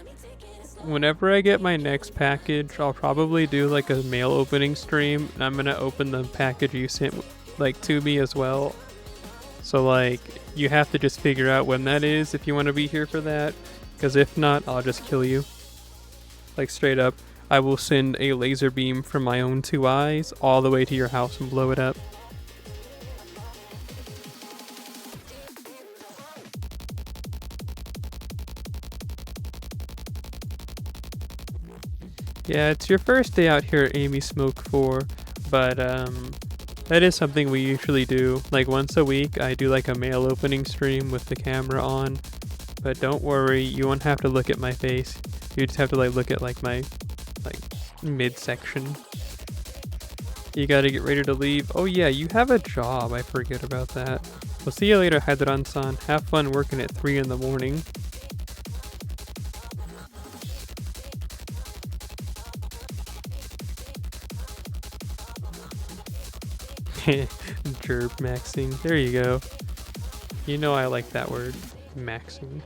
whenever I get my next package, I'll probably do like a mail opening stream, and I'm gonna open the package you sent like to me as well. So like, you have to just figure out when that is if you want to be here for that, because if not, I'll just kill you. Like straight up, I will send a laser beam from my own 2 eyes all the way to your house and blow it up. Yeah, it's your first day out here at Amy Smoke 4, but that is something we usually do. Like once a week, I do like a mail opening stream with the camera on. But don't worry, you won't have to look at my face. You just have to like look at like my midsection. You gotta get ready to leave. Oh yeah, you have a job. I forget about that. We'll see you later, Haideran-san. Have fun working at 3 in the morning. Jerb maxing. There you go. You know I like that word. Maxing.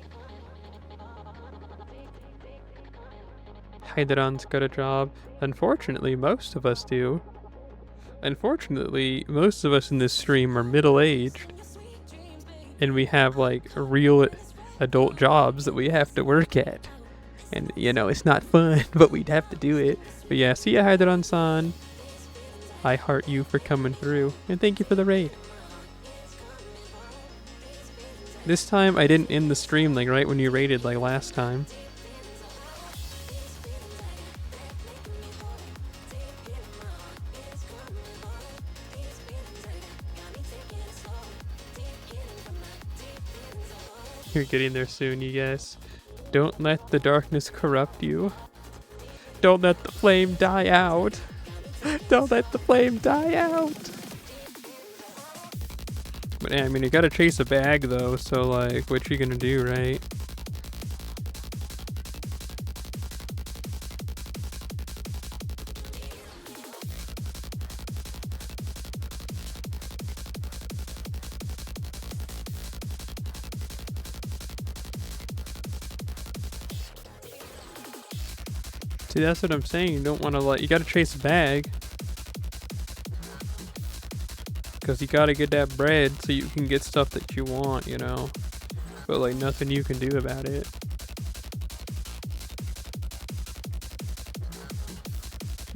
Haideran's got a job. Unfortunately, most of us do. Unfortunately, most of us in this stream are middle-aged. And we have like real adult jobs that we have to work at. And you know, it's not fun, but we'd have to do it. But yeah, see ya, Haideran-san. I heart you for coming through, and thank you for the raid. This time I didn't end the stream like right when you raided like last time. You're getting there soon, you guys. Don't let the darkness corrupt you. Don't let the flame die out. Don't let the flame die out. But yeah, I mean, you gotta chase a bag though, so like, what you gonna do, right? See, that's what I'm saying. You don't want to you gotta chase a bag. Because you gotta get that bread so you can get stuff that you want, you know? But like, nothing you can do about it.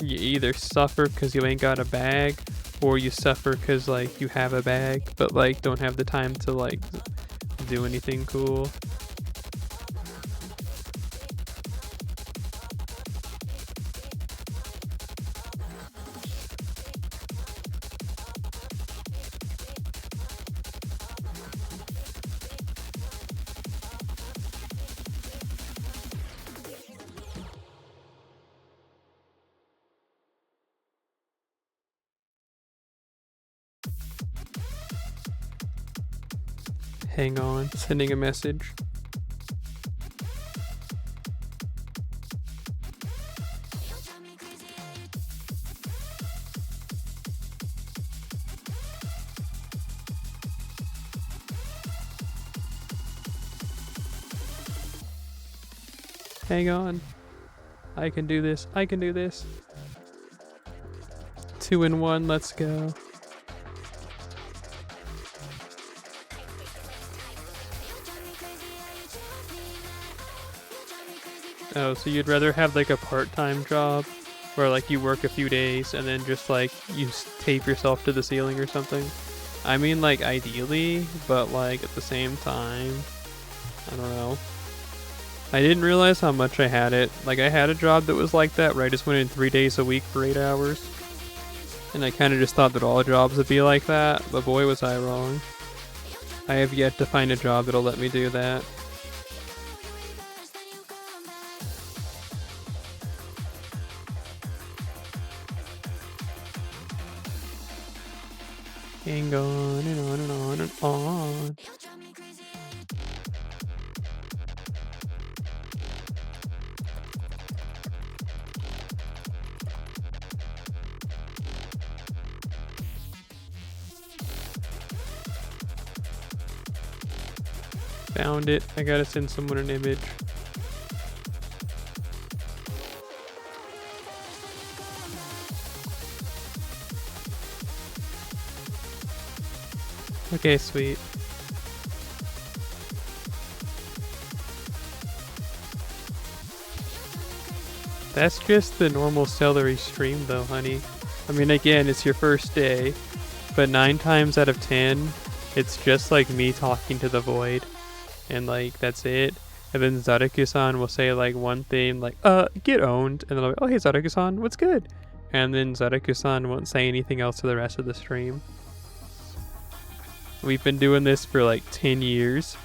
You either suffer because you ain't got a bag, or you suffer because like you have a bag, but like don't have the time to like do anything cool. Hang on, sending a message. Hang on. I can do this. I can do this. 2 in 1, let's go. Oh, so you'd rather have like a part-time job where like you work a few days and then just like you tape yourself to the ceiling or something? I mean, like ideally, but like at the same time, I don't know. I didn't realize how much I had it. Like I had a job that was like that where I just went in 3 days a week for 8 hours. And I kind of just thought that all jobs would be like that, but boy was I wrong. I have yet to find a job that'll let me do that. Hang on and on and on and on. Found it. I gotta send someone an image. Okay, sweet. That's just the normal celery stream though, honey. I mean, again, it's your first day, but 9 times out of 10, it's just like me talking to the void. And like, that's it. And then Zaraku-san will say like one thing like, get owned. And then I'll be, oh, hey Zaraku-san, what's good? And then Zaraku-san won't say anything else for the rest of the stream. We've been doing this for like 10 years.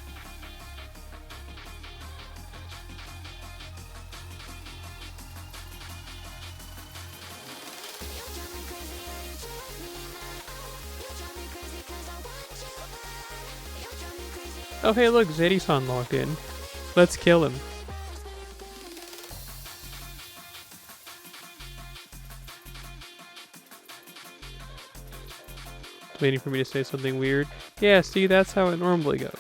Oh hey look, Zeri-san logged in. Let's kill him. Waiting for me to say something weird. Yeah, see, that's how it normally goes.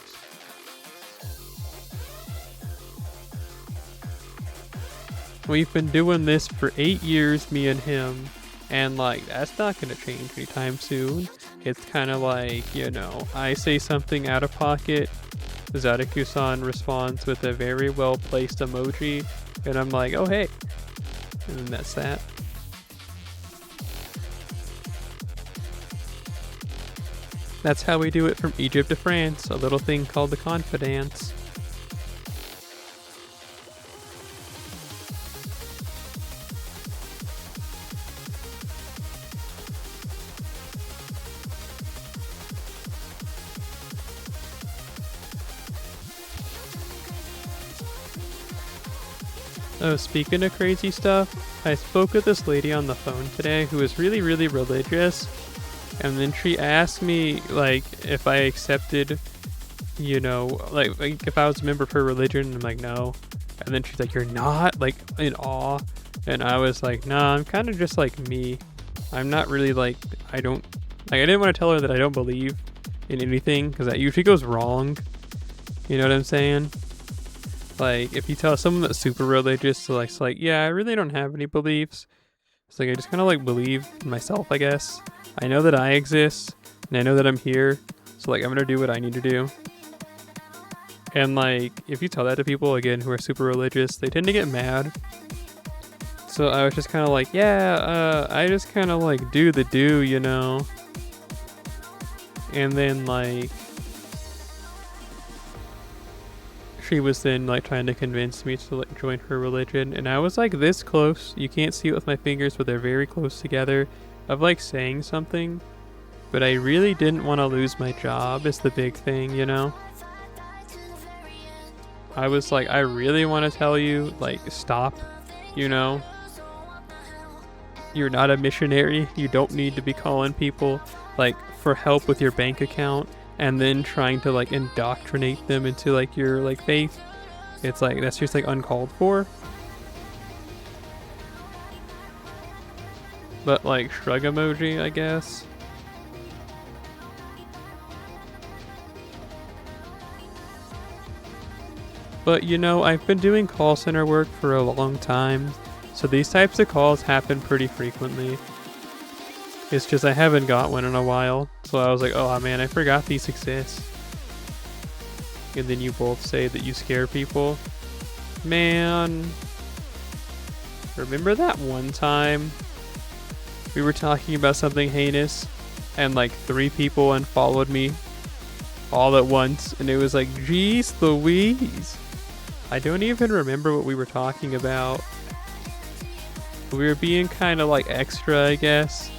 We've been doing this for 8 years, me and him, and like, that's not gonna change anytime soon. It's kind of like, you know, I say something out of pocket, Zaraku-san responds with a very well placed emoji, and I'm like, oh hey, and then that's that. That's how we do it from Egypt to France, a little thing called the confidence. Oh, speaking of crazy stuff, I spoke with this lady on the phone today who was really, really religious. And then she asked me, like, if I accepted, you know, like if I was a member of her religion. I'm like, no. And then she's like, you're not? Like, in awe. And I was like, nah, I'm kind of just like me. I'm not really like, I didn't want to tell her that I don't believe in anything, because that usually goes wrong. You know what I'm saying? Like, if you tell someone that's super religious, so like, it's like, yeah, I really don't have any beliefs. It's like, I just kind of like believe in myself, I guess. I know that I exist, and I know that I'm here, so like, I'm gonna do what I need to do. And like, if you tell that to people, again, who are super religious, they tend to get mad. So I was just kind of like, yeah, I just kind of like do the do, you know? And then like, she was then like trying to convince me to like join her religion, and I was like this close. You can't see it with my fingers, but they're very close together, of like saying something. But I really didn't want to lose my job is the big thing, you know? I was like, I really want to tell you, like, stop, you know? You're not a missionary. You don't need to be calling people like for help with your bank account and then trying to like indoctrinate them into like your like faith. It's like, that's just like uncalled for. But like, shrug emoji, I guess. But you know, I've been doing call center work for a long time, so these types of calls happen pretty frequently. It's just I haven't got one in a while, so I was like, oh man, I forgot these exist. And then you both say that you scare people. Man, remember that one time we were talking about something heinous and like 3 people unfollowed me all at once, and it was like, geez Louise. I don't even remember what we were talking about. We were being kind of like extra, I guess.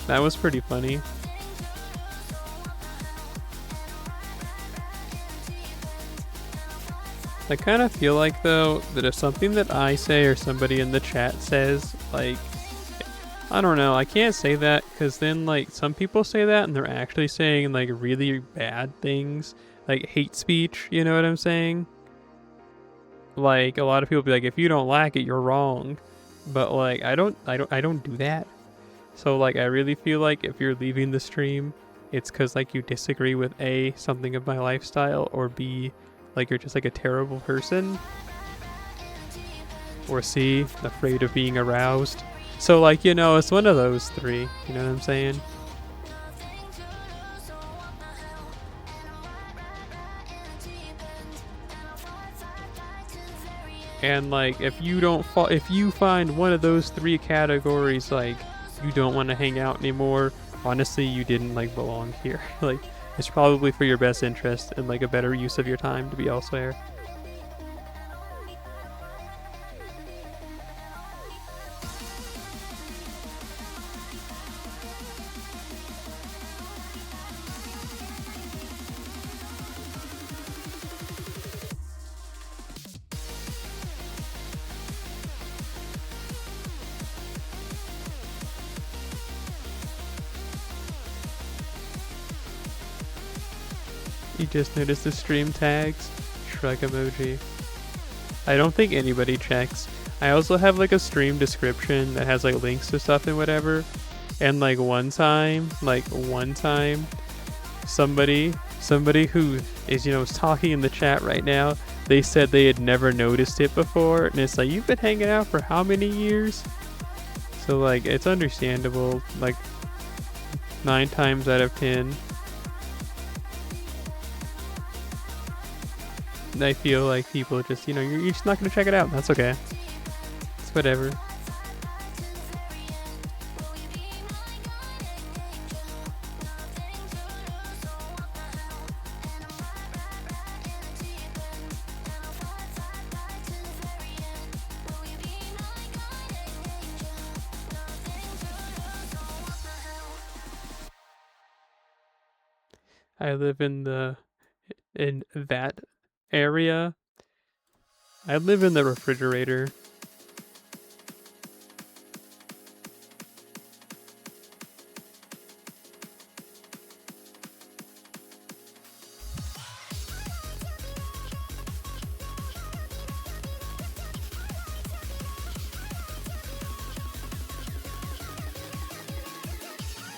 That was pretty funny. I kind of feel like though that if something that I say or somebody in the chat says, like, I don't know, I can't say that because then like some people say that and they're actually saying like really bad things, like hate speech, you know what I'm saying? Like a lot of people be like, if you don't like it, you're wrong. But like I don't do that. So like I really feel like if you're leaving the stream it's because like you disagree with A, something of my lifestyle, or B, like you're just like a terrible person, or C, afraid of being aroused. So like, you know, it's one of those three, you know what I'm saying? And like, if you find one of those three categories, like you don't want to hang out anymore, honestly, you didn't like belong here. Like, it's probably for your best interest and like a better use of your time to be elsewhere. You just noticed the stream tags? Shrug emoji. I don't think anybody checks. I also have like a stream description that has like links to stuff and whatever. And like one time, somebody who is, you know, is talking in the chat right now, they said they had never noticed it before. And it's like, you've been hanging out for how many years? So like, it's understandable, like 9 times out of 10. I feel like people just, you know, you're just not going to check it out. That's okay. It's whatever. I live in that area. I live in the refrigerator.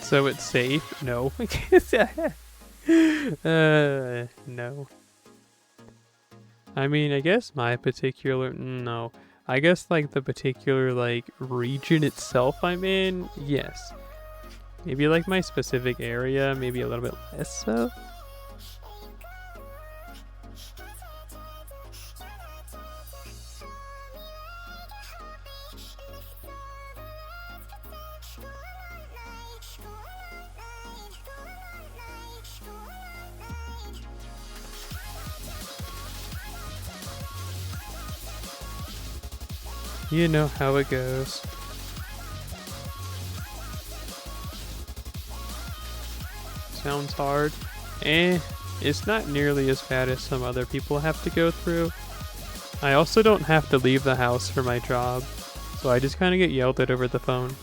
So it's safe? No. No. I mean, I guess my particular, no. I guess like the particular like region itself I'm in, yes. Maybe like my specific area, maybe a little bit less so. You know how it goes. Sounds hard. It's not nearly as bad as some other people have to go through. I also don't have to leave the house for my job, so I just kind of get yelled at over the phone.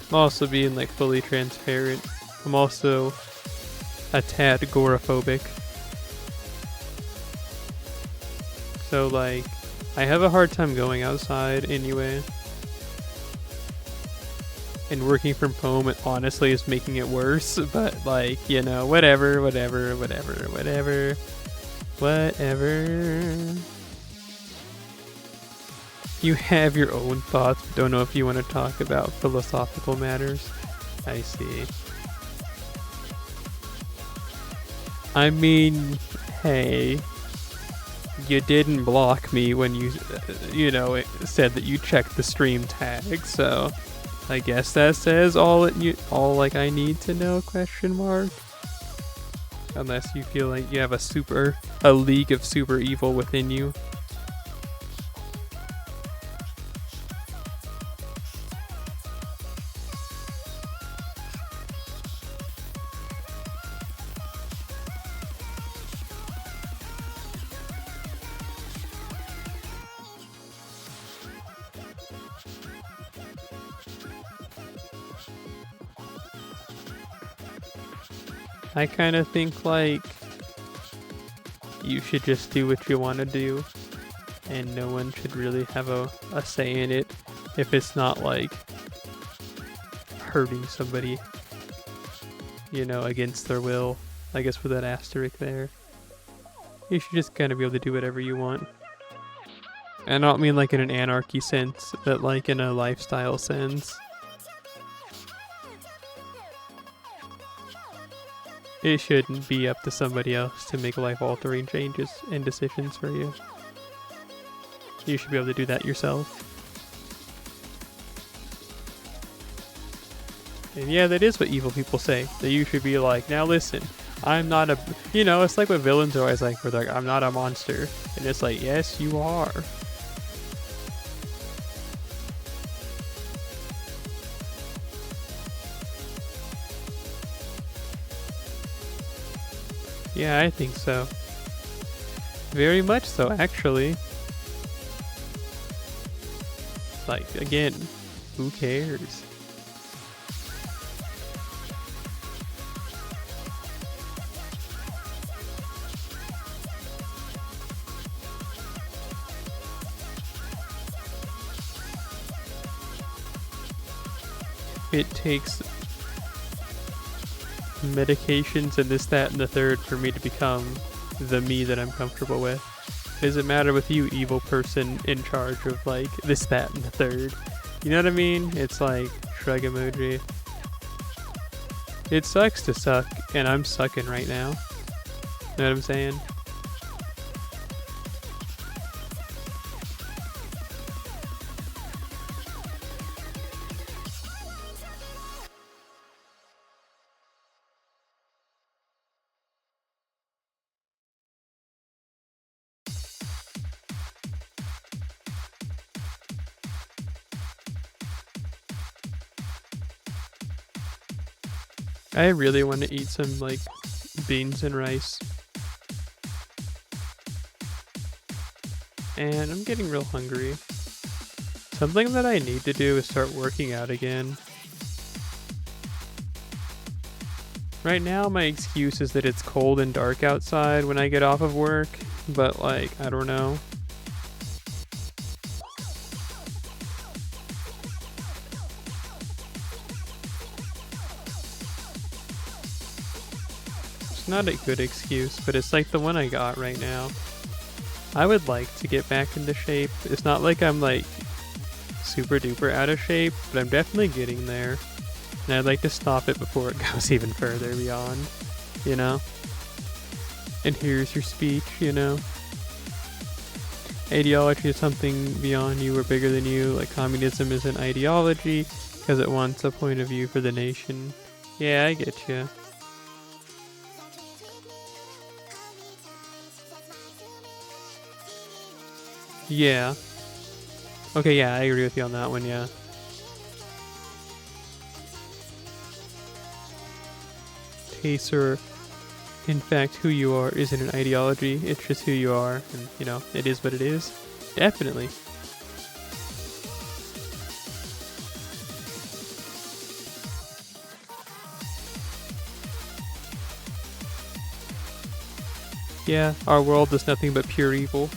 I'm also being like fully transparent. I'm also a tad agoraphobic. So like, I have a hard time going outside anyway. And working from home, it honestly is making it worse, but like, you know, whatever. You have your own thoughts, but don't know if you want to talk about philosophical matters. I see. I mean, hey, you didn't block me when you know, it said that you checked the stream tag, so I guess that says all like I need to know, question mark. Unless you feel like you have a league of super evil within you. I kind of think like you should just do what you want to do. and no one should really have a say in it if it's not like hurting somebody, you know, against their will. I guess with that asterisk there. You should just kind of be able to do whatever you want. And I don't mean like in an anarchy sense, but like in a lifestyle sense. It shouldn't be up to somebody else to make life-altering changes and decisions for you. You should be able to do that yourself. And yeah, that is what evil people say. That you should be like, now listen, I'm not a... You know, it's like what villains are always like, where they're like, I'm not a monster. And it's like, yes, you are. Yeah, I think so. Very much so, actually. Like, again, who cares? It takes medications and this, that, and the third for me to become the me that I'm comfortable with. Does it matter with you, evil person in charge of like this, that, and the third? You know what I mean? It's like shrug emoji. It sucks to suck, and I'm sucking right now. You know what I'm saying? I really want to eat some, like, beans and rice. And I'm getting real hungry. Something that I need to do is start working out again. Right now, my excuse is that it's cold and dark outside when I get off of work. But, like, I don't know. Not a good excuse, but it's like the one I got right now. I would like to get back into shape. It's not like I'm like super duper out of shape, but I'm definitely getting there. And I'd like to stop it before it goes even further beyond, you know? And here's your speech, you know? Ideology is something beyond you or bigger than you. Like communism is an ideology because it wants a point of view for the nation. Yeah, I get you. Yeah. Okay, yeah, I agree with you on that one, yeah. Tastes are, in fact, who you are isn't an ideology, it's just who you are, and, you know, it is what it is. Definitely. Yeah, our world is nothing but pure evil.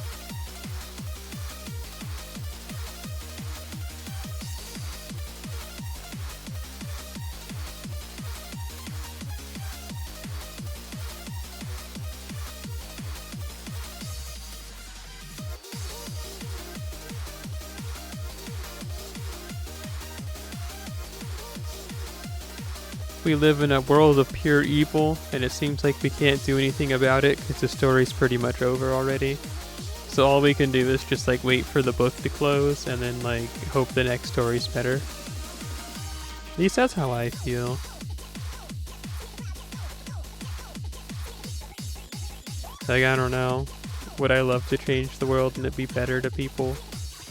We live in a world of pure evil, and it seems like we can't do anything about it because the story's pretty much over already. So all we can do is just like wait for the book to close and then like hope the next story's better. At least that's how I feel. Like, I don't know. Would I love to change the world and it be better to people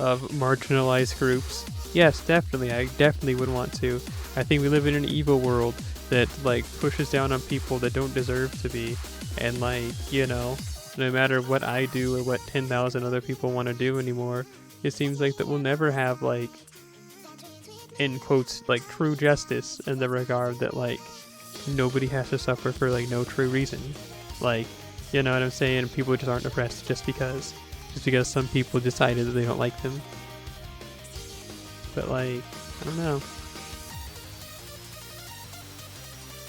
of marginalized groups? Yes, definitely. I definitely would want to. I think we live in an evil world that like pushes down on people that don't deserve to be. And like, you know, no matter what I do or what 10,000 other people want to do anymore, it seems like that we'll never have like, in quotes, like true justice in the regard that like nobody has to suffer for like no true reason. Like, you know what I'm saying? People just aren't oppressed just because. just because some people decided that they don't like them. But like, I don't know.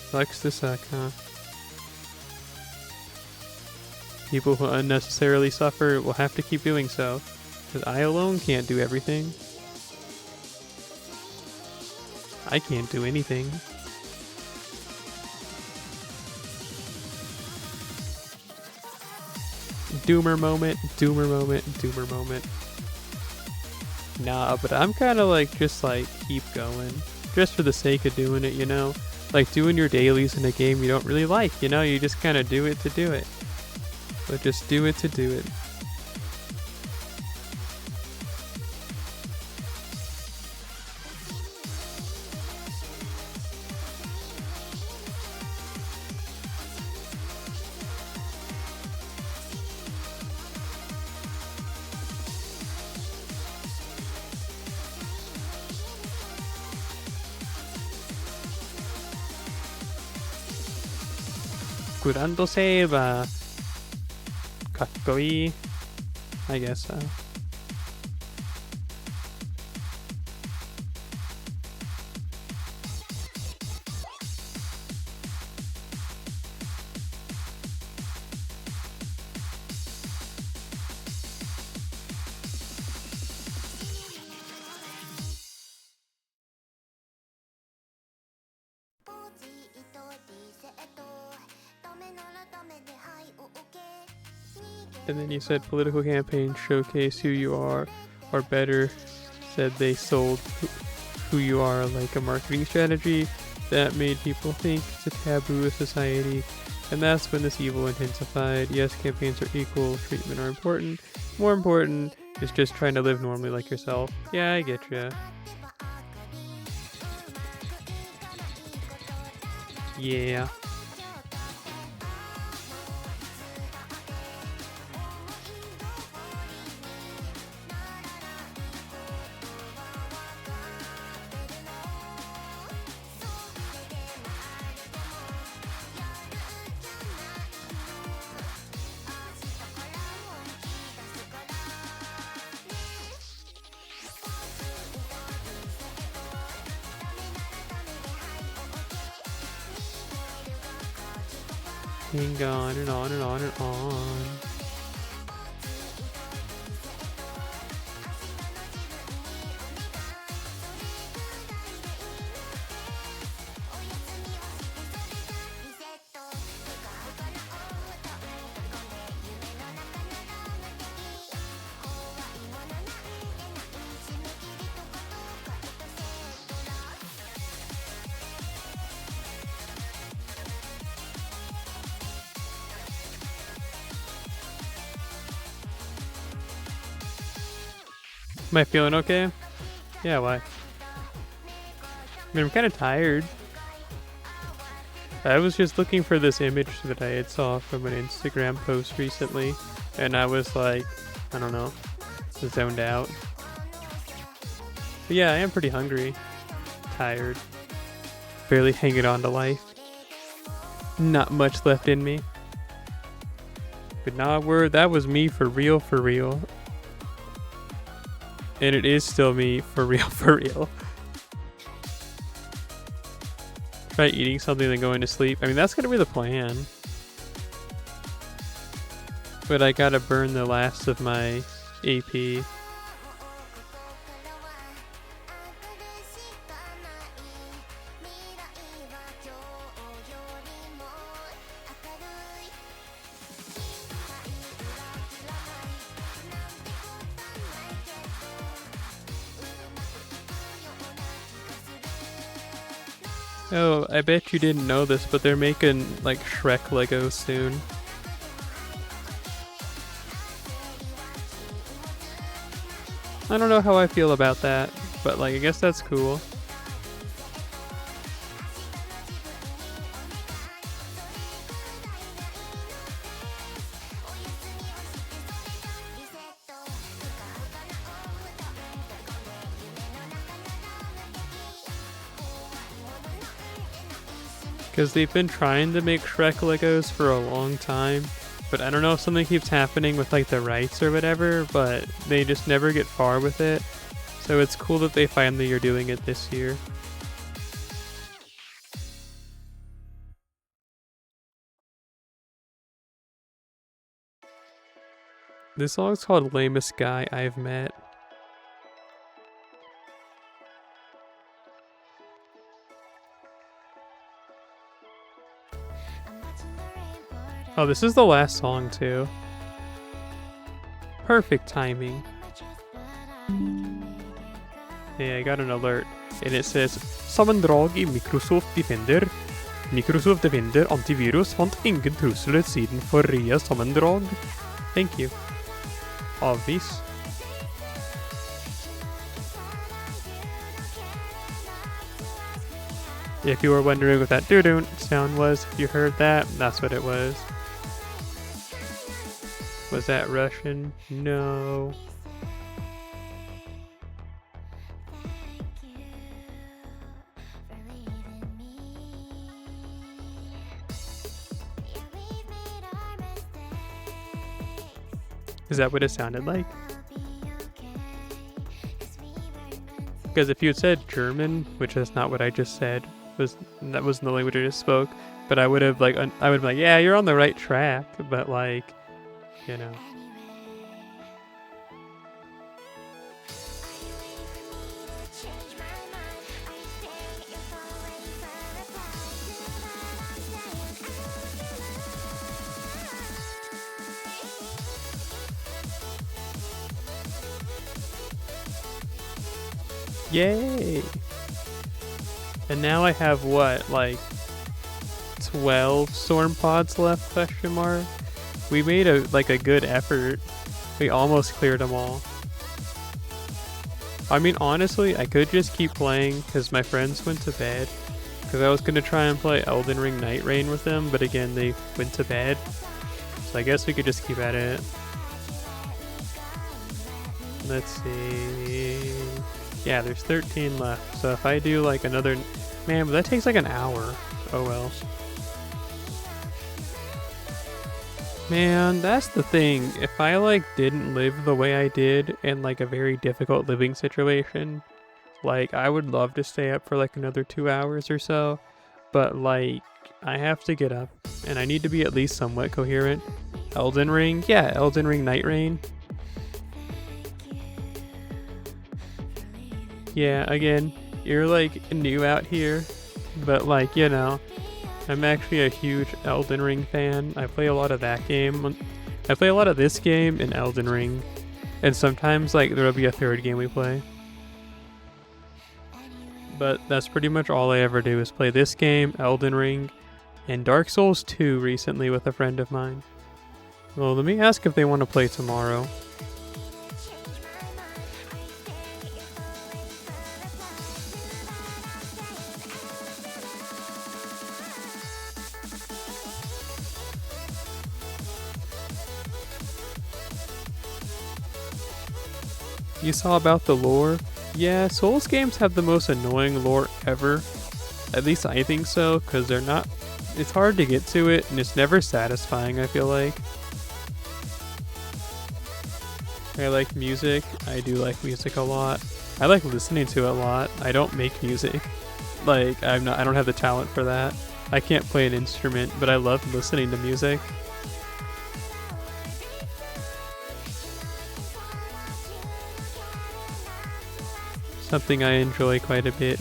Sucks to suck, huh? People who unnecessarily suffer will have to keep doing so, because I alone can't do everything. I can't do anything. Doomer moment, doomer moment, doomer moment. Nah, but I'm kind of like, just like, keep going. Just for the sake of doing it, you know? Like doing your dailies in a game you don't really like, you know? You just kind of do it to do it. But just do it to do it. Curándose va. Kakkoi. I guess so. And then you said political campaigns showcase who you are, or better said they sold who you are like a marketing strategy that made people think it's a taboo of society, and that's when this evil intensified. Yes, campaigns are equal treatment are important. More important is just trying to live normally like yourself. Yeah, I get ya. Yeah. And on and on and on and on. Am I feeling okay? Yeah, why? I mean, I'm kind of tired. I was just looking for this image that I had saw from an Instagram post recently, and I was like, I don't know, zoned out. But yeah, I am pretty hungry. Tired. Barely hanging on to life. Not much left in me. But nah, that was me for real, for real. And it is still me for real, for real. Try eating something then going to sleep. I mean, that's gonna be the plan. But I gotta burn the last of my AP. Oh, I bet you didn't know this, but they're making, like, Shrek Legos soon. I don't know how I feel about that, but, like, I guess that's cool. Because they've been trying to make Shrek Legos for a long time, but I don't know if something keeps happening with like the rights or whatever, but they just never get far with it. So it's cool that they finally are doing it this year. This song's called Lamest Guy I've Met. Oh, this is the last song too. Perfect timing. Yeah, I got an alert. And it says, Sammendrag i Microsoft Defender. Microsoft Defender antivirus fant ingen trusler siden forrige sammendrag. Thank you. Avvis. If you were wondering what that doo-doo sound was, if you heard that, that's what it was. Was that Russian? No. Is that what it sounded like? Because if you had said German, which is not what I just said, that wasn't the language I just spoke, but I would have like I would be like, yeah, you're on the right track, but like, you know. Yay! And now I have what, like 12 storm pods left, question mark? We made a good effort. We almost cleared them all. I mean, honestly, I could just keep playing because my friends went to bed. Because I was going to try and play Elden Ring Night Rain with them, but again, they went to bed. So I guess we could just keep at it. Let's see. Yeah, there's 13 left. So if I do like another... Man, but that takes like an hour. Oh well. Man, that's the thing. If I like didn't live the way I did in like a very difficult living situation, like I would love to stay up for like another 2 hours or so. But like, I have to get up and I need to be at least somewhat coherent. Elden Ring? Yeah, Elden Ring Night Rain. Yeah, again, you're like new out here, but like, you know, I'm actually a huge Elden Ring fan. I play a lot of that game. I play a lot of this game and Elden Ring. And sometimes like there'll be a third game we play. But that's pretty much all I ever do is play this game, Elden Ring, and Dark Souls 2 recently with a friend of mine. Well, let me ask if they want to play tomorrow. You saw about the lore? Yeah, Souls games have the most annoying lore ever. At least I think so, because they're not... It's hard to get to it, and it's never satisfying, I feel like. I like music. I do like music a lot. I like listening to it a lot. I don't make music. Like, I don't have the talent for that. I can't play an instrument, but I love listening to music. Something I enjoy quite a bit.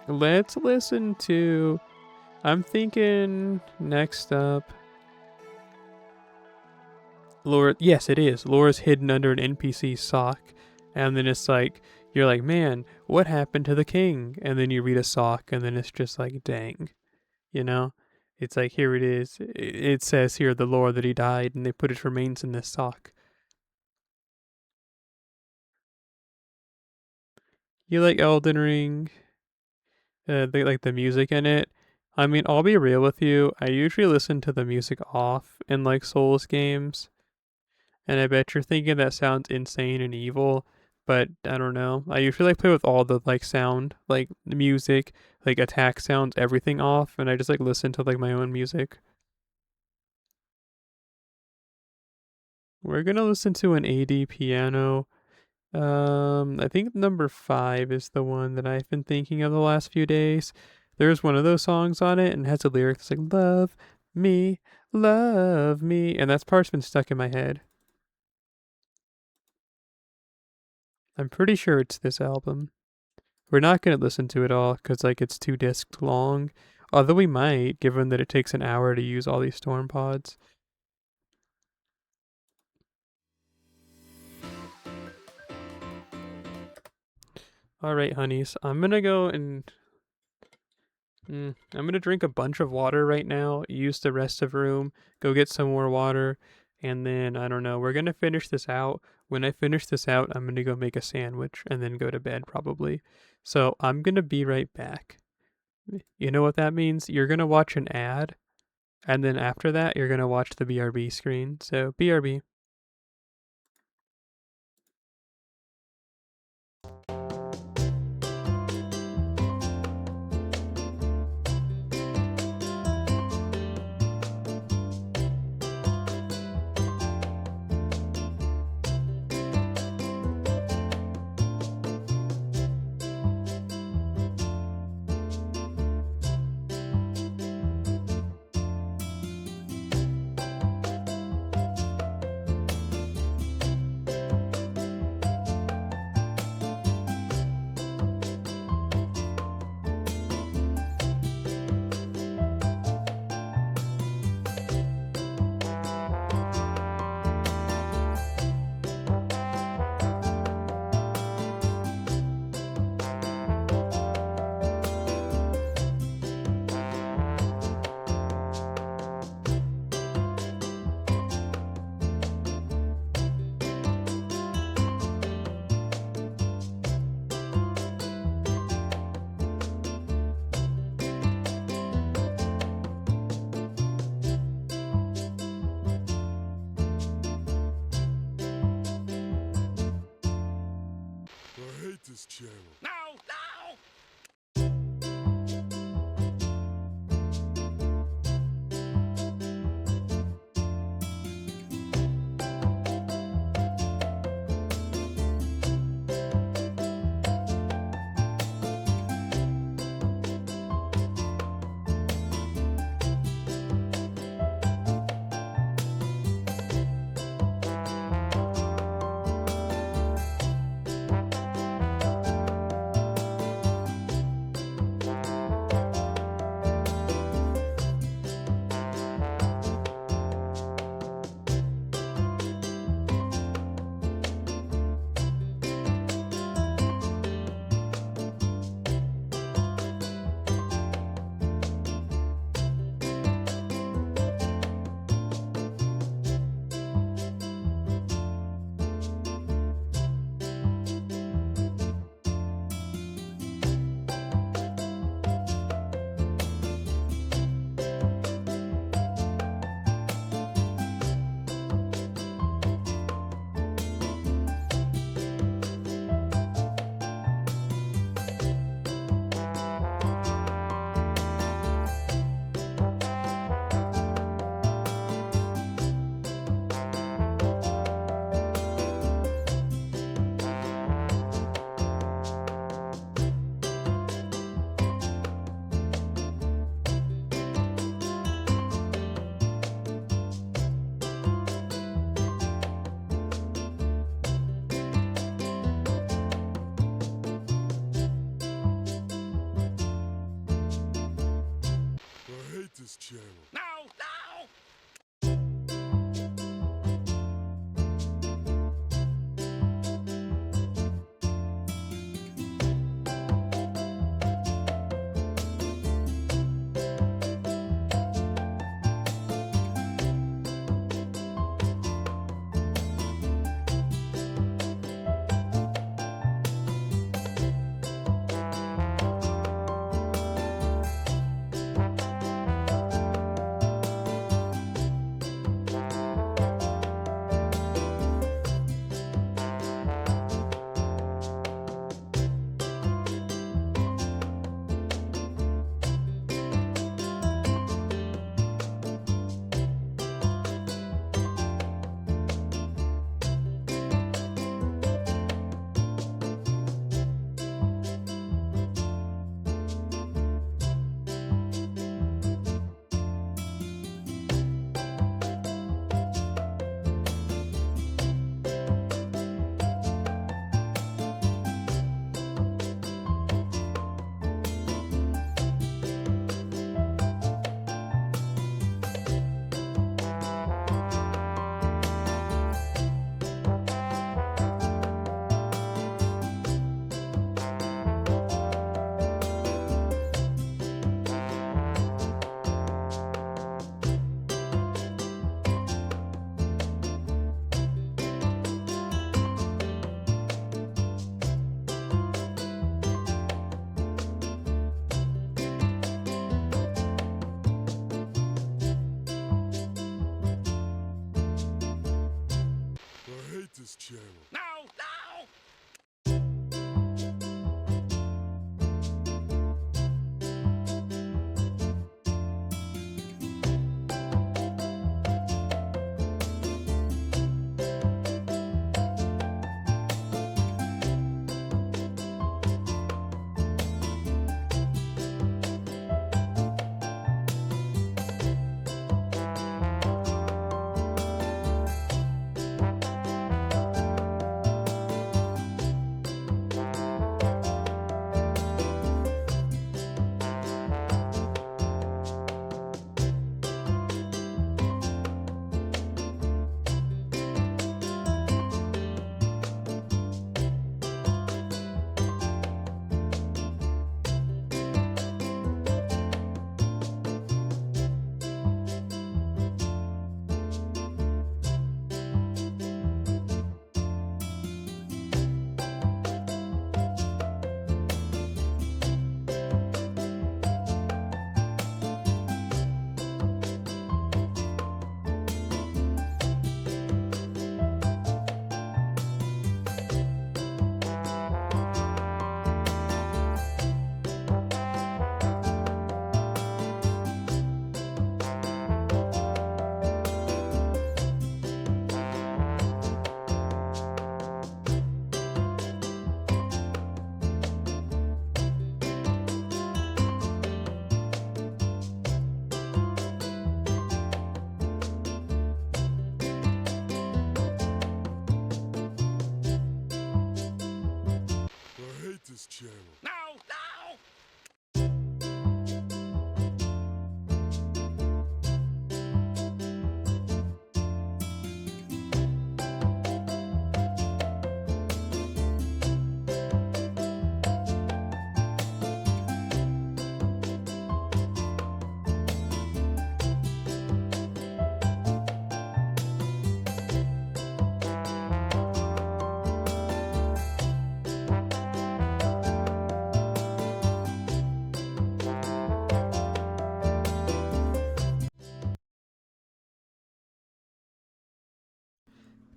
Let's listen to... I'm thinking next up... Lore... Yes, it is. Lore's hidden under an NPC sock. And then it's like... You're like, man, what happened to the king? And then you read a sock, and then it's just like, dang. You know? It's like, here it is. It says here the lore that he died, and they put his remains in this sock. You like Elden Ring? They like the music in it. I mean, I'll be real with you. I usually listen to the music off in like Souls games. And I bet you're thinking that sounds insane and evil, but I don't know. I usually like play with all the like sound, like the music, like attack sounds, everything off, and I just like listen to like my own music. We're gonna listen to an AD piano. I think number 5 is the one that I've been thinking of the last few days. There's one of those songs on it and it has a lyric that's like me, love me," and that part's been stuck in my head. I'm pretty sure it's this album. We're not gonna listen to it all because like it's 2 discs long. Although we might, given that it takes an hour to use all these storm pods. All right, honeys, I'm gonna go and I'm gonna drink a bunch of water right now. Use the rest of room. Go get some more water, and then I don't know. We're gonna finish this out. When I finish this out, I'm gonna go make a sandwich and then go to bed probably. So I'm gonna be right back. You know what that means? You're gonna watch an ad, and then after that, you're gonna watch the BRB screen. So BRB. I hate this channel. No! No!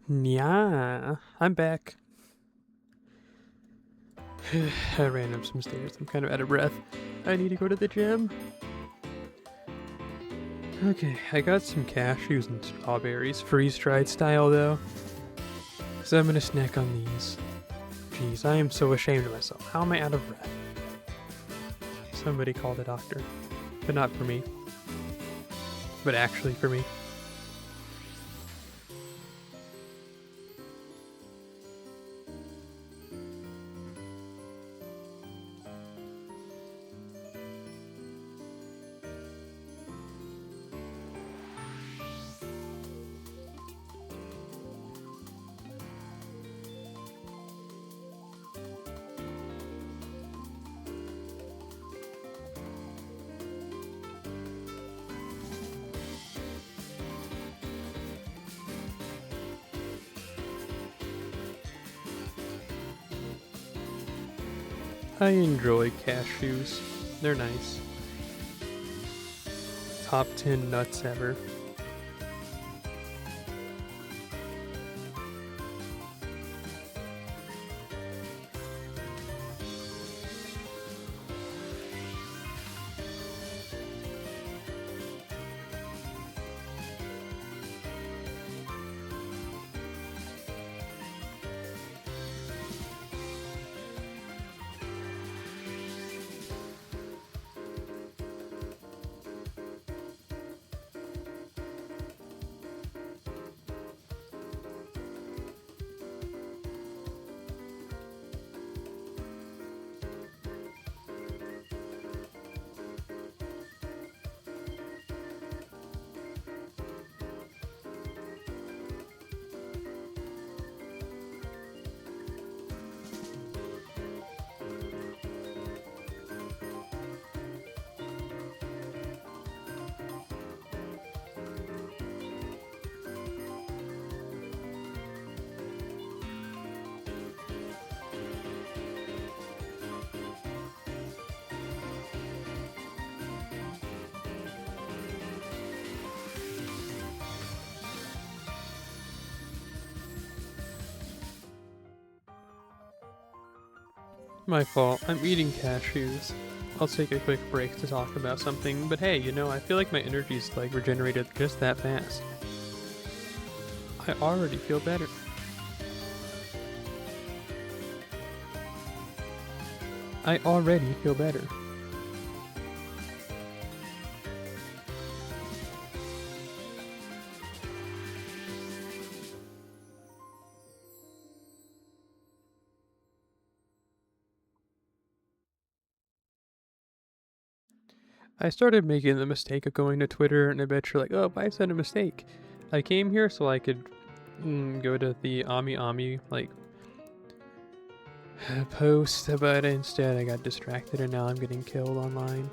Yeah, I'm back. I ran up some stairs. I'm kind of out of breath. I need to go to the gym. Okay, I got some cashews and strawberries, freeze-dried style though. So I'm gonna snack on these. Jeez, I am so ashamed of myself. How am I out of breath? Somebody call the doctor. But not for me. But actually for me. I enjoy cashews. They're nice. Top 10 nuts ever. My fault. I'm eating cashews. I'll take a quick break to talk about something, but hey, I feel like my energy's like regenerated just that fast. I already feel better. I already feel better. I started making the mistake of going to Twitter, and I bet you're like, oh, I said a mistake. I came here so I could go to the Ami post, but instead I got distracted and now I'm getting killed online.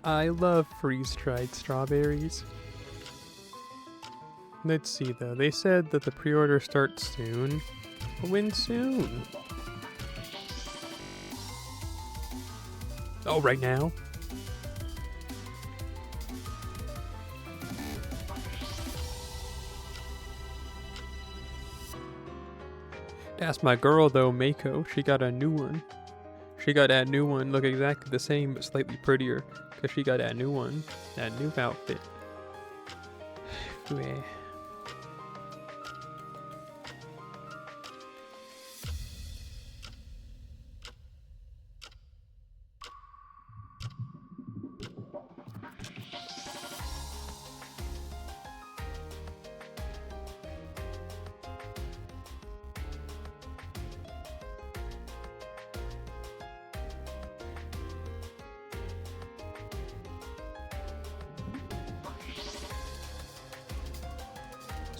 I love freeze-dried strawberries. Let's see though, they said that the pre-order starts soon. When soon? Oh, right now? That's my girl though, Mako. She got a new one. She got that new one, look exactly the same but slightly prettier. Cause she got that new one, that new outfit. Yeah.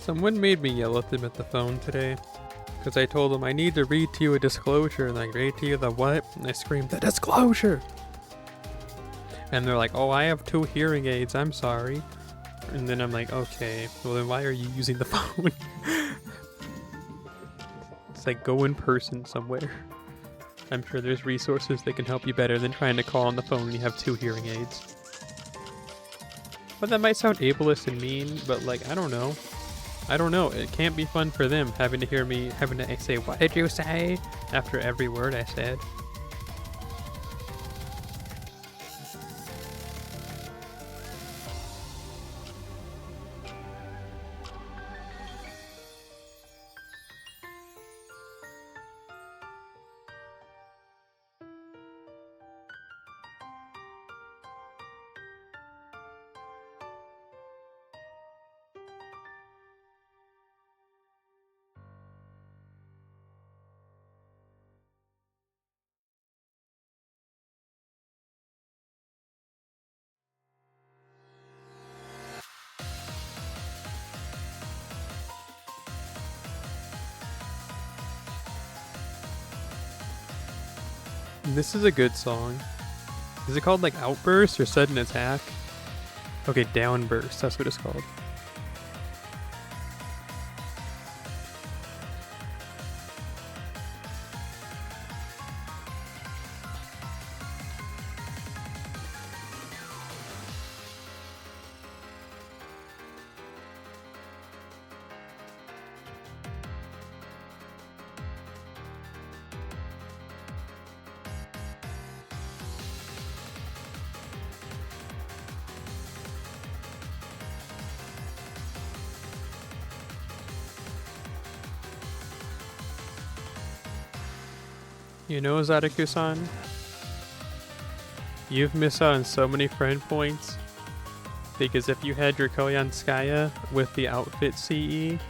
Someone made me yell at them at the phone today. Because I told them I need to read to you a disclosure, and I read to you the what? And I screamed, the disclosure! And they're like, oh, I have 2 hearing aids, I'm sorry. And then I'm like, okay, well then why are you using the phone? It's like, go in person somewhere. I'm sure there's resources that can help you better than trying to call on the phone when you have 2 hearing aids. But that might sound ableist and mean, but like, I don't know. I don't know, it can't be fun for them having to hear me having to say, what did you say? After every word I said. This is a good song. Is it called like Outburst or Sudden Attack? Okay, Downburst, that's what it's called. You know, Zadaku-san, you've missed out on so many friend points, because if you had your Koyanskaya with the outfit CE,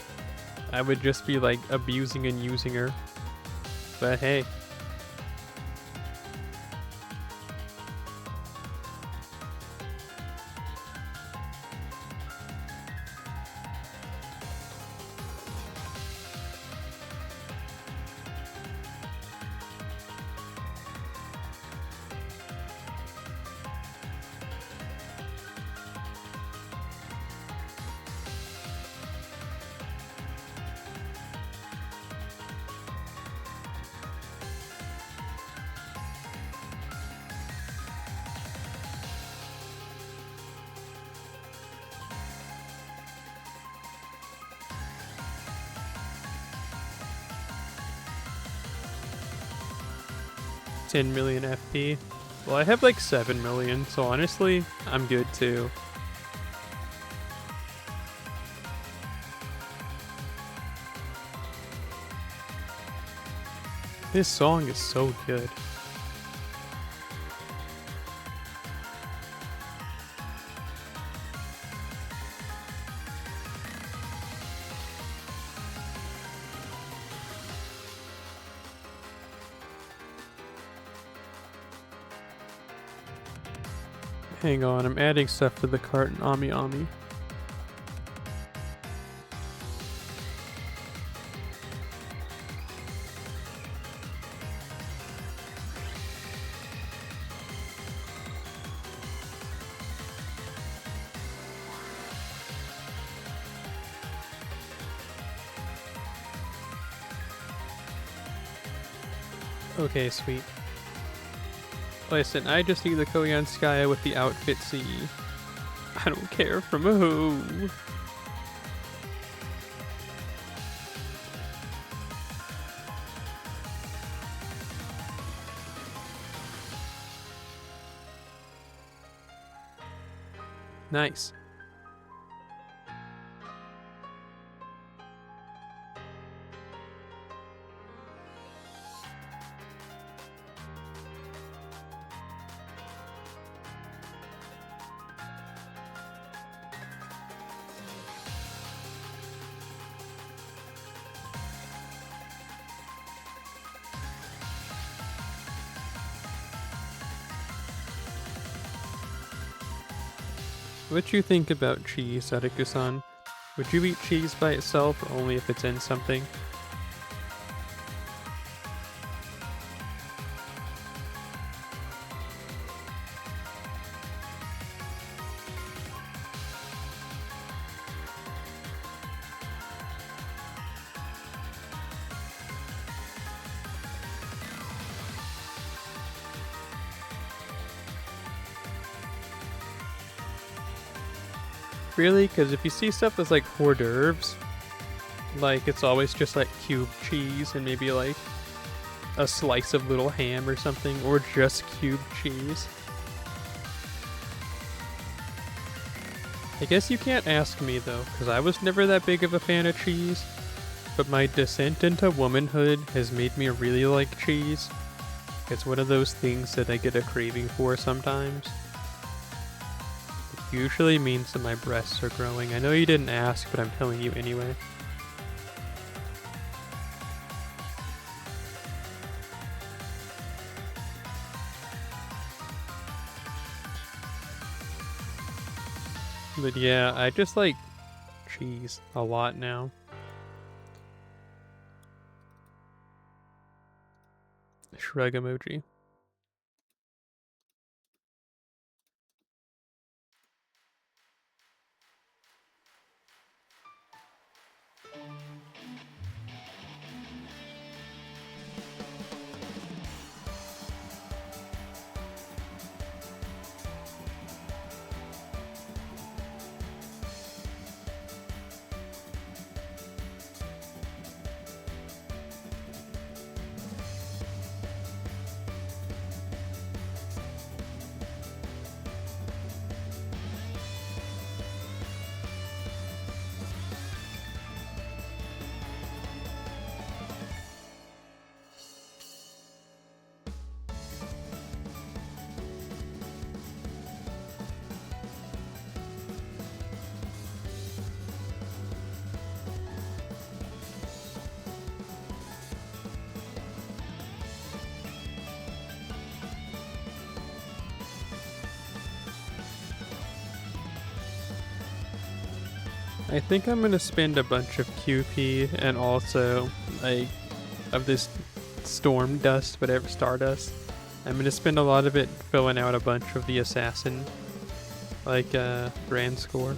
I would just be like abusing and using her. But hey. $10 million FP. Well, I have like 7 million, so honestly, I'm good too. This song is so good. Hang on, I'm adding stuff to the cart in Ami Ami. Okay, sweet. Listen, I just need the Koyanskaya with the outfit CE. I don't care from who. Nice. What you think about cheese, Sadaku-san? Would you eat cheese by itself or only if it's in something? Really? Because if you see stuff that's like hors d'oeuvres, like it's always just like cubed cheese and maybe like a slice of little ham or something, or just cubed cheese. I guess you can't ask me though, because I was never that big of a fan of cheese, but my descent into womanhood has made me really like cheese. It's one of those things that I get a craving for sometimes. It usually means that my breasts are growing. I know you didn't ask, but I'm telling you anyway. But yeah, I just like cheese a lot now. Shrug emoji. I think I'm gonna spend a bunch of QP and also like of this storm dust, whatever, stardust. I'm gonna spend a lot of it filling out a bunch of the assassin like brand score.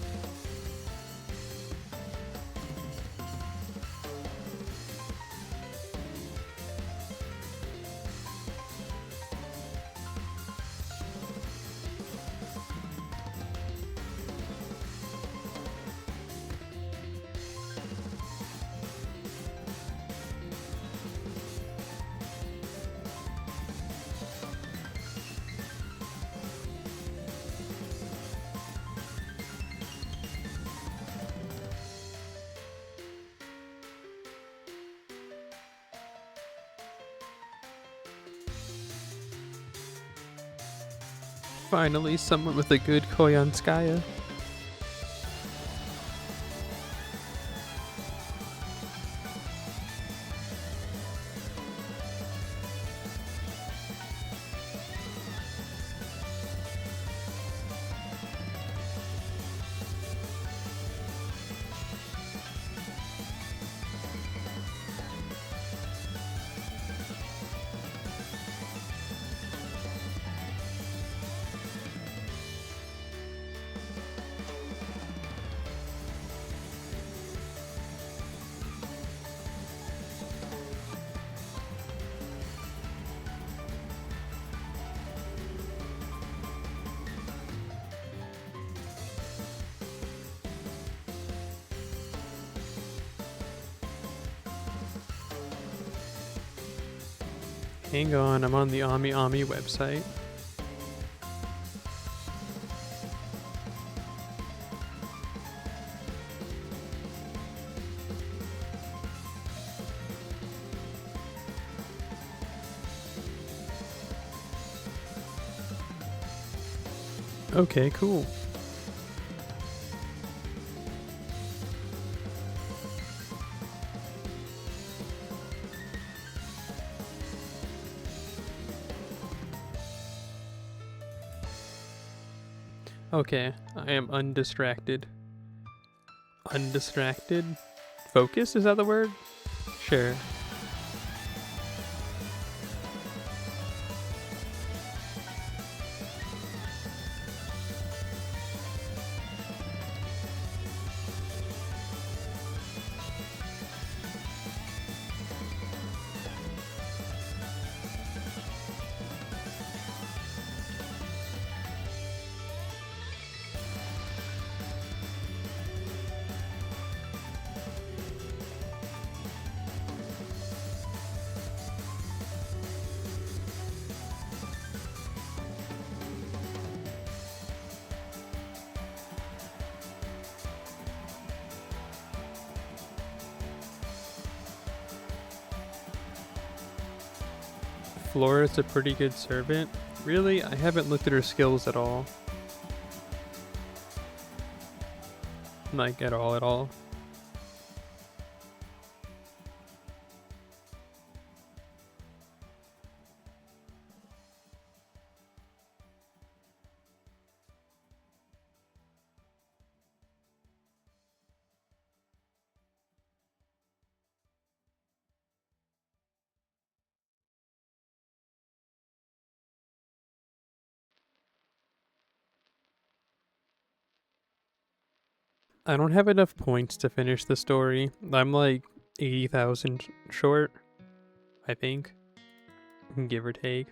Finally, someone with a good Koyanskaya. Hang on, I'm on the Ami Ami website. Okay, cool. Okay, I am undistracted. undistracted. Focus, is that the word? Sure. Flora's a pretty good servant. Really? I haven't looked at her skills at all. Like, at all. I don't have enough points to finish the story. I'm like 80,000 short, I think, give or take.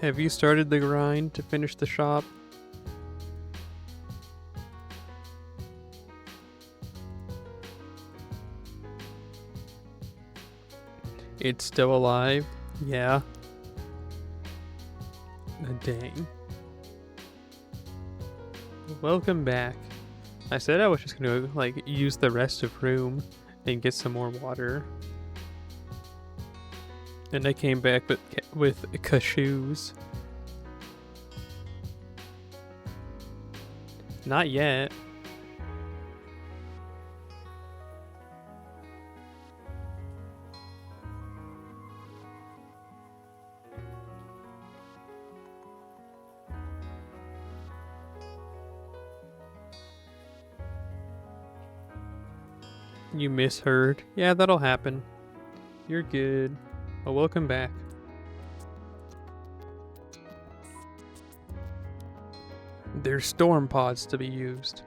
Have you started the grind to finish the shop? It's still alive? Yeah. Dang. Welcome back. I said I was just gonna like use the rest of room and get some more water. And I came back with cashews. Not yet. You misheard. Yeah, that'll happen. You're good. Well, welcome back. There's storm pods to be used.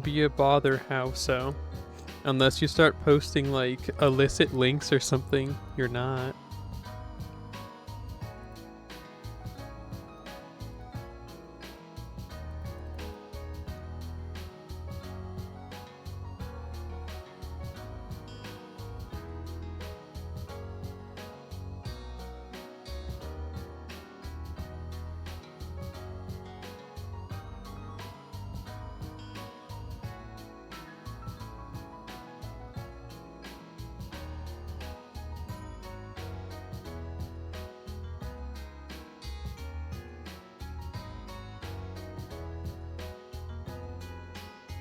Be a bother how so? Unless you start posting like illicit links or something, you're not.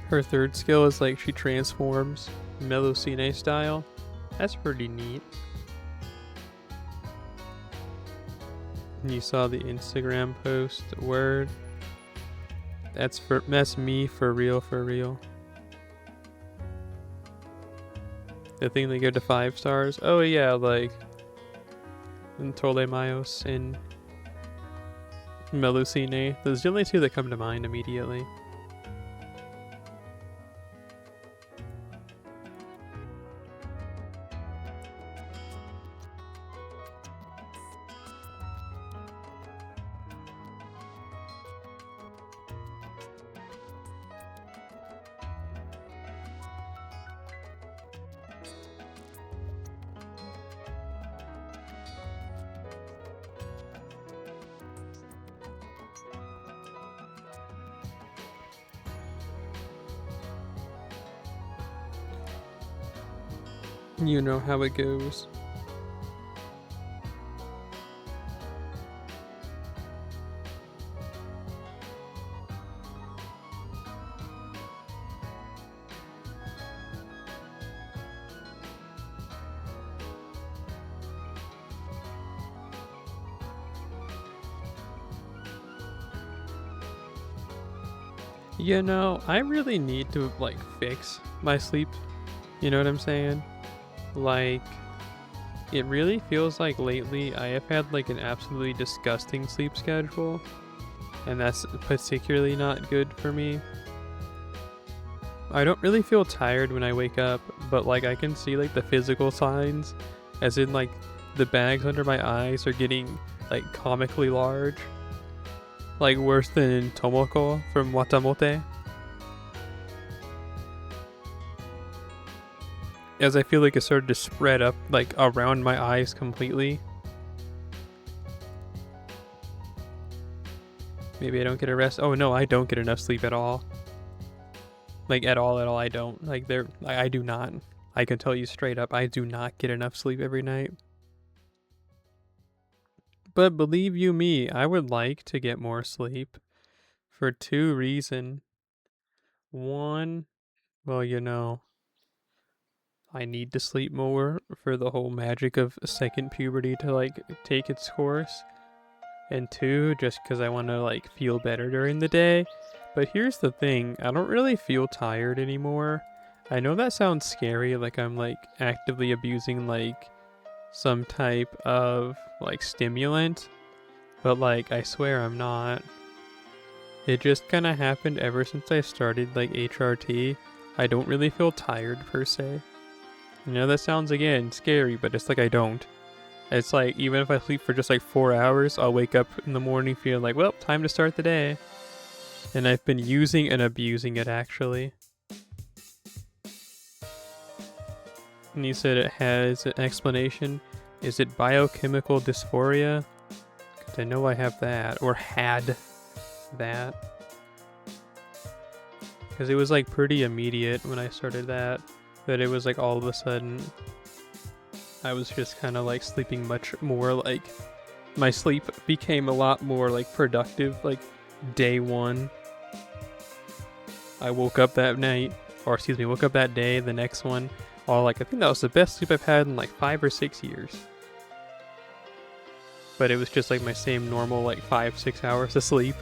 Her third skill is like she transforms Melusine style. That's pretty neat. You saw the Instagram post. Word. That's me for real, for real. The thing they give to 5 stars. Oh yeah, like Tolemayos and Melusine. Those are the only 2 that come to mind immediately. You know how it goes. You know, I really need to like fix my sleep. You know what I'm saying? Like, it really feels like lately I have had like an absolutely disgusting sleep schedule, and that's particularly not good for me. I don't really feel tired when I wake up, but like I can see like the physical signs, as in like the bags under my eyes are getting like comically large. Like worse than Tomoko from Watamote. As I feel like it started to spread up like around my eyes completely. Maybe I don't get a rest. Oh no, I don't get enough sleep at all. Like at all, I don't. Like I do not. I can tell you straight up, I do not get enough sleep every night. But believe you me, I would like to get more sleep for 2 reasons. One, well, you know, I need to sleep more for the whole magic of second puberty to like take its course. And 2, just because I want to like feel better during the day. But here's the thing, I don't really feel tired anymore. I know that sounds scary, like I'm like actively abusing like some type of like stimulant, but like I swear I'm not. It just kind of happened ever since I started like HRT. I don't really feel tired per se. You know, that sounds again scary, but it's like I don't. It's like even if I sleep for just like 4 hours, I'll wake up in the morning feeling like, well, time to start the day. And I've been using and abusing it actually. And you said it has an explanation. Is it biochemical dysphoria? Because I know I have that, or had that. Because it was like pretty immediate when I started that it was like all of a sudden I was just kind of like sleeping much more, like my sleep became a lot more like productive like day 1. I woke up that night, or excuse me, woke up that day, the next one, all like I think that was the best sleep I've had in like 5 or 6 years. But it was just like my same normal like 5-6 hours of sleep.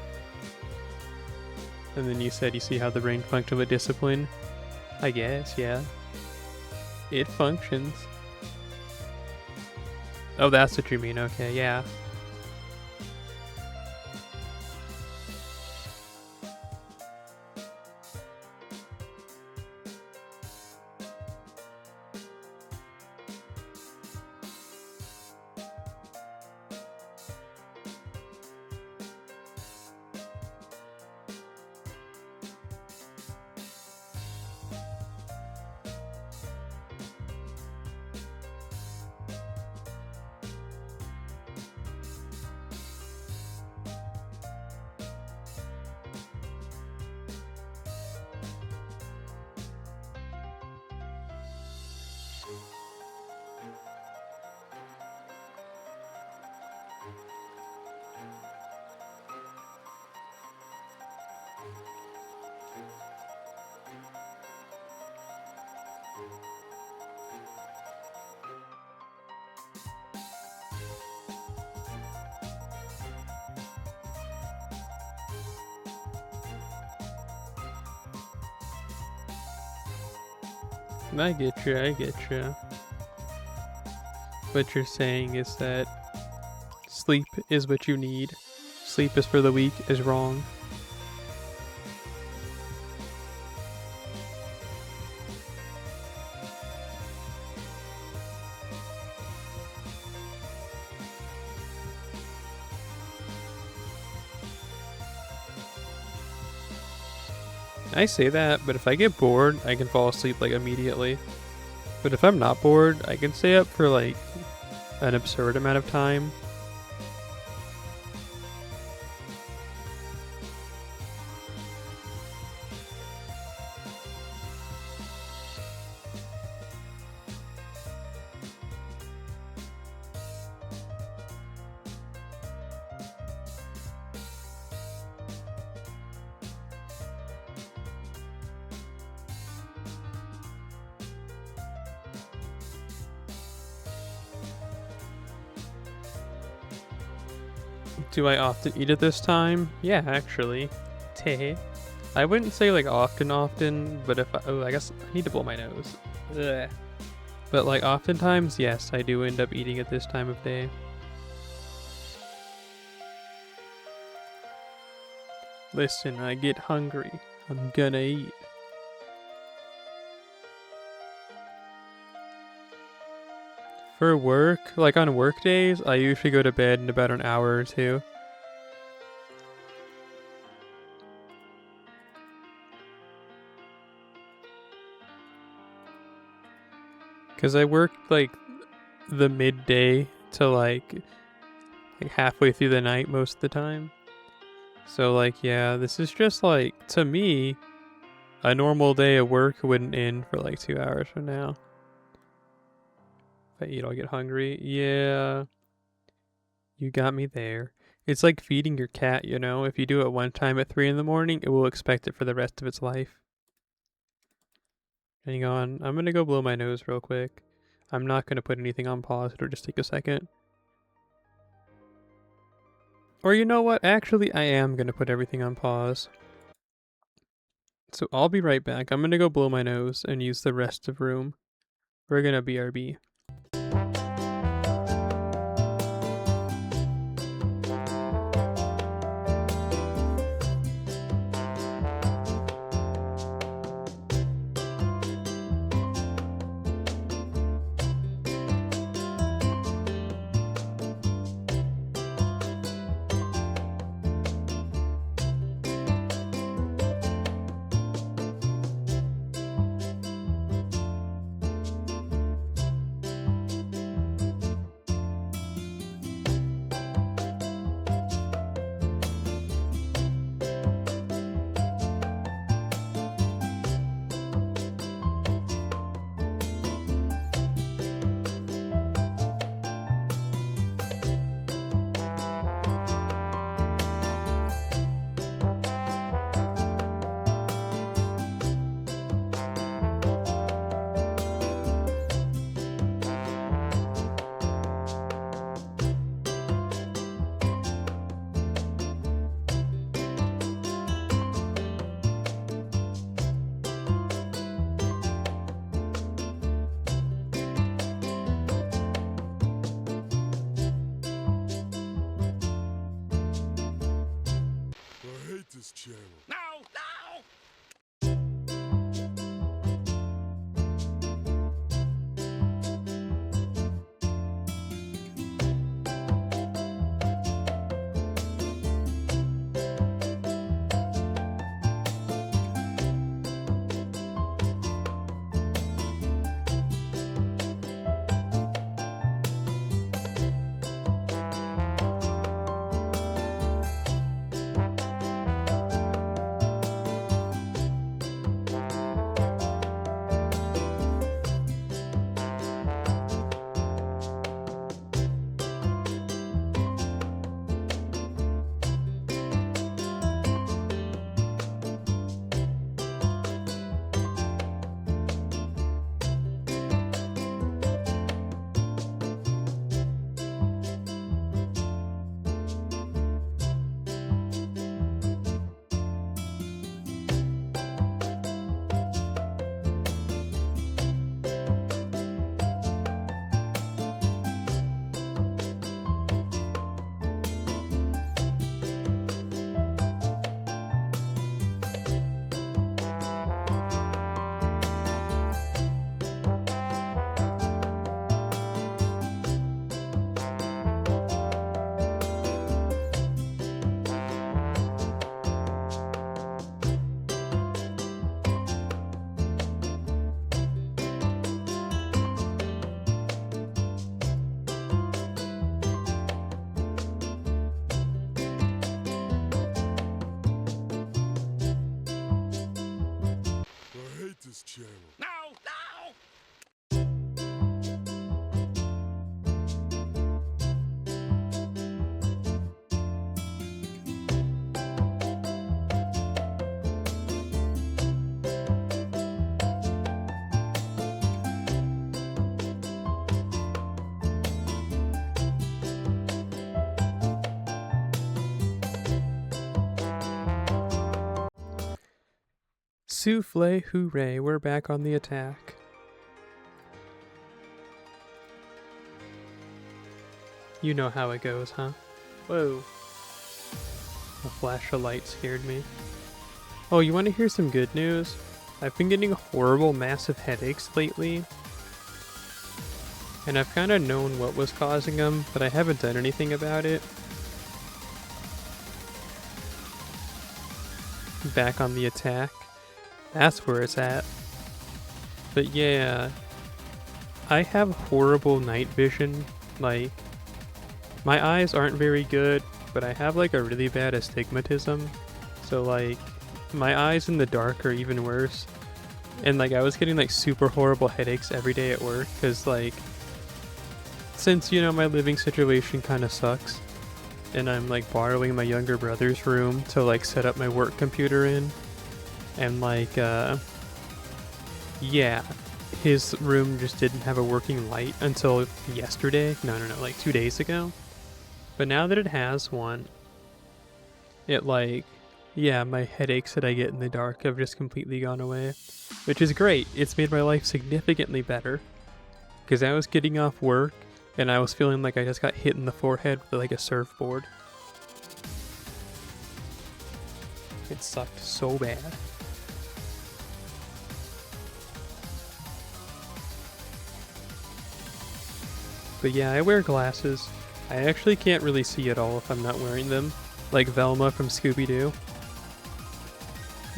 And then you said you see how the brain functions with discipline. I guess, yeah. It functions. Oh, that's what you mean. Okay, yeah. I get you, I get you. What you're saying is that sleep is what you need. Sleep is for the weak is wrong. I say that, but if I get bored, I can fall asleep like immediately. But if I'm not bored, I can stay up for like an absurd amount of time. Do I often eat at this time? Yeah, actually. Teh. I wouldn't say like often, but if I guess I need to blow my nose. Ugh. But like oftentimes, yes, I do end up eating at this time of day. Listen, I get hungry. I'm gonna eat. For work, like on work days, I usually go to bed in about an hour or two. Cause I work like the midday to like halfway through the night most of the time. So like yeah, this is just like to me, a normal day of work wouldn't end for like 2 hours from now. If I eat, I'll get hungry. Yeah, you got me there. It's like feeding your cat, you know? If you do it one time at 3 in the morning, it will expect it for the rest of its life. Hang on, I'm gonna go blow my nose real quick. I'm not gonna put anything on pause, it'll just take a second. Or you know what? Actually, I am gonna put everything on pause. So I'll be right back. I'm gonna go blow my nose and use the rest of room. We're gonna BRB. Souffle, hooray, we're back on the attack. You know how it goes, huh? Whoa. A flash of light scared me. Oh, you want to hear some good news? I've been getting horrible, massive headaches lately. And I've kind of known what was causing them, but I haven't done anything about it. Back on the attack. That's where it's at. But yeah, I have horrible night vision. Like, my eyes aren't very good, but I have like a really bad astigmatism. So like, my eyes in the dark are even worse. And like, I was getting like super horrible headaches every day at work because like, since you know my living situation kind of sucks, and I'm like borrowing my younger brother's room to like set up my work computer in, and like yeah, his room just didn't have a working light until yesterday. No, like 2 days ago. But now that it has one, it like, yeah, my headaches that I get in the dark have just completely gone away, which is great. It's made my life significantly better because I was getting off work and I was feeling like I just got hit in the forehead with like a surfboard. It sucked so bad. But yeah, I wear glasses. I actually can't really see at all if I'm not wearing them. Like Velma from Scooby-Doo.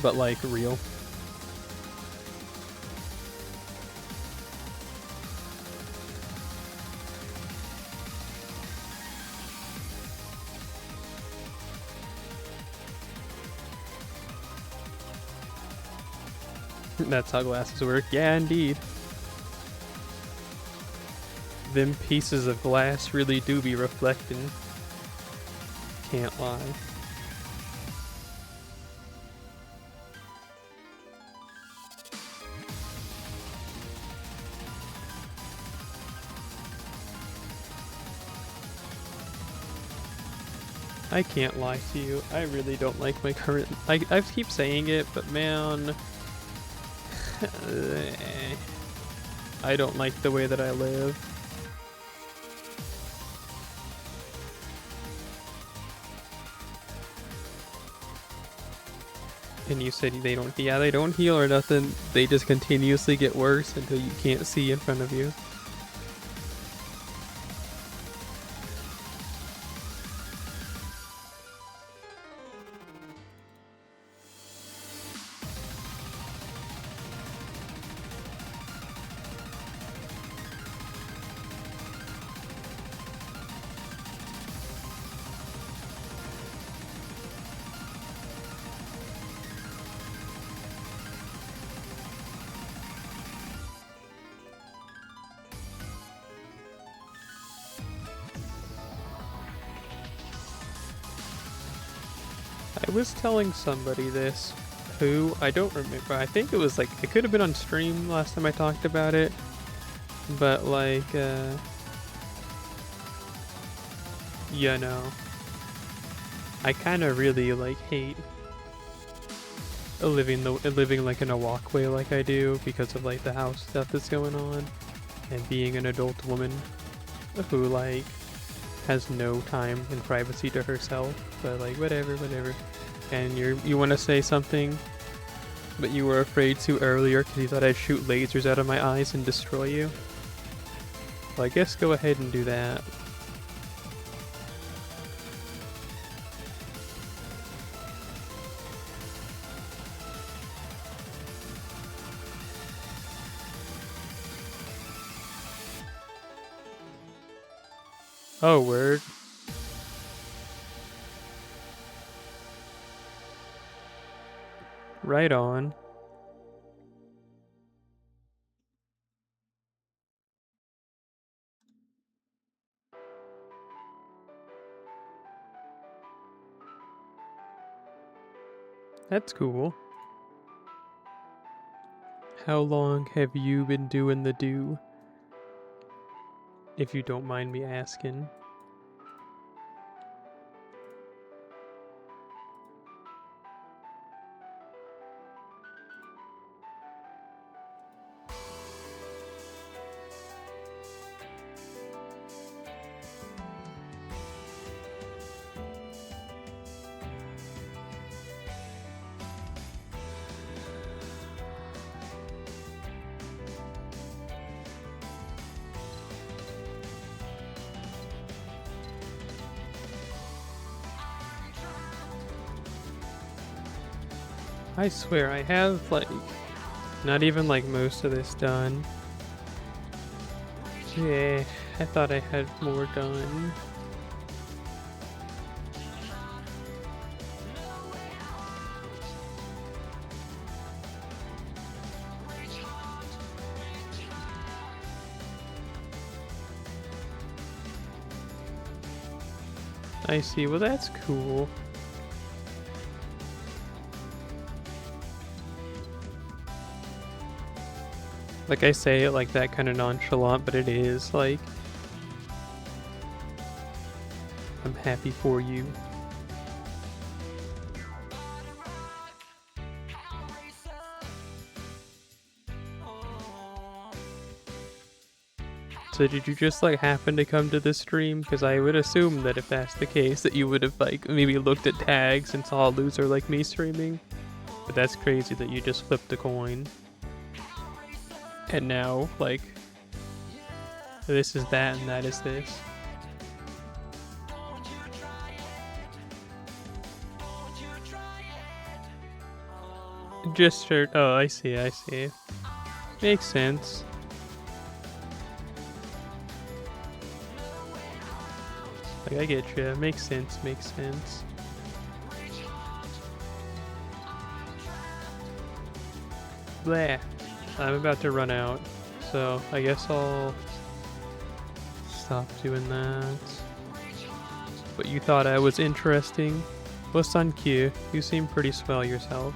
But like real. That's how glasses work. Yeah, indeed. Them pieces of glass really do be reflecting. Can't lie. I can't lie to you. I really don't like my current... I keep saying it, but man... I don't like the way that I live. And you said they don't heal or nothing. They just continuously get worse until you can't see in front of you. I was telling somebody this, who, I don't remember, I think it was like, it could have been on stream last time I talked about it, but like, you know, I kind of really like hate living like in a walkway like I do because of like the house stuff that's going on, and being an adult woman who like has no time and privacy to herself, but like whatever. And you want to say something, but you were afraid to earlier because you thought I'd shoot lasers out of my eyes and destroy you. Well, I guess go ahead and do that. Oh, word. Right on. That's cool. How long have you been doing the do? If you don't mind me asking. I swear, I have, like, not even, like, most of this done. Yeah, I thought I had more done. I see, well that's cool. Like I say it like that kind of nonchalant, but it is, like, I'm happy for you. So did you just like happen to come to this stream? Because I would assume that if that's the case that you would have like maybe looked at tags and saw a loser like me streaming. But that's crazy that you just flipped a coin. And now, like, this is that and that is this. Just shirt. Oh, I see, I see. Makes sense. Like, I get you. Makes sense, makes sense. Blah. I'm about to run out, so I guess I'll stop doing that. But you thought I was interesting? What's on cue? You seem pretty swell yourself.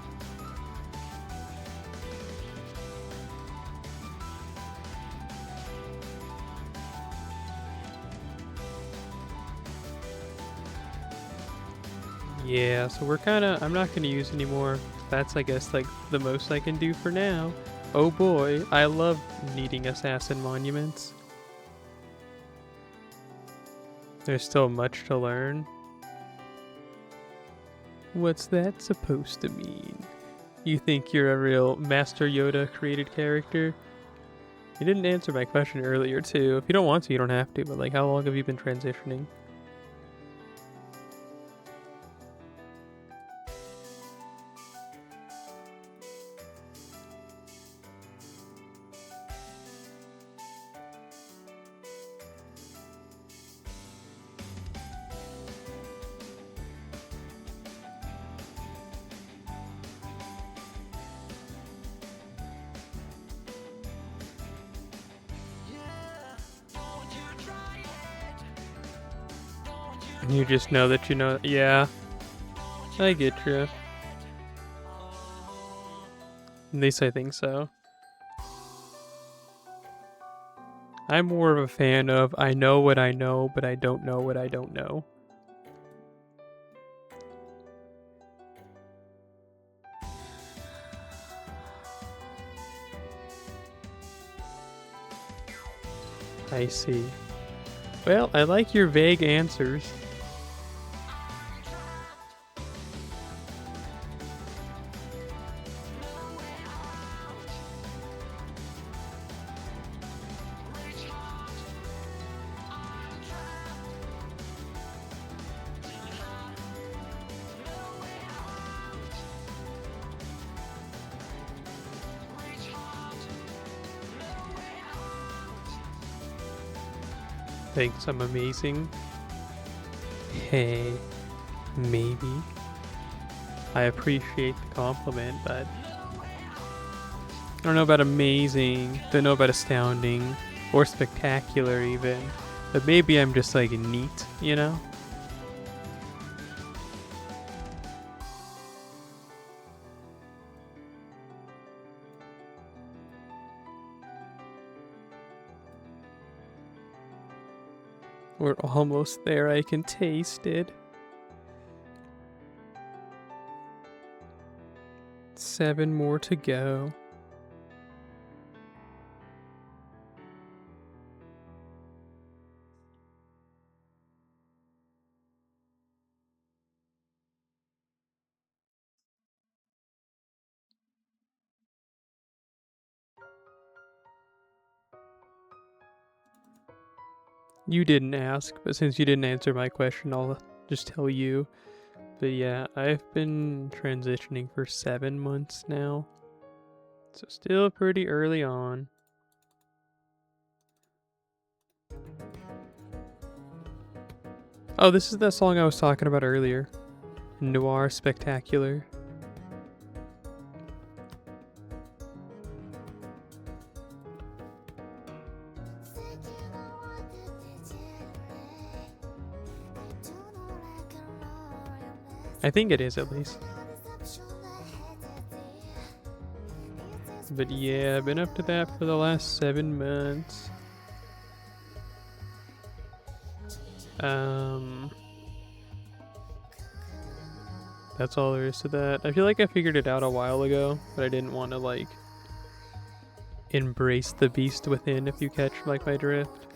Yeah, so we're I'm not gonna use anymore. That's, I guess, like, the most I can do for now. Oh boy, I love needing assassin monuments. There's still much to learn. What's that supposed to mean? You think you're a real Master Yoda created character? You didn't answer my question earlier too. If you don't want to, you don't have to, but like, how long have you been transitioning? You just know that you know. Yeah, I get you. At least I think so. I'm more of a fan of I know what I know, but I don't know what I don't know. I see. Well, I like your vague answers. Thinks I'm amazing. Hey, maybe. I appreciate the compliment, but I don't know about amazing, don't know about astounding, or spectacular even. But maybe I'm just like neat, you know? We're almost there, I can taste it. 7 more to go. You didn't ask, but since you didn't answer my question, I'll just tell you. But yeah, I've been transitioning for 7 months now. So still pretty early on. Oh, this is that song I was talking about earlier. Noir Spectacular. I think it is at least. But yeah, I've been up to that for the last 7 months. That's all there is to that. I feel like I figured it out a while ago, but I didn't want to like embrace the beast within, if you catch like my drift.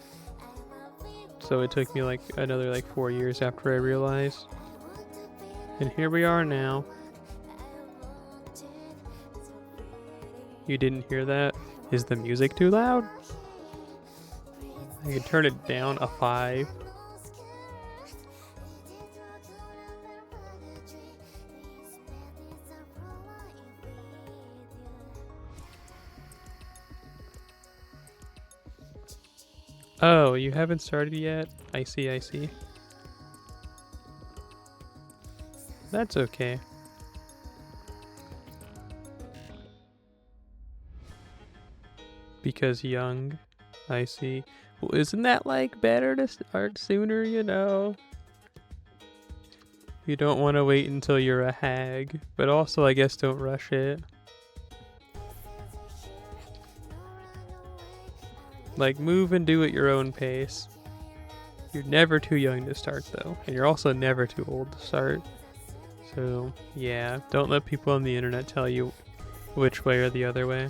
So it took me like another like 4 years after I realized. And here we are now. You didn't hear that? Is the music too loud? I can turn it down a 5. Oh, you haven't started yet? I see, I see. That's okay. Because young, I see. Well, isn't that like better to start sooner, you know? You don't want to wait until you're a hag, but also I guess don't rush it. Like, move and do at your own pace. You're never too young to start though, and you're also never too old to start. So yeah, don't let people on the internet tell you which way or the other way.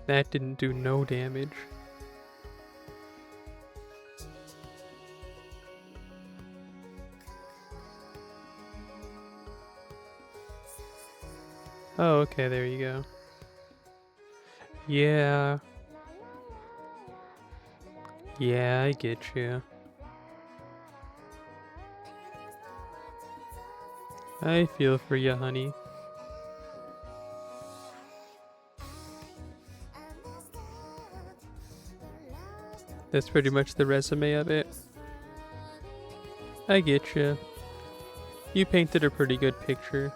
That didn't do no damage. Oh, okay, there you go. Yeah. Yeah, I get you. I feel for you, honey. That's pretty much the resume of it. I get you. You painted a pretty good picture.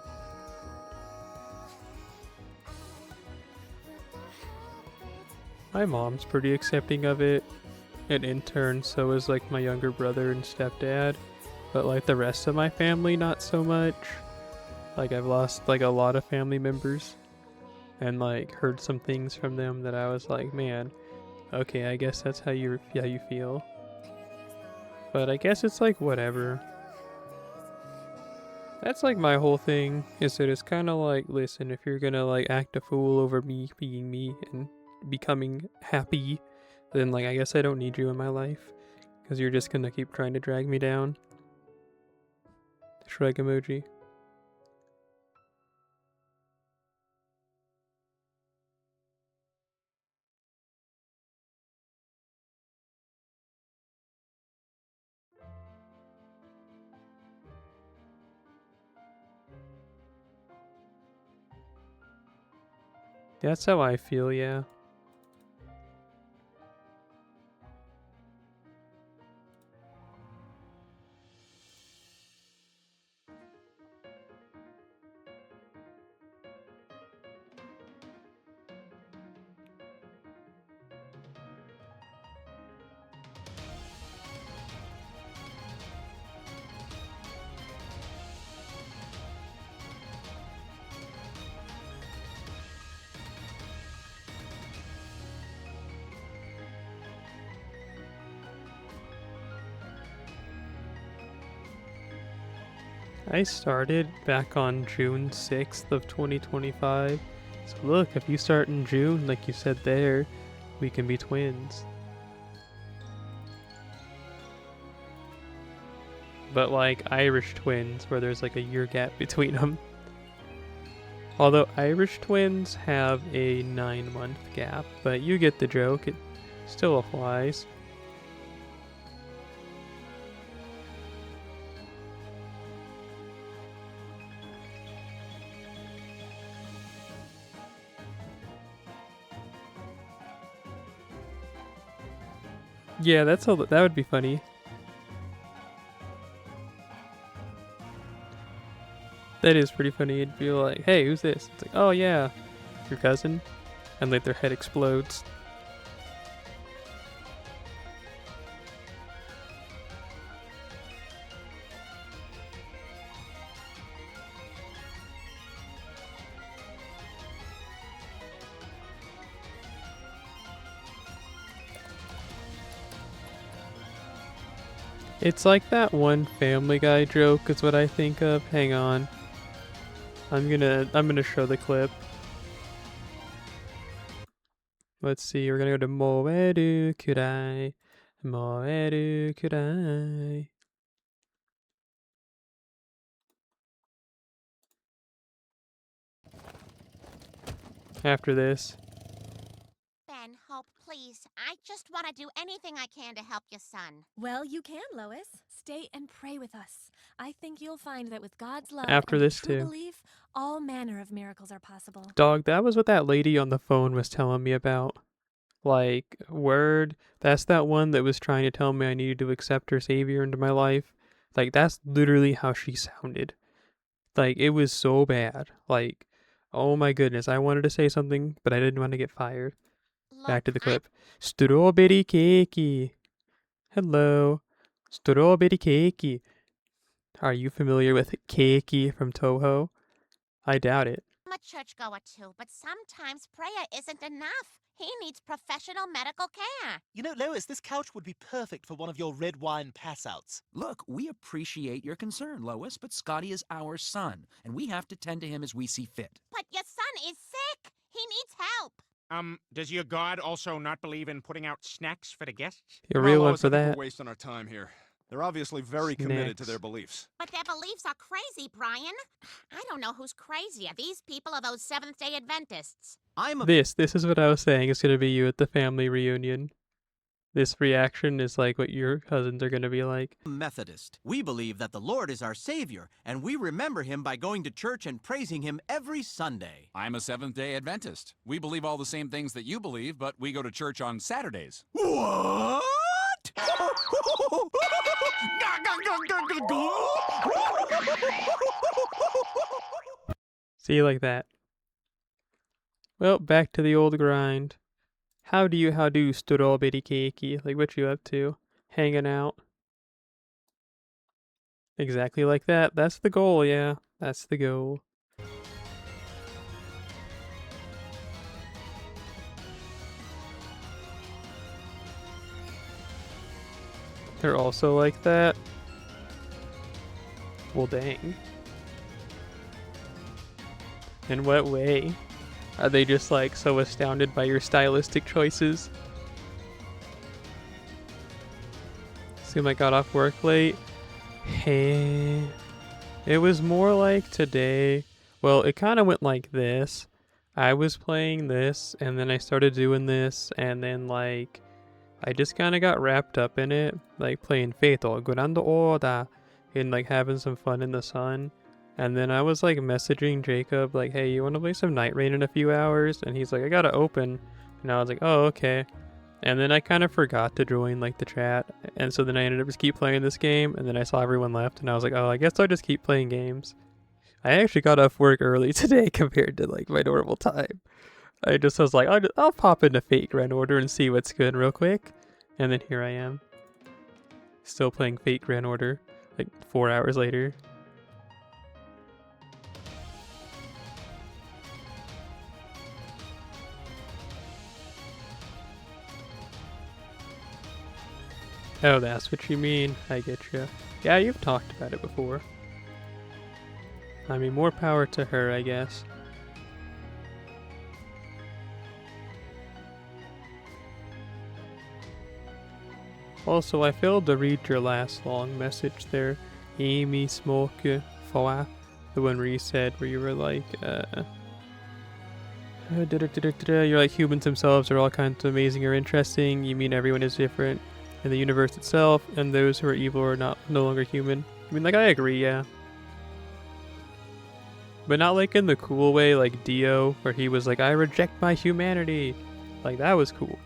My mom's pretty accepting of it. And in turn, so is like my younger brother and stepdad. But like the rest of my family, not so much. Like I've lost like a lot of family members. And like heard some things from them that I was like, man, okay, I guess that's how you feel. But I guess it's like whatever. That's like my whole thing, is that it's kind of like, listen, if you're gonna like act a fool over me being me and becoming happy, then like I guess I don't need you in my life, because you're just gonna keep trying to drag me down. Shrug emoji. That's how I feel, yeah. I started back on June 6th of 2025, So look, if you start in June, like you said there, we can be twins. But like Irish twins, where there's like a year gap between them. Although Irish twins have a 9-month gap, but you get the joke, it still applies. Yeah, that would be funny. That is pretty funny. It'd be like, hey, who's this? It's like, oh yeah, your cousin. And like their head explodes. It's like that one Family Guy joke is what I think of. Hang on. I'm gonna show the clip. Let's see, we're gonna go to Moeru Kurai. Moeru Kurai. After this. Ben, Hope, please. I just want to do anything I can to help your son. Well, you can, Lois. Stay and pray with us. I think you'll find that with God's love After and this true too. belief, all manner of miracles are possible. Dog, that was what that lady on the phone was telling me about. Like, word, that's that one that was trying to tell me I needed to accept her savior into my life. Like, that's literally how she sounded. Like, it was so bad. Like, oh my goodness, I wanted to say something, but I didn't want to get fired. Look, Back to the clip. Strawberry cakey. Hello. Strawberry cakey. Are you familiar with Cakey from Toho? I doubt it. I'm a churchgoer too, but sometimes prayer isn't enough. He needs professional medical care. You know, Lois, this couch would be perfect for one of your red wine passouts. Look, we appreciate your concern, Lois, but Scotty is our son, and we have to tend to him as we see fit. But your son is sick. He needs help. Does your god also not believe in putting out snacks for the guests? You're a real one Lois, for I think that. we're wasting our time here. They're obviously very committed to Snacks. their beliefs. But their beliefs are crazy, Brian. I don't know who's crazier, these people or those Seventh-day Adventists. This is what I was saying is going to be you at the family reunion. This reaction is like what your cousins are going to be like. Methodist. We believe that the Lord is our Savior, and we remember Him by going to church and praising Him every Sunday. I'm a Seventh-day Adventist. We believe all the same things that you believe, but we go to church on Saturdays. What? See, like that. Well, back to the old grind. How do strawberry cakey? Like, what you up to? Hanging out? Exactly like that. That's the goal, yeah. That's the goal. They're also like that? Well, dang. In what way? Are they just like so astounded by your stylistic choices? Seemed like got off work late. Hey. It was more like today. Well, it kind of went like this. I was playing this, and then I started doing this, and then like I just kind of got wrapped up in it, like playing Fatal, Grande Order, and like having some fun in the sun. And then I was like messaging Jacob, like, hey, you want to play some Night Rain in a few hours? And he's like, I gotta open. And I was like, oh, okay. And then I kind of forgot to join like the chat. And so then I ended up just keep playing this game. And then I saw everyone left, and I was like, oh, I guess I'll just keep playing games. I actually got off work early today compared to like my normal time. I just was like, I'll pop into Fate Grand Order and see what's good real quick. And then here I am. Still playing Fate Grand Order, like 4 hours later. Oh, that's what you mean. I get you. Yeah, you've talked about it before. I mean, more power to her, I guess. Also, I failed to read your last long message there. Amy Smoke Foa. The one where you said, where you were like, you're like, humans themselves are all kinds of amazing or interesting. You mean everyone is different in the universe itself, and those who are evil are no longer human. I mean, like, I agree, yeah. But not like in the cool way, like Dio, where he was like, I reject my humanity. Like, that was cool.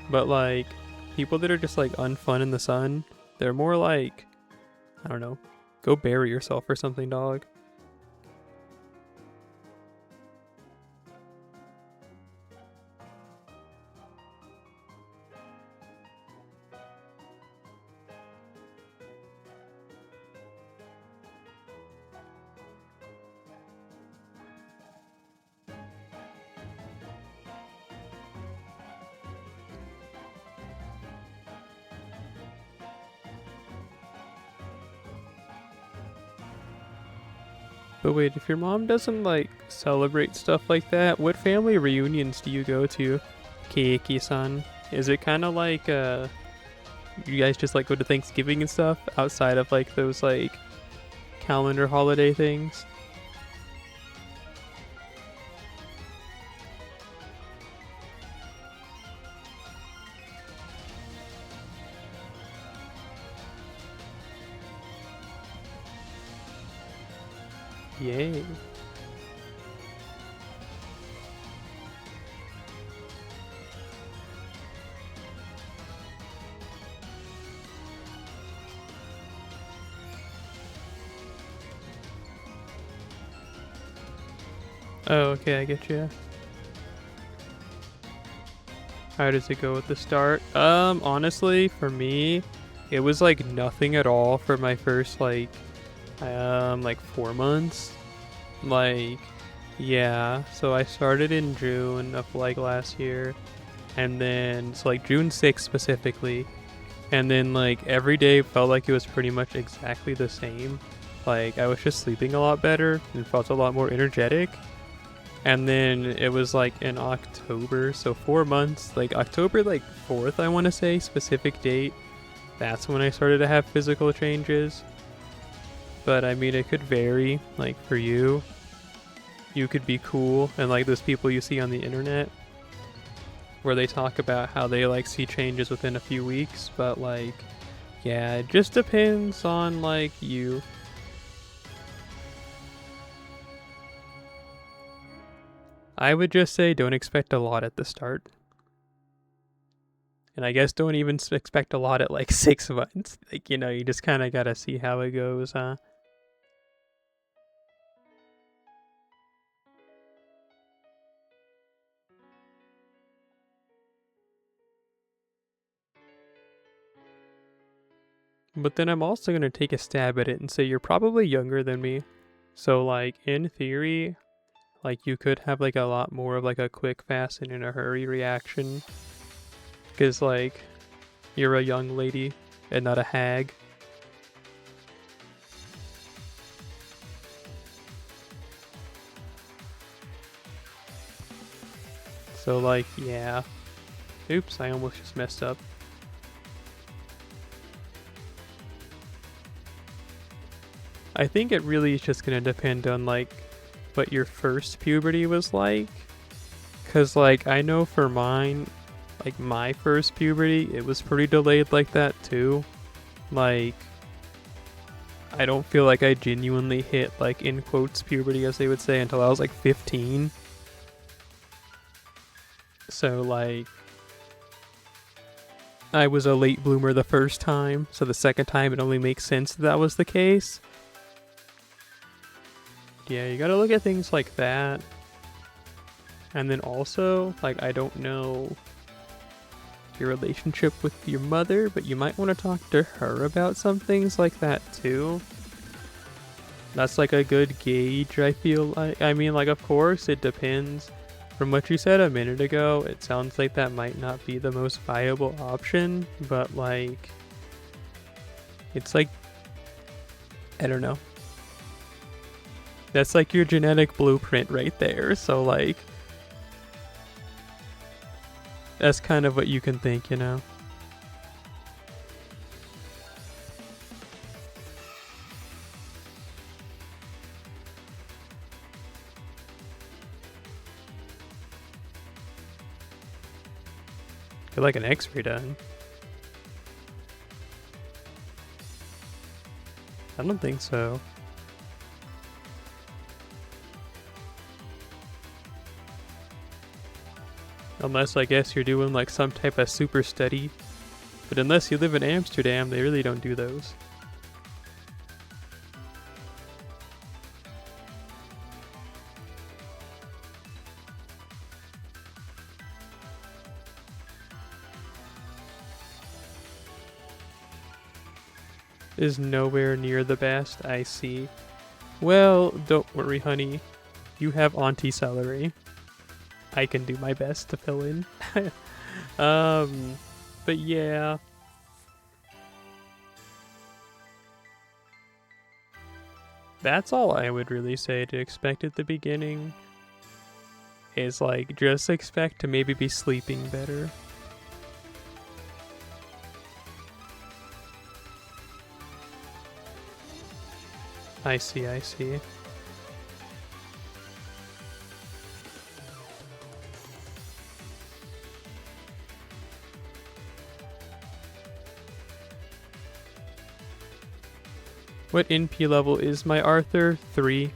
But like, people that are just like unfun in the sun, they're more like, I don't know, go bury yourself or something, dog. But wait, if your mom doesn't like celebrate stuff like that, what family reunions do you go to, Keiki-san? Is it kind of like you guys just like go to Thanksgiving and stuff outside of like those like calendar holiday things? Yay. Oh, okay, I get you. How does it go at the start? Honestly, for me, it was like nothing at all for my first like 4 months. Like, yeah, so I started in June of like last year, and then so like June 6th specifically, and then like every day felt like it was pretty much exactly the same. Like, I was just sleeping a lot better and felt a lot more energetic. And then it was like in October, so 4 months, like October like 4th, I want to say, specific date. That's when I started to have physical changes. But I mean, it could vary. Like, for you, you could be cool, and like those people you see on the internet where they talk about how they like see changes within a few weeks. But like, yeah, it just depends on like you. I would just say don't expect a lot at the start. And I guess don't even expect a lot at like 6 months. Like, you know, you just kind of gotta see how it goes, huh? But then I'm also going to take a stab at it and say you're probably younger than me. So like, in theory, like you could have like a lot more of like a quick, fast, and in a hurry reaction. Because like, you're a young lady and not a hag. So like, yeah. Oops, I almost just messed up. I think it really is just gonna depend on like what your first puberty was like. Cause like I know for mine, like my first puberty, it was pretty delayed like that too. Like, I don't feel like I genuinely hit like in quotes puberty, as they would say, until I was like 15. So like, I was a late bloomer the first time, so the second time it only makes sense that was the case. Yeah, you gotta look at things like that. And then also, like, I don't know your relationship with your mother, but you might want to talk to her about some things like that too. That's like a good gauge, I feel like. I mean, like, of course, it depends. From what you said a minute ago, it sounds like that might not be the most viable option, but like, it's like, I don't know. That's like your genetic blueprint right there, so like, that's kind of what you can think, you know? Get like an X-ray done. I don't think so. Unless I guess you're doing like some type of super study. But unless you live in Amsterdam, they really don't do those. Is nowhere near the best, I see. Well, don't worry, honey. You have TheSelleri. I can do my best to fill in. But yeah. That's all I would really say to expect at the beginning. Is like, just expect to maybe be sleeping better. I see, I see. What NP level is my Arthur? 3.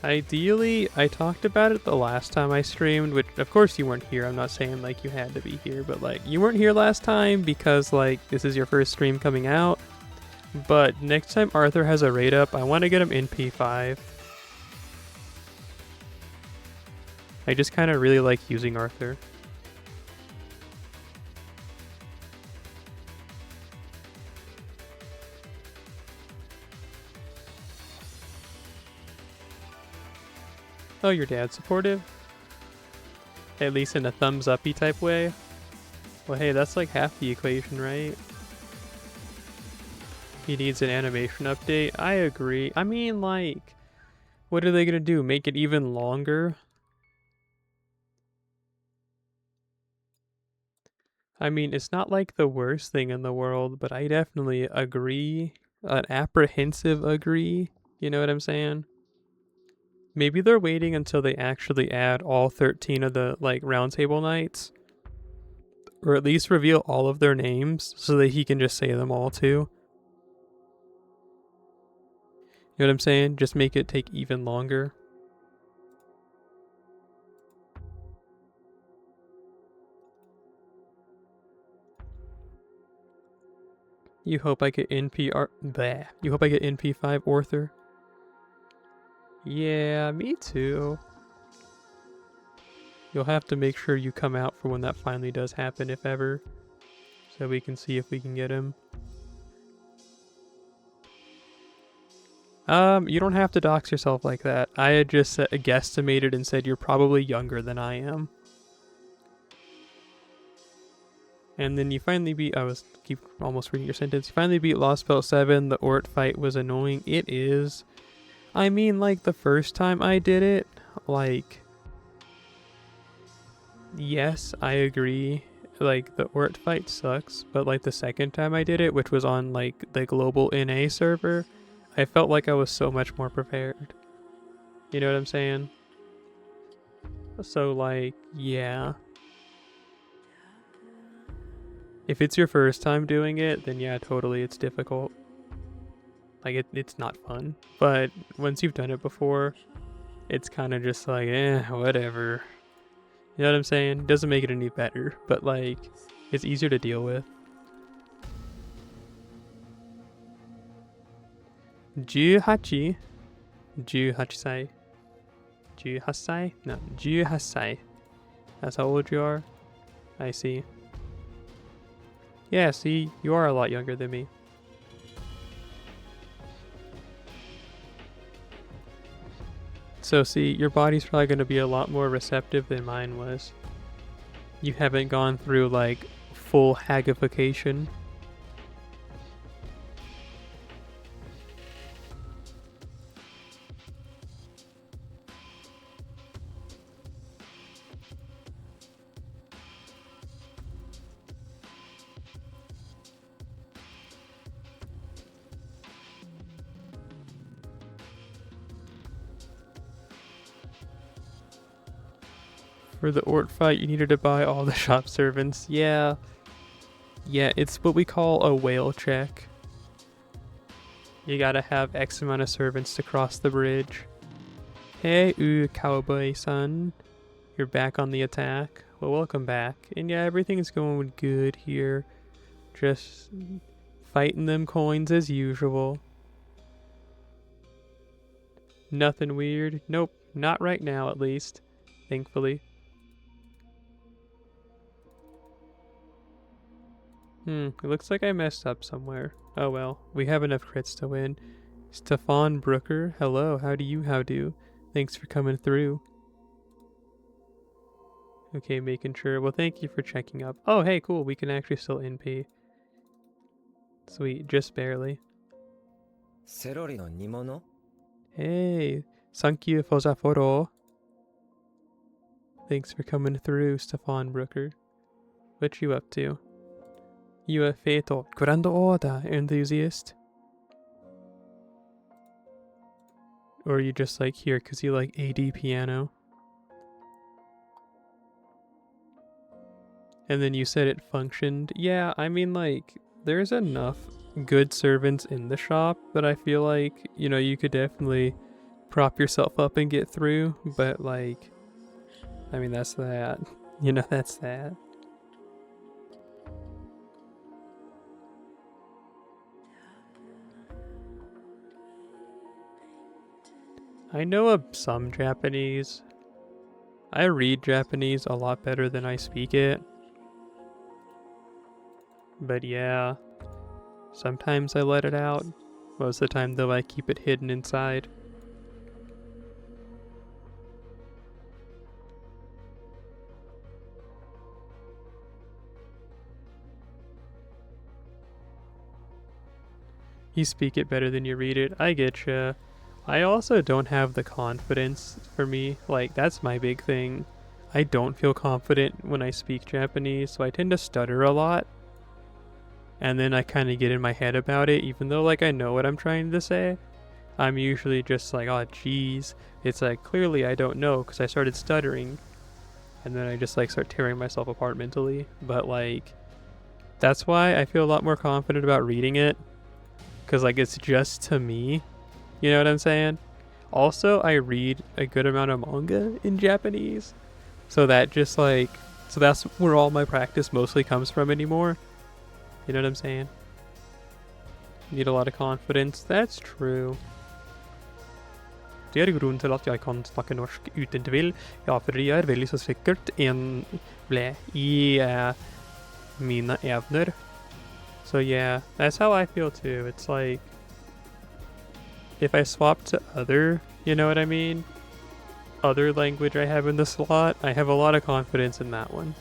Ideally, I talked about it the last time I streamed, which of course you weren't here. I'm not saying like you had to be here, but like you weren't here last time because like this is your first stream coming out. But next time Arthur has a raid up, I want to get him NP5. I just kind of really like using Arthur. Oh, your dad's supportive? At least in a thumbs uppy type way? Well, hey, that's like half the equation, right? He needs an animation update. I agree. I mean, like, what are they gonna do? Make it even longer? I mean, it's not like the worst thing in the world, but I definitely agree. An apprehensive agree. You know what I'm saying? Maybe they're waiting until they actually add all 13 of the, like, roundtable nights. Or at least reveal all of their names so that he can just say them all too. You know what I'm saying? Just make it take even longer. You hope I get bleh. You hope I get NP5 Arthur? Yeah, me too. You'll have to make sure you come out for when that finally does happen, if ever. So we can see if we can get him. You don't have to dox yourself like that. I had just guesstimated and said you're probably younger than I am. And then you finally beat, keep almost reading your sentence. You finally beat Lost Belt 7. The Ort fight was annoying. It is. I mean, like, the first time I did it, like, yes, I agree. Like, the Ort fight sucks. But, like, the second time I did it, which was on, like, the global NA server, I felt like I was so much more prepared. You know what I'm saying? So, like, yeah. If it's your first time doing it, then yeah, totally, it's difficult. Like, it's not fun. But once you've done it before, it's kind of just like, whatever. You know what I'm saying? It doesn't make it any better, but like, it's easier to deal with. 18 歳 18歳? No, 18歳. That's how old you are? I see. Yeah, see, you are a lot younger than me. So see, your body's probably going to be a lot more receptive than mine was. You haven't gone through, like, full hagification. For the Ort fight, you needed to buy all the shop servants. Yeah. Yeah, it's what we call a whale check. You gotta have X amount of servants to cross the bridge. Hey, cowboy-san. You're back on the attack. Well, welcome back. And yeah, everything's going good here. Just fighting them coins as usual. Nothing weird. Nope, not right now at least. Thankfully. It looks like I messed up somewhere. Oh well, we have enough crits to win. Stefan Brooker, hello, how do? Thanks for coming through. Okay, making sure. Well, thank you for checking up. Oh, hey, cool, we can actually still NP. Sweet, just barely. Hey, thank you for the photo. Thanks for coming through, Stefan Brooker. What you up to? You a fatal Grand Order enthusiast? Or are you just like here because you like AD piano? And then you said it functioned. Yeah, I mean like there's enough good servants in the shop that I feel like, you know, you could definitely prop yourself up and get through, but like, I mean that's that. You know, that's that. I know some Japanese. I read Japanese a lot better than I speak it. But yeah, sometimes I let it out. Most of the time though I keep it hidden inside. You speak it better than you read it. I getcha. I also don't have the confidence for me. Like, that's my big thing. I don't feel confident when I speak Japanese, so I tend to stutter a lot. And then I kind of get in my head about it, even though, like, I know what I'm trying to say. I'm usually just like, oh, geez. It's like, clearly I don't know, because I started stuttering. And then I just, like, start tearing myself apart mentally. But, like, that's why I feel a lot more confident about reading it. Because, like, it's just to me. You know what I'm saying? Also, I read a good amount of manga in Japanese. So that just like, so that's where all my practice mostly comes from anymore. You know what I'm saying? Need a lot of confidence. That's true. Det är grunden till att jag kan snacka norsk utan tvivel. Ja, för det är väldigt så säkert en blä i mina evner. So yeah, that's how I feel too. It's like, if I swap to other, you know what I mean? Other language I have in the slot, I have a lot of confidence in that one.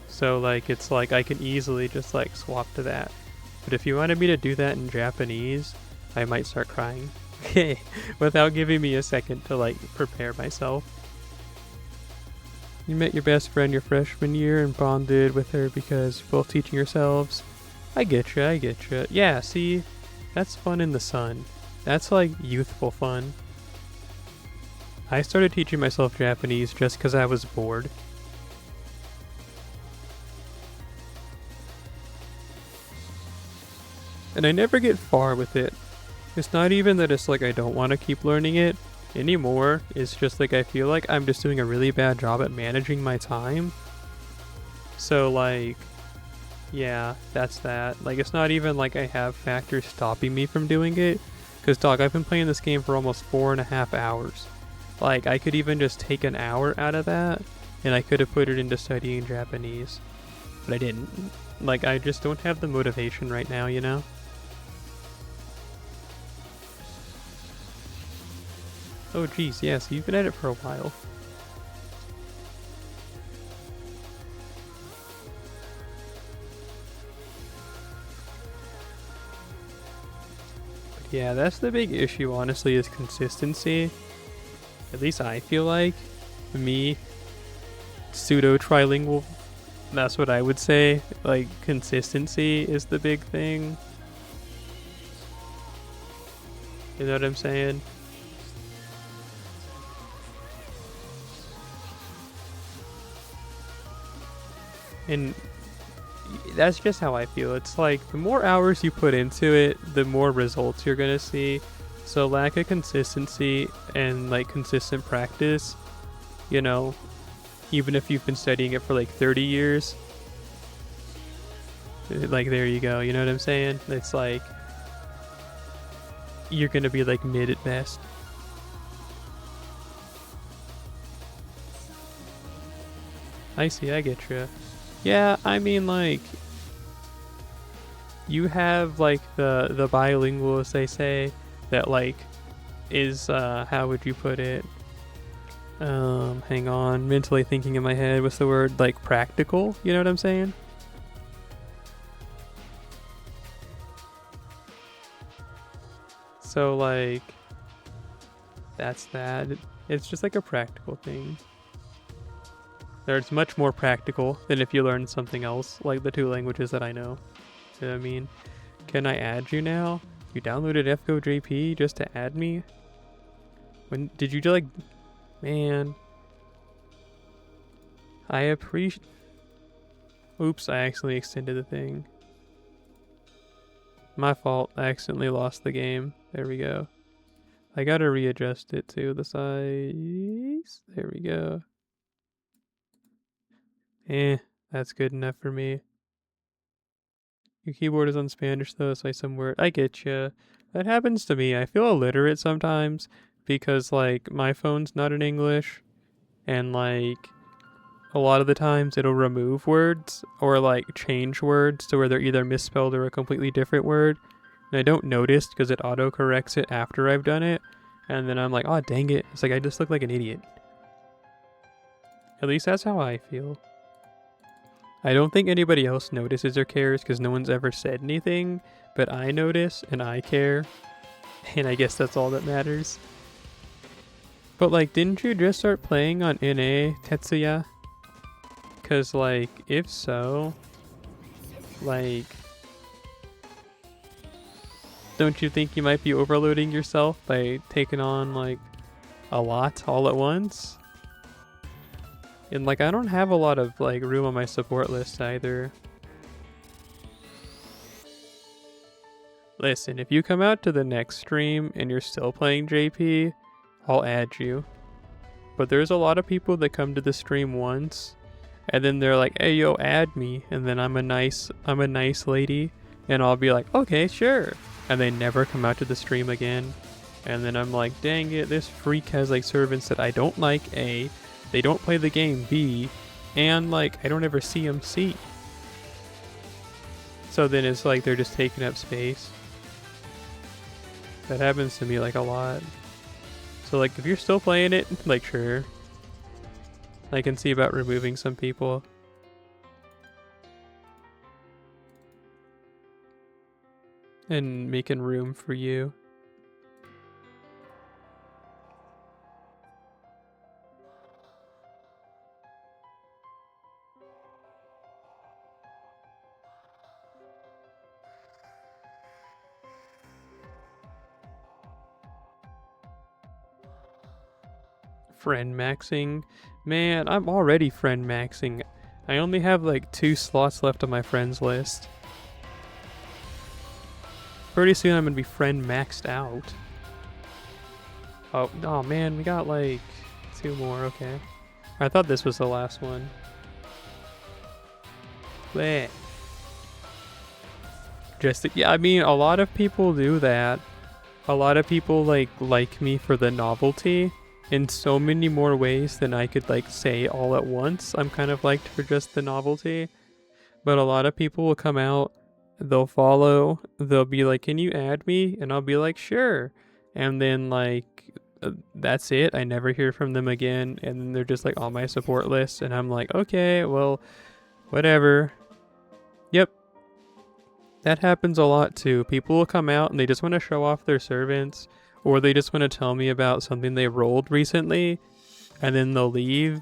So like, it's like I can easily just like swap to that. But if you wanted me to do that in Japanese, I might start crying. Without giving me a second to like prepare myself. You met your best friend your freshman year and bonded with her because you're both teaching yourselves. I getcha. Yeah, see? That's fun in the sun. That's like youthful fun. I started teaching myself Japanese just because I was bored. And I never get far with it. It's not even that it's like I don't want to keep learning it anymore. It's just like I feel like I'm just doing a really bad job at managing my time. So like, yeah, that's that. Like, it's not even like I have factors stopping me from doing it. Because, dog, I've been playing this game for almost 4.5 hours. Like, I could even just take an hour out of that, and I could have put it into studying Japanese. But I didn't. Like, I just don't have the motivation right now, you know? Oh, geez, yeah, so you've been at it for a while. Yeah, that's the big issue, honestly, is consistency. At least I feel like. Me, pseudo-trilingual, that's what I would say. Like, consistency is the big thing. You know what I'm saying? And that's just how I feel. It's like the more hours you put into it, the more results you're gonna see. So lack of consistency and like consistent practice, you know, even if you've been studying it for like 30 years, like there you go, you know what I'm saying? It's like you're gonna be like mid at best. I see, I get you. Yeah, I mean, like, you have like the bilingual, as they say, that like is how would you put it? Hang on, mentally thinking in my head. What's the word? Like practical. You know what I'm saying? So like, that's that. It's just like a practical thing. It's much more practical than if you learn something else, like the 2 languages that I know. You know what I mean? Can I add you now? You downloaded FGoJP just to add me? When did you like... Man. I appreciate... Oops, I accidentally extended the thing. My fault. I accidentally lost the game. There we go. I gotta readjust it to the size. There we go. That's good enough for me. Your keyboard is on Spanish though, so some word. I get you. That happens to me. I feel illiterate sometimes because like my phone's not in English, and like a lot of the times it'll remove words or like change words to where they're either misspelled or a completely different word, and I don't notice because it auto corrects it after I've done it, and then I'm like, oh dang it! It's like I just look like an idiot. At least that's how I feel. I don't think anybody else notices or cares because no one's ever said anything, but I notice and I care, and I guess that's all that matters. But like, didn't you just start playing on NA, Tetsuya? Cause like, if so, like, don't you think you might be overloading yourself by taking on like a lot all at once? And like, I don't have a lot of like room on my support list either. Listen, if you come out to the next stream and you're still playing JP, I'll add you. But there's a lot of people that come to the stream once and then they're like, hey yo, add me, and then I'm a nice lady and I'll be like, okay, sure. And they never come out to the stream again. And then I'm like, dang it, this freak has like servants that I don't like, A. They don't play the game, B, and like I don't ever see them, C. So then it's like they're just taking up space. That happens to me like a lot. So like if you're still playing it, like sure. I can see about removing some people. And making room for you. Friend maxing. Man, I'm already friend maxing. I only have like 2 slots left on my friends list. Pretty soon I'm gonna be friend maxed out. Oh man, we got like 2 more, okay. I thought this was the last one. Bleh. Yeah, I mean, a lot of people do that. A lot of people like me for the novelty in so many more ways than I could like say all at once. I'm kind of liked for just the novelty. But a lot of people will come out, they'll follow, they'll be like, can you add me? And I'll be like, sure. And then like, that's it. I never hear from them again. And then they're just like on my support list. And I'm like, okay, well, whatever. Yep. That happens a lot too. People will come out and they just want to show off their servants, or they just want to tell me about something they rolled recently, and then they'll leave.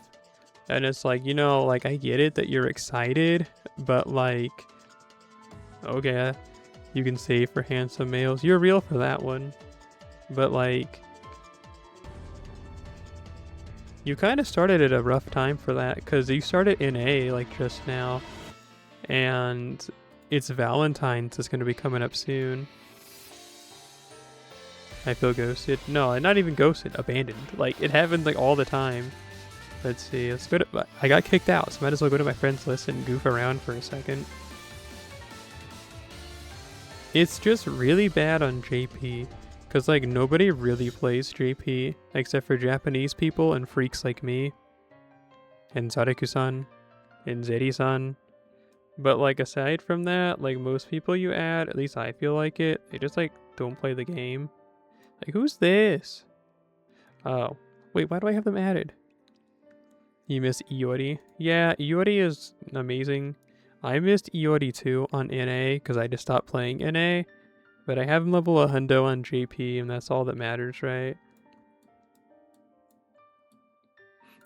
And it's like, you know, like I get it that you're excited, but like, okay, you can save for handsome males. You're real for that one. But like, You kind of started at a rough time for that, because you started in A, like, just now. And it's Valentine's is going to be coming up soon. I feel ghosted. No, not even ghosted. Abandoned. Like, it happens, like, all the time. Let's see. Let's go to... I got kicked out, so might as well go to my friends list and goof around for a second. It's just really bad on JP. Because, like, nobody really plays JP. Except for Japanese people and freaks like me. And Zareku-san. And Zeri-san. But, like, aside from that, like, most people you add, at least I feel like it, they just, like, don't play the game. Like, who's this? Oh. Wait, why do I have them added? You miss Iori. Yeah, Iori is amazing. I missed Iori too on NA because I just stopped playing NA. But I have him level a hundo on JP and that's all that matters, right?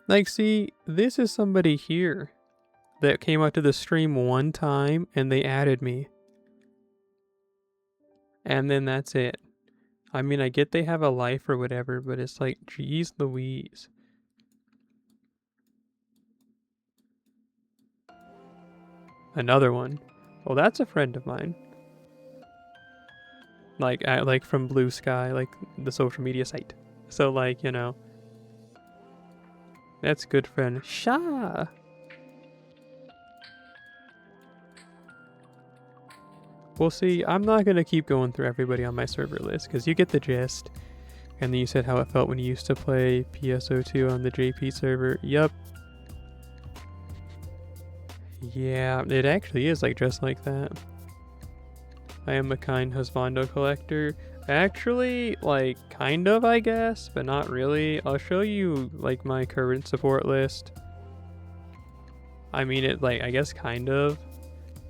Like, see, this is somebody here that came out to the stream one time and they added me. And then that's it. I mean, I get they have a life or whatever, but it's like, geez Louise. Another one. Well, that's a friend of mine. Like from Blue Sky, like the social media site. So, like, you know. That's good friend. Sha. Well, see, I'm not going to keep going through everybody on my server list, because you get the gist. And then you said how it felt when you used to play PSO2 on the JP server. Yup. Yeah, it actually is, like, just like that. I am a kind husbando collector. Actually, like, kind of, I guess, but not really. I'll show you, like, my current support list. I mean, it, like, I guess kind of.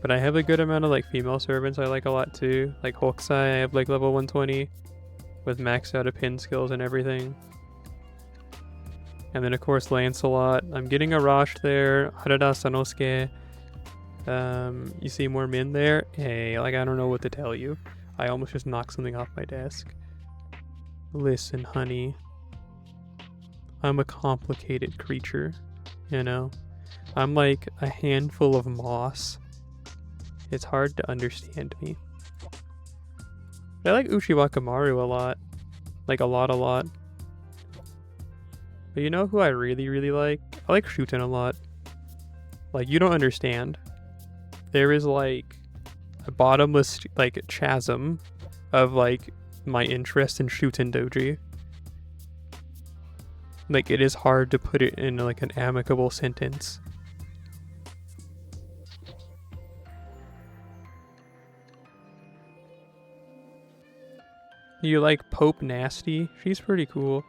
But I have a good amount of, like, female servants I like a lot too. Like Hokusai, I have, like, level 120 with maxed out of pin skills and everything. And then, of course, Lancelot. I'm getting a Rosh there. Harada Sanosuke. You see more men there? Hey, like, I don't know what to tell you. I almost just knocked something off my desk. Listen, honey. I'm a complicated creature, you know? I'm like a handful of moss. It's hard to understand me. I like Ushiwakamaru a lot. Like, a lot. But you know who I really like? I like Shuten a lot. Like, you don't understand. There is, like, a bottomless, like, chasm of, like, my interest in Shuten Doji. Like, it is hard to put it in, like, an amicable sentence. You like Pope Nasty? She's pretty cool.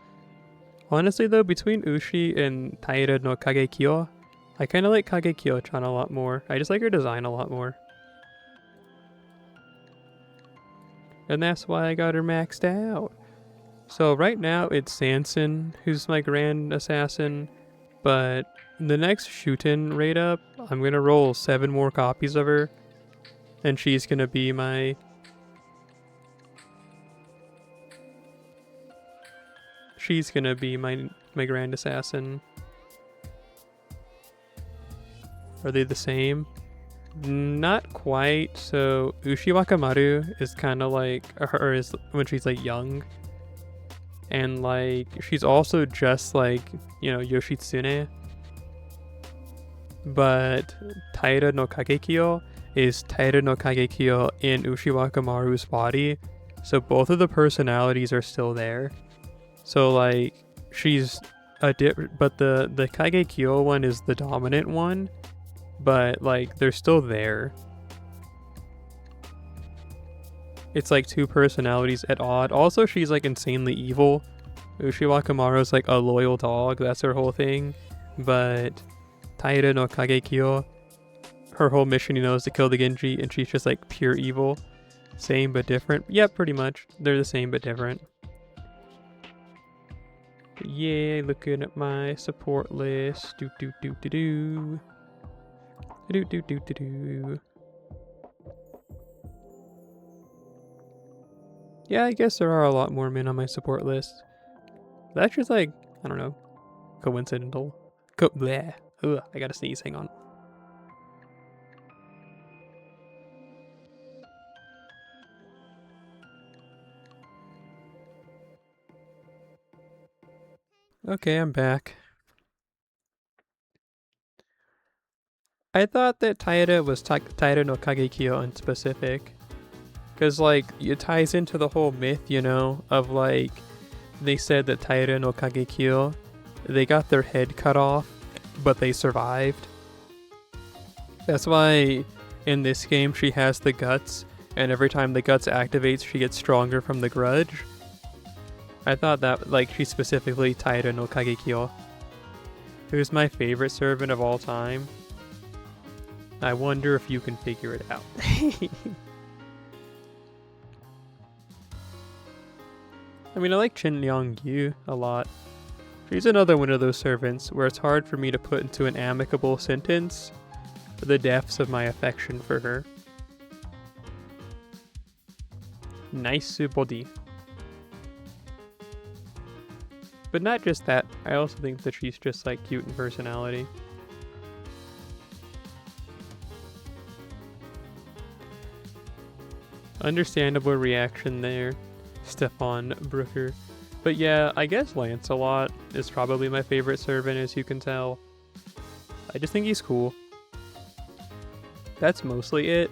Honestly though, between Ushi and Taira no Kagekyo, I kind of like Kagekyo-chan a lot more. I just like her design a lot more. And that's why I got her maxed out. So right now it's Sanson who's my grand assassin, but the next Shuten raid up, I'm gonna roll 7 more copies of her, and she's gonna be my... She's gonna be my grand assassin. Are they the same? Not quite. So Ushiwakamaru is kind of like her is when she's like young, and like she's also just like, you know, Yoshitsune. But Taira no Kagekyo is Taira no Kagekyo in Ushiwakamaru's body, so both of the personalities are still there. So like she's a but the Kagekyo one is the dominant one, but like they're still there. It's like 2 personalities at odd. Also, she's like insanely evil. Ushiwakamaru's like a loyal dog, that's her whole thing. But Taira no Kagekyo, her whole mission, you know, is to kill the Genji, and she's just like pure evil. Same but different. Yeah, pretty much. They're the same but different. But yeah, looking at my support list. Yeah, I guess there are a lot more men on my support list. That's just like, I don't know, coincidental. Bleh. Ugh, I gotta sneeze. Hang on. Okay, I'm back. I thought that Taira was Taira no Kagekyo in specific. Because, like, it ties into the whole myth, you know, of, like, they said that Taira no Kagekyo, they got their head cut off, but they survived. That's why in this game she has the guts, and every time the guts activates, she gets stronger from the grudge. I thought that, like, she's specifically Taira no Kagekyo. Who's my favorite servant of all time? I wonder if you can figure it out. I mean, I like Chin Liang Yu a lot. She's another one of those servants where it's hard for me to put into an amicable sentence the depths of my affection for her. Nice body. But not just that, I also think that she's just like cute in personality. Understandable reaction there, Stefan Brooker. But yeah, I guess Lancelot is probably my favorite servant, as you can tell. I just think he's cool. That's mostly it.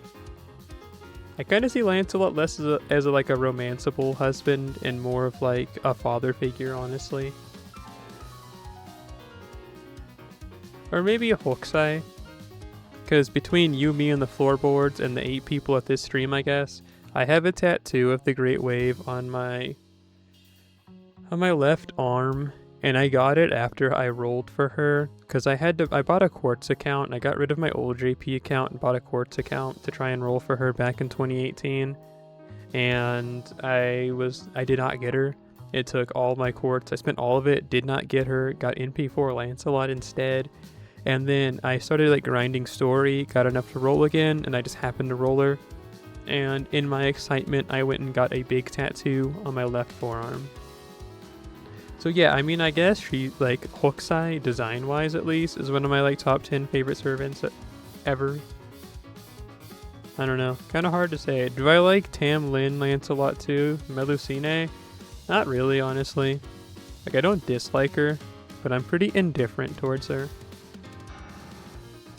I kind of see Lancelot less as like a romanceable husband and more of like a father figure, honestly. Or maybe a Hokusai. Because between you, me, and the floorboards and the 8 people at this stream, I guess, I have a tattoo of the Great Wave on my left arm, and I got it after I rolled for her, because I bought a Quartz account, and I got rid of my old JP account and bought a Quartz account to try and roll for her back in 2018, and I did not get her. It took all my Quartz, I spent all of it, did not get her, got NP4 Lancelot instead, and then I started like grinding story, got enough to roll again, and I just happened to roll her, and in my excitement, I went and got a big tattoo on my left forearm. So yeah, I mean, I guess she, like, Hokusai, design-wise at least, is one of my, like, top 10 favorite servants ever. I don't know. Kind of hard to say. Do I like Tam Lin Lancelot too? Melusine? Not really, honestly. Like, I don't dislike her, but I'm pretty indifferent towards her.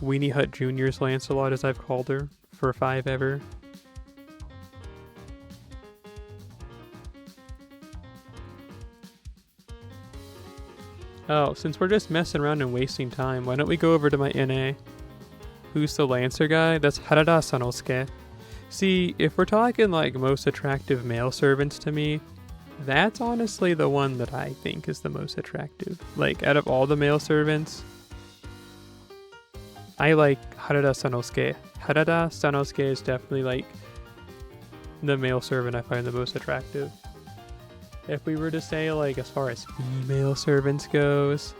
Weenie Hut Jr.'s Lancelot, as I've called her, for 5 ever. Oh, since we're just messing around and wasting time, why don't we go over to my NA? Who's the Lancer guy? That's Harada Sanosuke. See, if we're talking like most attractive male servants to me, that's honestly the one that I think is the most attractive. Like, out of all the male servants, I like Harada Sanosuke. Harada Sanosuke is definitely like the male servant I find the most attractive. If we were to say, like, as far as female servants goes,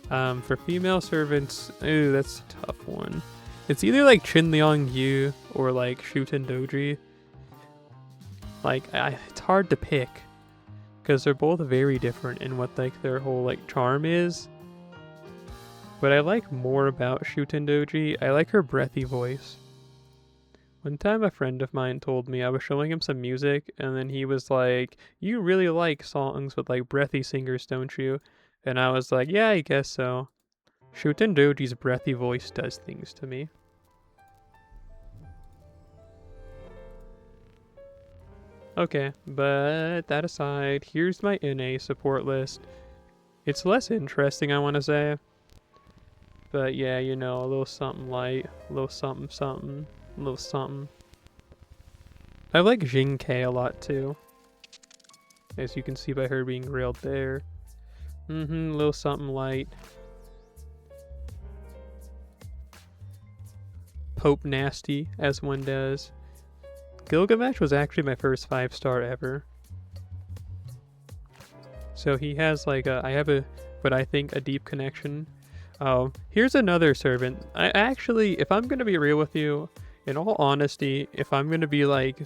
for female servants, ooh, that's a tough one. It's either like Chin Liang Yu or like Shuten Doji. Like, it's hard to pick because they're both very different in what like their whole like charm is. But I like more about Shuten Doji. I like her breathy voice. One time a friend of mine told me, I was showing him some music, and then he was like, you really like songs with like breathy singers, don't you? And I was like, yeah, I guess so. Shuten Doji's breathy voice does things to me. Okay, but that aside, here's my NA support list. It's less interesting, I want to say. But yeah, you know, a little something light, a little something something. A little something. I like Jing K a lot too. As you can see by her being grilled there. A little something light. Pope Nasty, as one does. Gilgamesh was actually my first 5-star ever. So he has like I have what I think a deep connection. Oh, here's another servant. I actually, if I'm gonna be real with you, in all honesty, if I'm going to be like,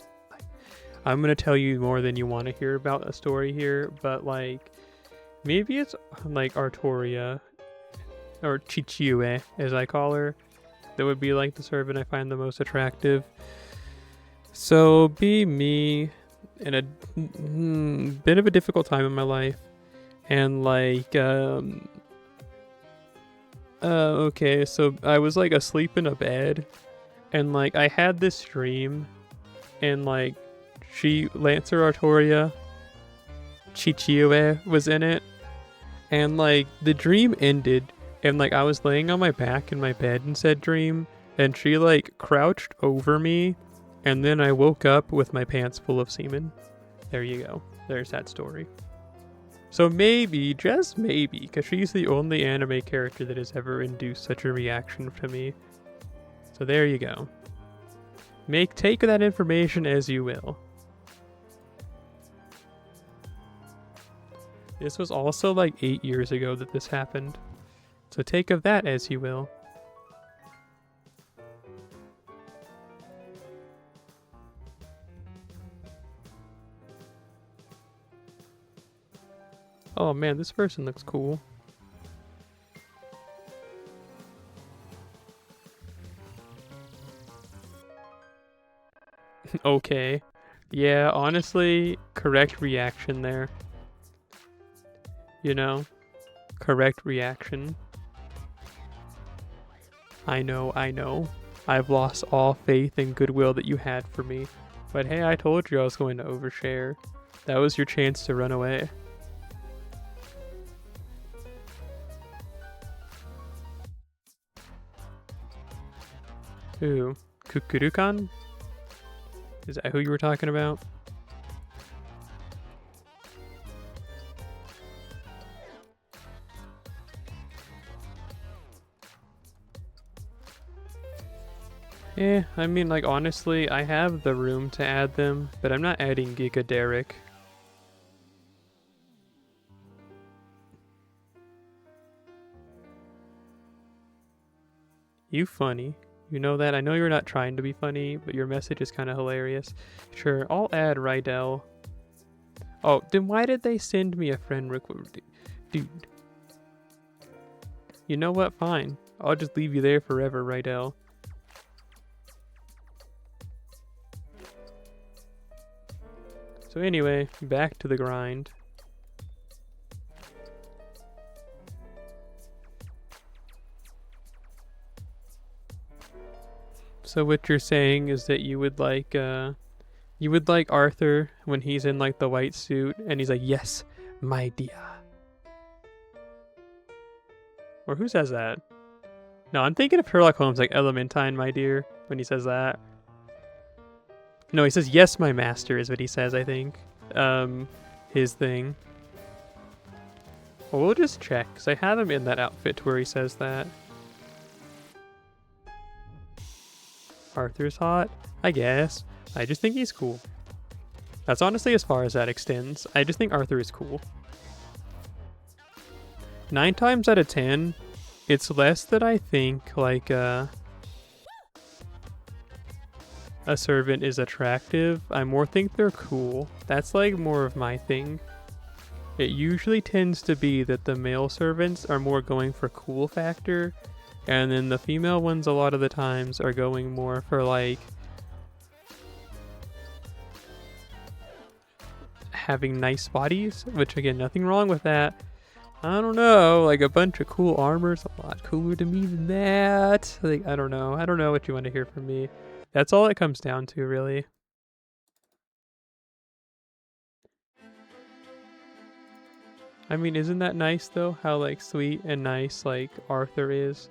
I'm going to tell you more than you want to hear about a story here, but like, Maybe it's like Artoria, or Chichiue, as I call her. That would be like the servant I find the most attractive. So be me in a bit of a difficult time in my life. And like, okay, so I was like asleep in a bed. And like, I had this dream. And like, Lancer Artoria, Chichiue was in it. And like, the dream ended. And like, I was laying on my back in my bed in said dream. And she like crouched over me. And then I woke up with my pants full of semen. There you go. There's that story. So maybe, just maybe, because she's the only anime character that has ever induced such a reaction to me. So there you go. Take that information as you will. This was also like 8 years ago that this happened. So take of that as you will. Oh man, this person looks cool. Okay. Yeah, honestly, correct reaction there. You know? Correct reaction. I know. I've lost all faith and goodwill that you had for me. But hey, I told you I was going to overshare. That was your chance to run away. Who? Kukurukan? Is that who you were talking about? Yeah, I mean, like, honestly, I have the room to add them, but I'm not adding Giga Derek. You funny. You know that? I know you're not trying to be funny, but your message is kind of hilarious. Sure, I'll add Rydell. Oh, then why did they send me a friend request? Dude. You know what? Fine. I'll just leave you there forever, Rydell. So anyway, back to the grind. So what you're saying is that you would like Arthur when he's in like the white suit and he's like, "Yes, my dear." Or who says that? No, I'm thinking of Sherlock Holmes, like Elementine, my dear, when he says that. No, he says, "Yes, my master," is what he says, I think. His thing. Well, we'll just check, because I have him in that outfit where he says that. Arthur's hot? I guess. I just think he's cool. That's honestly as far as that extends. I just think Arthur is cool. 9 times out of 10, it's less that I think, like, a servant is attractive. I more think they're cool. That's, like, more of my thing. It usually tends to be that the male servants are more going for cool factor, and then the female ones a lot of the times are going more for, like, having nice bodies, which, again, nothing wrong with that. I don't know, like, a bunch of cool armor's a lot cooler to me than that. Like, I don't know what you want to hear from me. That's all it comes down to, really. I mean, isn't that nice, though? How, like, sweet and nice, like, Arthur is.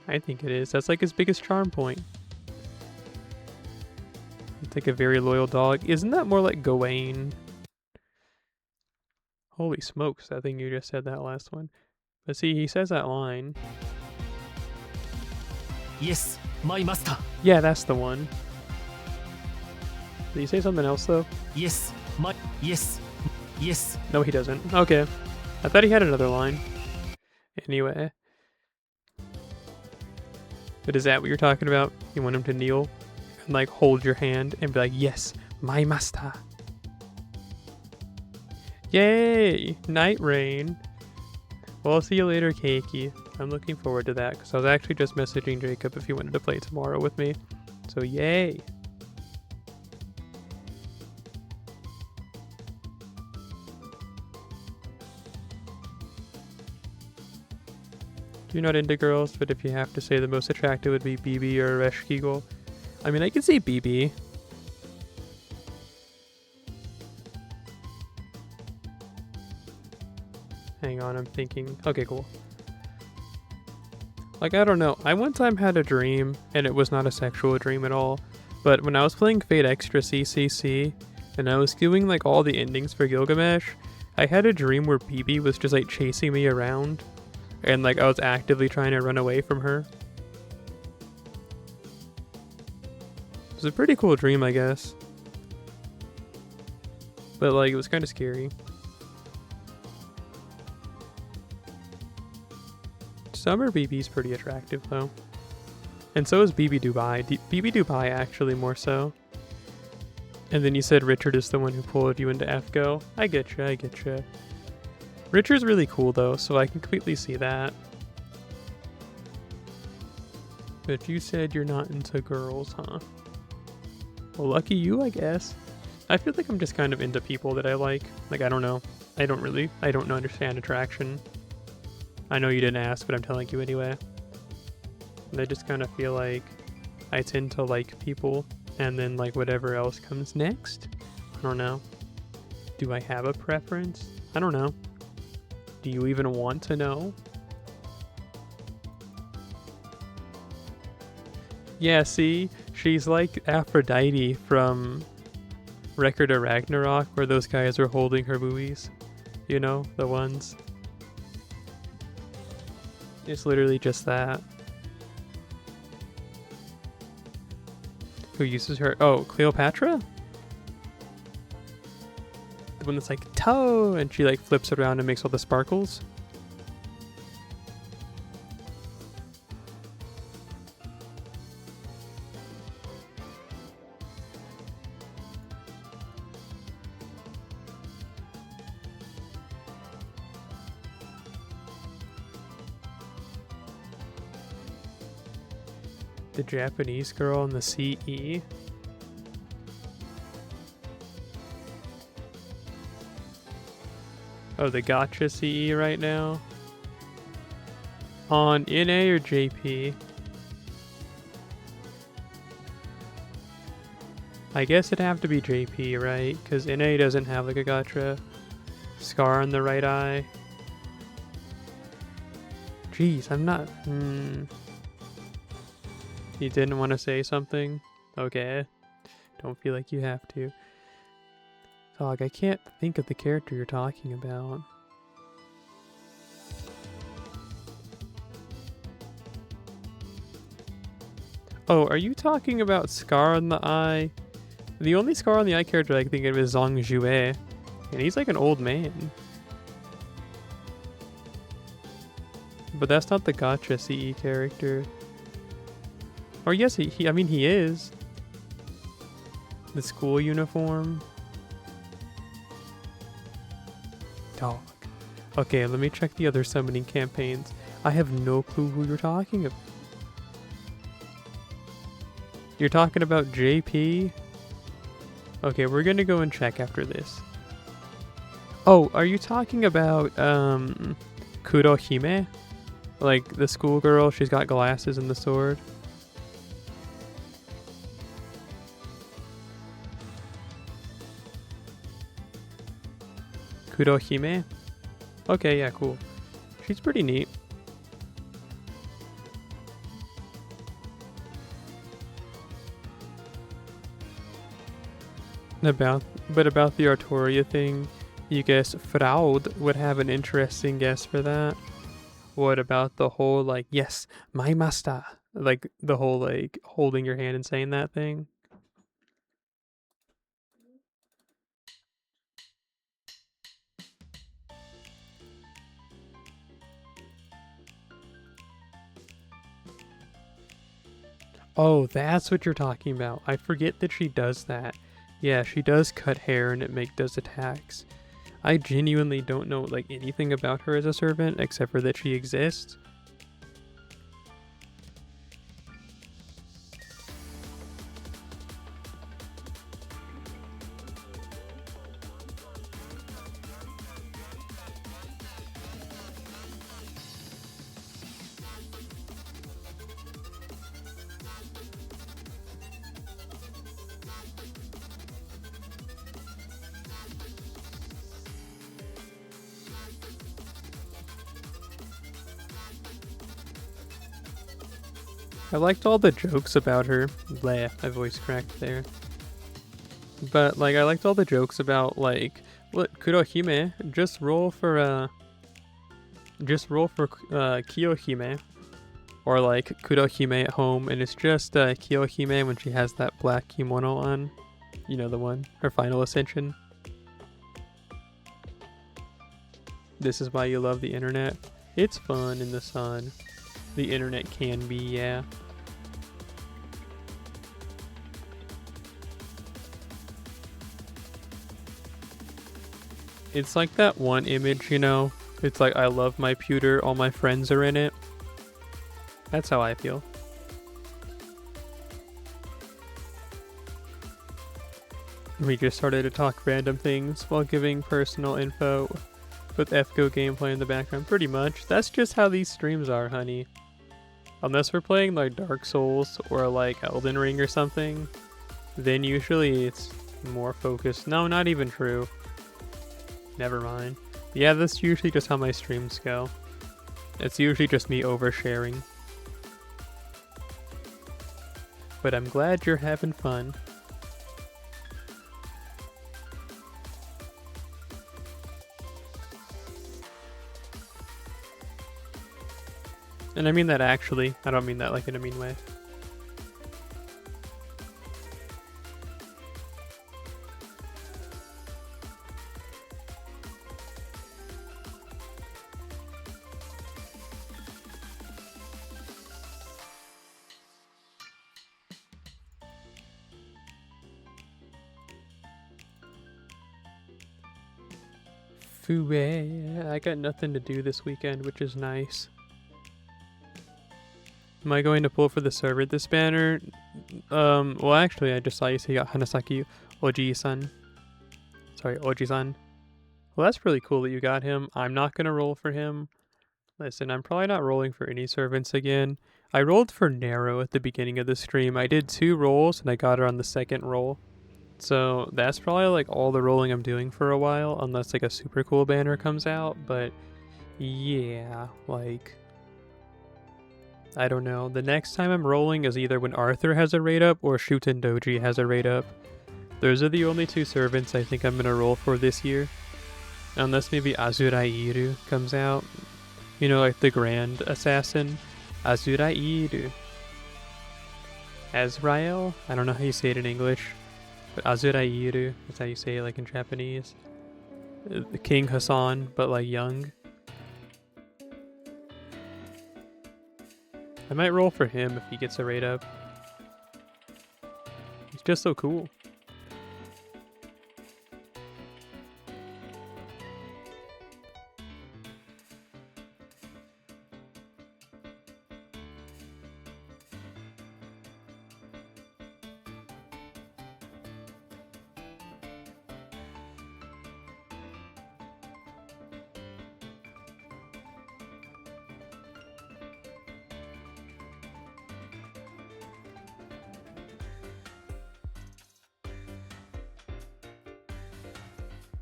I think it is. That's, like, his biggest charm point. It's, like, a very loyal dog. Isn't that more like Gawain? Holy smokes, I think you just said that last one. But see, he says that line. Yes, my master. Yeah, that's the one. Did he say something else, though? Yes, yes. No, he doesn't. Okay. I thought he had another line. Anyway. But is that what you're talking about? You want him to kneel and, like, hold your hand and be like, "Yes, my master." Yay! Night rain. Well, I'll see you later, Keiki. I'm looking forward to that because I was actually just messaging Jacob if he wanted to play tomorrow with me. So yay! You're not into girls, but if you have to say the most attractive would be BB or Reshkigel. I mean, I could say BB. Hang on, I'm thinking. Okay, cool. Like, I don't know. I one time had a dream, and it was not a sexual dream at all. But when I was playing Fate Extra CCC, and I was doing like all the endings for Gilgamesh, I had a dream where BB was just like chasing me around. And like I was actively trying to run away from her. It was a pretty cool dream, I guess. But like it was kind of scary. Summer BB's pretty attractive though. And so is BB Dubai. BB Dubai actually more so. And then you said Richard is the one who pulled you into FGO. I get you, I get you. Richard's really cool though, so I can completely see that. But you said you're not into girls, huh? Well, lucky you, I guess. I feel like I'm just kind of into people that I like. Like, I don't know. I don't understand attraction. I know you didn't ask, but I'm telling you anyway. And I just kind of feel like I tend to like people, and then like whatever else comes next. I don't know. Do I have a preference? I don't know. Do you even want to know? Yeah, see? She's like Aphrodite from Record of Ragnarok, where those guys are holding her buoys. You know, the ones. It's literally just that. Who uses her? Oh, Cleopatra? The one that's like, toe! And she like flips around and makes all the sparkles. The Japanese girl in the CE. Oh, the gotcha CE right now. On NA or JP? I guess it'd have to be JP, right? Because NA doesn't have like a gotcha scar on the right eye. Jeez, I'm not... You didn't want to say something? Okay. Don't feel like you have to. Dog, I can't think of the character you're talking about. Oh, are you talking about Scar on the Eye? The only Scar on the Eye character I can think of is Zhang Jue. And he's like an old man. But that's not the gotcha CE character. Or yes, I mean he is. The school uniform. Dog. Okay, let me check the other summoning campaigns. I have no clue who you're talking about. You're talking about JP? Okay, we're gonna go and check after this. Oh, are you talking about Kurohime? Like the schoolgirl, she's got glasses and the sword. Kurohime? Okay, yeah, cool. She's pretty neat. About the Artoria thing, you guess Fraud would have an interesting guess for that. What about the whole, like, yes, my master? Like, the whole, like, holding your hand and saying that thing? Oh, that's what you're talking about. I forget that she does that. Yeah, she does cut hair and does attacks. I genuinely don't know like anything about her as a servant except for that she exists. I liked all the jokes about her. Bleh, my voice cracked there. But like I liked all the jokes about like what Kurohime, just roll for Kiyohime. Or like Kurohime at home, and it's just Kiyohime when she has that black kimono on. You know the one, her final ascension. This is why you love the internet. It's fun in the sun. The internet can be, yeah. It's like that one image, you know? It's like, I love my pewter, all my friends are in it. That's how I feel. We just started to talk random things while giving personal info with FGO gameplay in the background. Pretty much. That's just how these streams are, honey. Unless we're playing like Dark Souls or like Elden Ring or something, then usually it's more focused. No, not even true. Never mind. Yeah, that's usually just how my streams go. It's usually just me oversharing. But I'm glad you're having fun. And I mean that actually. I don't mean that like in a mean way. Fue. I got nothing to do this weekend, which is nice. Am I going to pull for the server this banner? Well actually I just saw you say you got Hanasaki Oji-san. Sorry, Oji-san. Well, that's really cool that you got him. I'm not gonna roll for him. Listen, I'm probably not rolling for any servants again. I rolled for Nero at the beginning of the stream. I did 2 rolls and I got her on the second roll. So that's probably like all the rolling I'm doing for a while, unless like a super cool banner comes out. But yeah, like, I don't know. The next time I'm rolling is either when Arthur has a raid up or Shuten Doji has a raid up. Those are the only 2 servants I think I'm gonna roll for this year. Unless maybe Azurairu comes out. You know, like the Grand Assassin. Azurairu. Azrael? I don't know how you say it in English. But Azurairu, that's how you say it like in Japanese. King Hassan, but like young. I might roll for him if he gets a raid up. He's just so cool.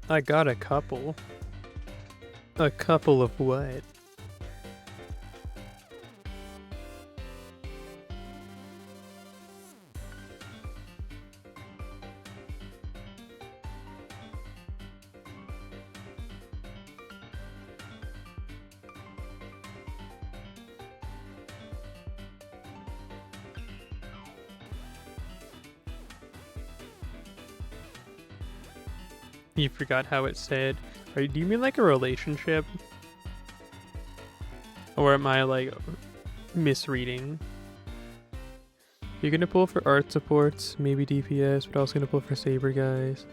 I got a couple. A couple of what? You forgot how it said. Do you mean like a relationship? Or am I like misreading? You're gonna pull for art supports, maybe DPS, but also gonna pull for saber guys.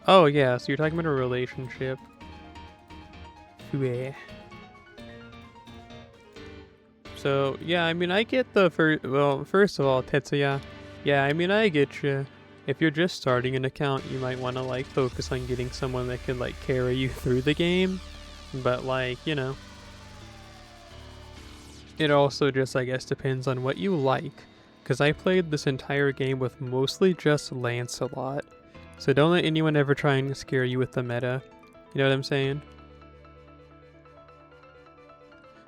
Oh yeah, so you're talking about a relationship. Fue. So, yeah, I mean, I get the first. Well, first of all, Tetsuya, yeah, I mean, I get you. If you're just starting an account, you might want to, like, focus on getting someone that can, like, carry you through the game. But, like, you know. It also just, I guess, depends on what you like. Because I played this entire game with mostly just Lancelot. So don't let anyone ever try and scare you with the meta. You know what I'm saying?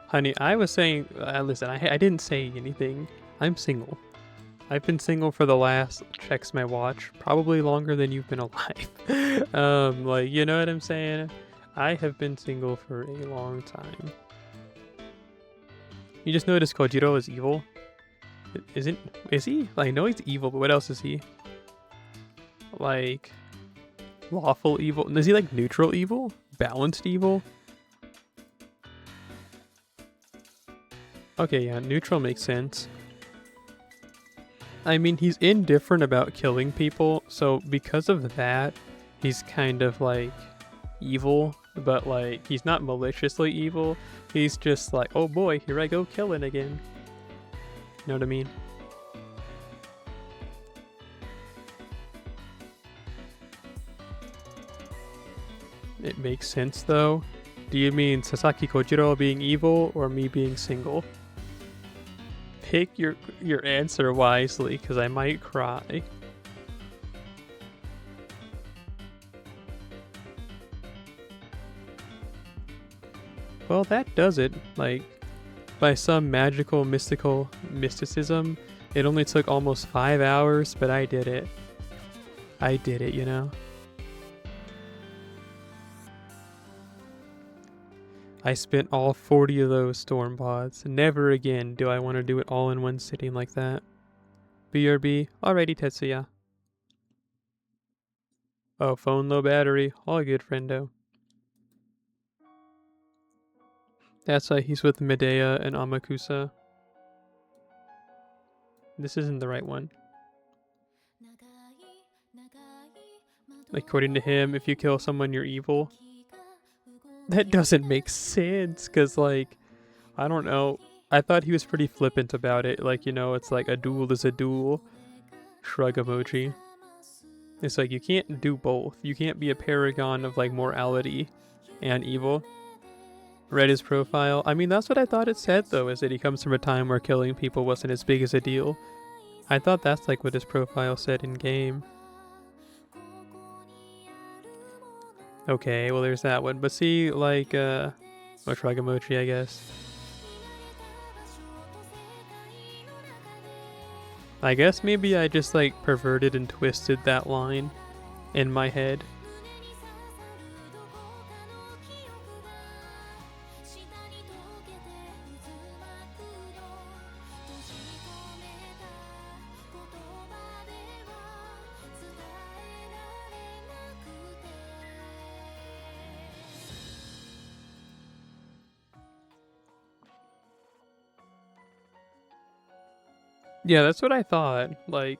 Honey, I was saying, listen, I didn't say anything. I'm single. I've been single for the last, checks my watch, probably longer than you've been alive. Like, you know what I'm saying? I have been single for a long time. You just noticed Kojiro is evil? Is he? Like, I know he's evil, but what else is he? Like, lawful evil? Is he like neutral evil? Balanced evil? Okay, yeah, neutral makes sense. I mean, he's indifferent about killing people, so because of that, he's kind of like evil, but like, he's not maliciously evil. He's just like, oh boy, here I go killing again. You know what I mean? It makes sense though. Do you mean Sasaki Kojiro being evil or me being single? Pick your answer wisely, because I might cry. Well, that does it. Like, by some magical, mysticism, it only took almost 5 hours, but I did it. I did it, you know? I spent all 40 of those storm pods. Never again do I want to do it all in one sitting like that. BRB. Alrighty, Tetsuya. Oh, phone low battery. All good, friendo. That's why he's with Medea and Amakusa. This isn't the right one. According to him, if you kill someone, you're evil. That doesn't make sense, because, like, I don't know. I thought he was pretty flippant about it. Like, you know, it's like a duel is a duel. Shrug emoji. It's like, you can't do both. You can't be a paragon of, like, morality and evil. Read his profile. I mean, that's what I thought it said, though, is that he comes from a time where killing people wasn't as big as a deal. I thought that's, like, what his profile said in-game. Okay, well, there's that one. But see, like, oh, shrug emoji, I guess. I guess maybe I just, like, perverted and twisted that line in my head. Yeah, that's what I thought. Like,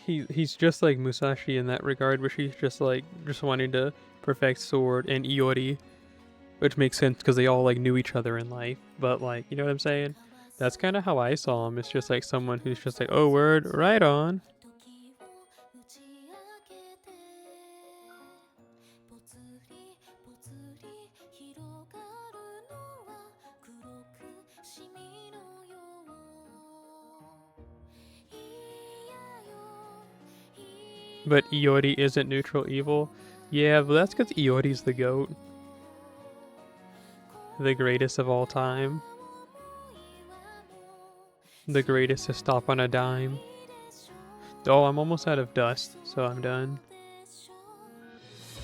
he's just like Musashi in that regard, where she's just like wanting to perfect sword, and Iori, which makes sense because they all like knew each other in life. But like, you know what I'm saying? That's kind of how I saw him. It's just like someone who's just like, oh, word, right on. But Iori isn't neutral evil. Yeah, but that's because Iori's the GOAT. The greatest of all time. The greatest to stop on a dime. Oh, I'm almost out of dust, so I'm done.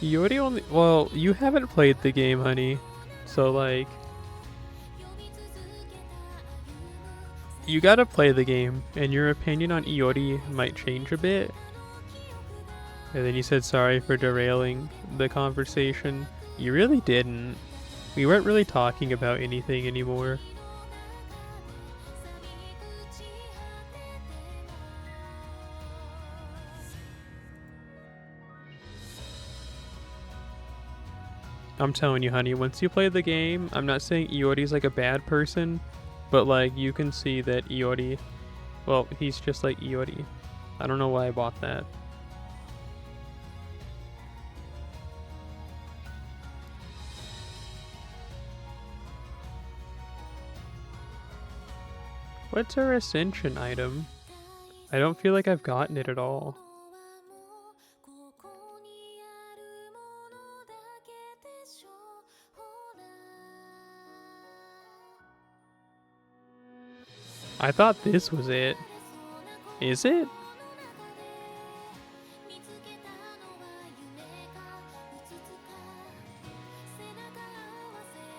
Iori only... Well, you haven't played the game, honey. So, like... You gotta play the game, and your opinion on Iori might change a bit. And then you said sorry for derailing the conversation. You really didn't. We weren't really talking about anything anymore. I'm telling you, honey, once you play the game, I'm not saying Iori's like a bad person, but like you can see that Iori, well, he's just like Iori. I don't know why I bought that. What's our ascension item? I don't feel like I've gotten it at all. I thought this was it. Is it?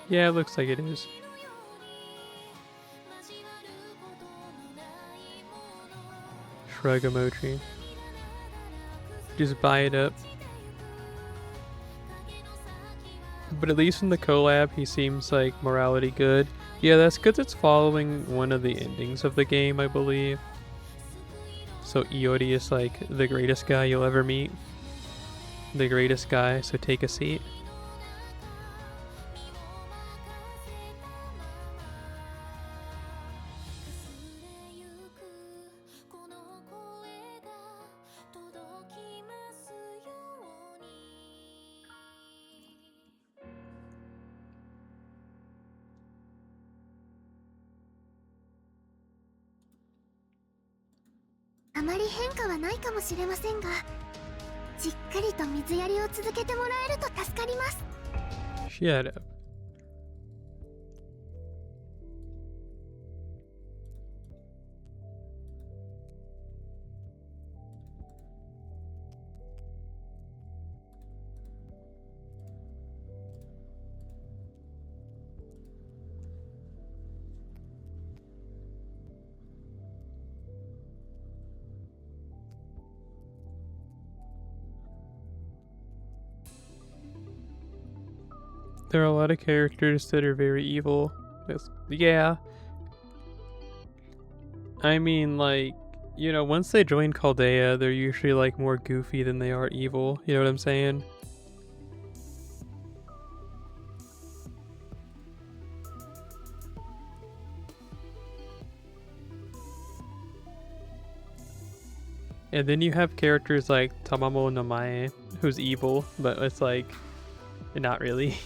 Yeah, it looks like it is. Shrug emoji. Just buy it up. But at least in the collab, he seems like morality good. Yeah, that's because it's following one of the endings of the game, I believe. So Iori is like the greatest guy you'll ever meet. The greatest guy, so take a seat. Shut up. There are a lot of characters that are very evil. Yeah. I mean, like, you know, once they join Chaldea, they're usually like more goofy than they are evil. You know what I'm saying? And then you have characters like Tamamo no Mae, who's evil, but it's like, not really.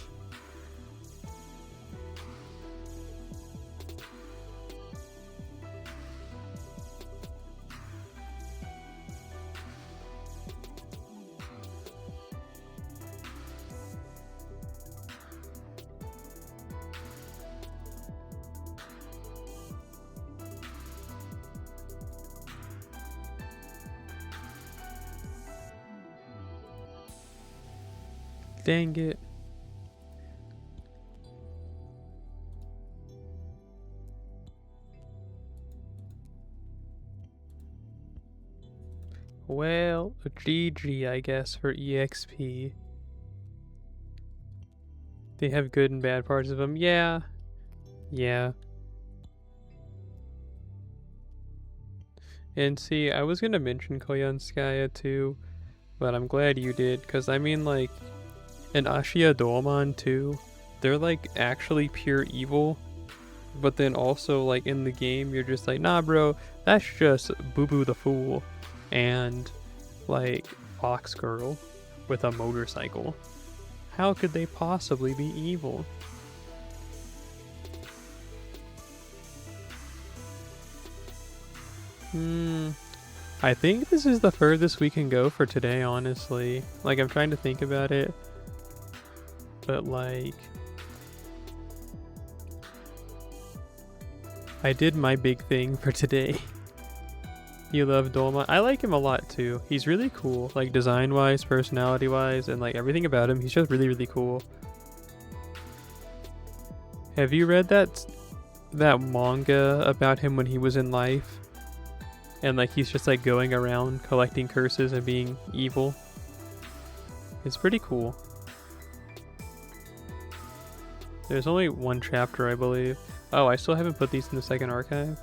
Dang it. Well, a GG, I guess, for EXP. They have good and bad parts of them. Yeah. Yeah. And see, I was gonna mention Koyanskaya too, but I'm glad you did, because I mean, like, and Ashia Dolman too, they're like actually pure evil, but then also like in the game you're just like, nah bro, that's just Boo Boo the Fool and like Fox Girl with a motorcycle. How could they possibly be evil? I think this is the furthest we can go for today, honestly. Like, I'm trying to think about it. But like, I did my big thing for today. You love Dolma. I like him a lot too. He's really cool, like design wise, personality wise, and like everything about him. He's just really, really cool. Have you read that manga about him when he was in life? And like he's just like going around collecting curses and being evil. It's pretty cool. There's only one chapter, I believe. Oh, I still haven't put these in the second archive.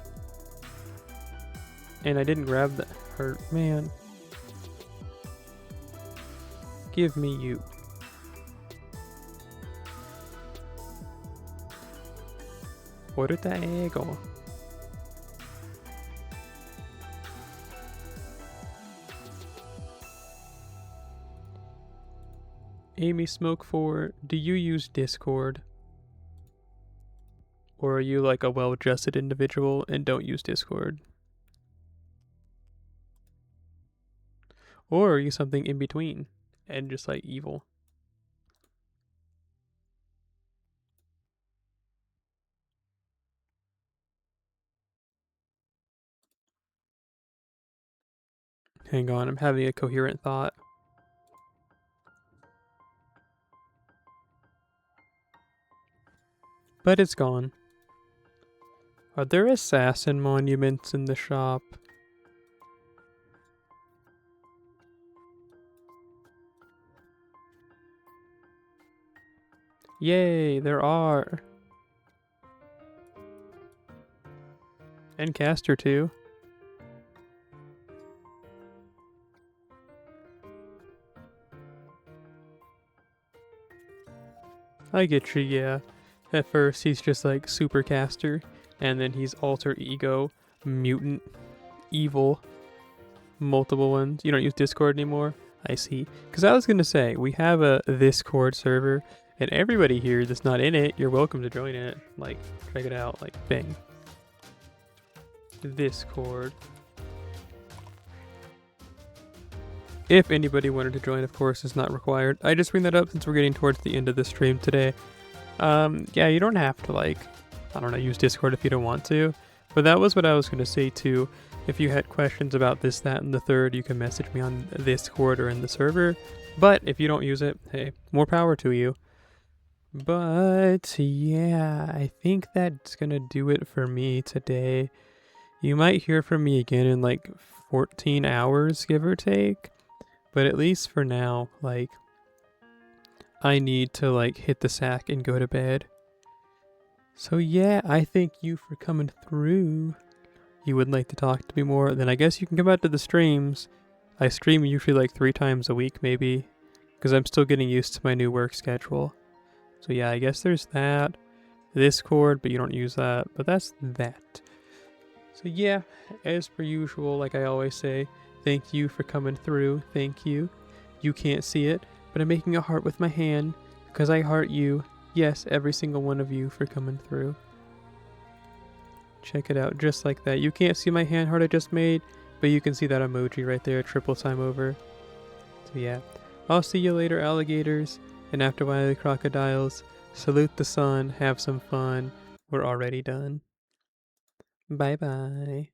And I didn't grab the hurt. Man. Give me you. Prego. Amy Smoke 4, do you use Discord? Or are you like a well-adjusted individual and don't use Discord? Or are you something in between and just like evil? Hang on, I'm having a coherent thought. But it's gone. Are there assassin monuments in the shop? Yay, there are. And Caster too. I get you, yeah. At first he's just like super caster, and then he's alter ego, mutant, evil, multiple ones. You don't use Discord anymore? I see. Because I was going to say, we have a Discord server, and everybody here that's not in it, you're welcome to join it. Like, check it out. Like, bang. Discord. If anybody wanted to join, of course, it's not required. I just bring that up since we're getting towards the end of the stream today. Yeah, you don't have to, like, I don't know, use Discord if you don't want to. But that was what I was going to say, too. If you had questions about this, that, and the third, you can message me on Discord or in the server. But if you don't use it, hey, more power to you. But, yeah, I think that's going to do it for me today. You might hear from me again in, like, 14 hours, give or take. But at least for now, like, I need to, like, hit the sack and go to bed. So yeah, I thank you for coming through. You would like to talk to me more, then I guess you can come out to the streams. I stream usually like 3 times a week maybe, because I'm still getting used to my new work schedule. So yeah, I guess there's that. Discord, but you don't use that, but that's that. So yeah, as per usual, like I always say, thank you for coming through. Thank you. You can't see it, but I'm making a heart with my hand because I heart you. Yes, every single one of you for coming through. Check it out, just like that. You can't see my hand heart I just made, but you can see that emoji right there, triple time over. So yeah, I'll see you later, alligators. And after wily crocodiles, salute the sun, have some fun. We're already done. Bye bye.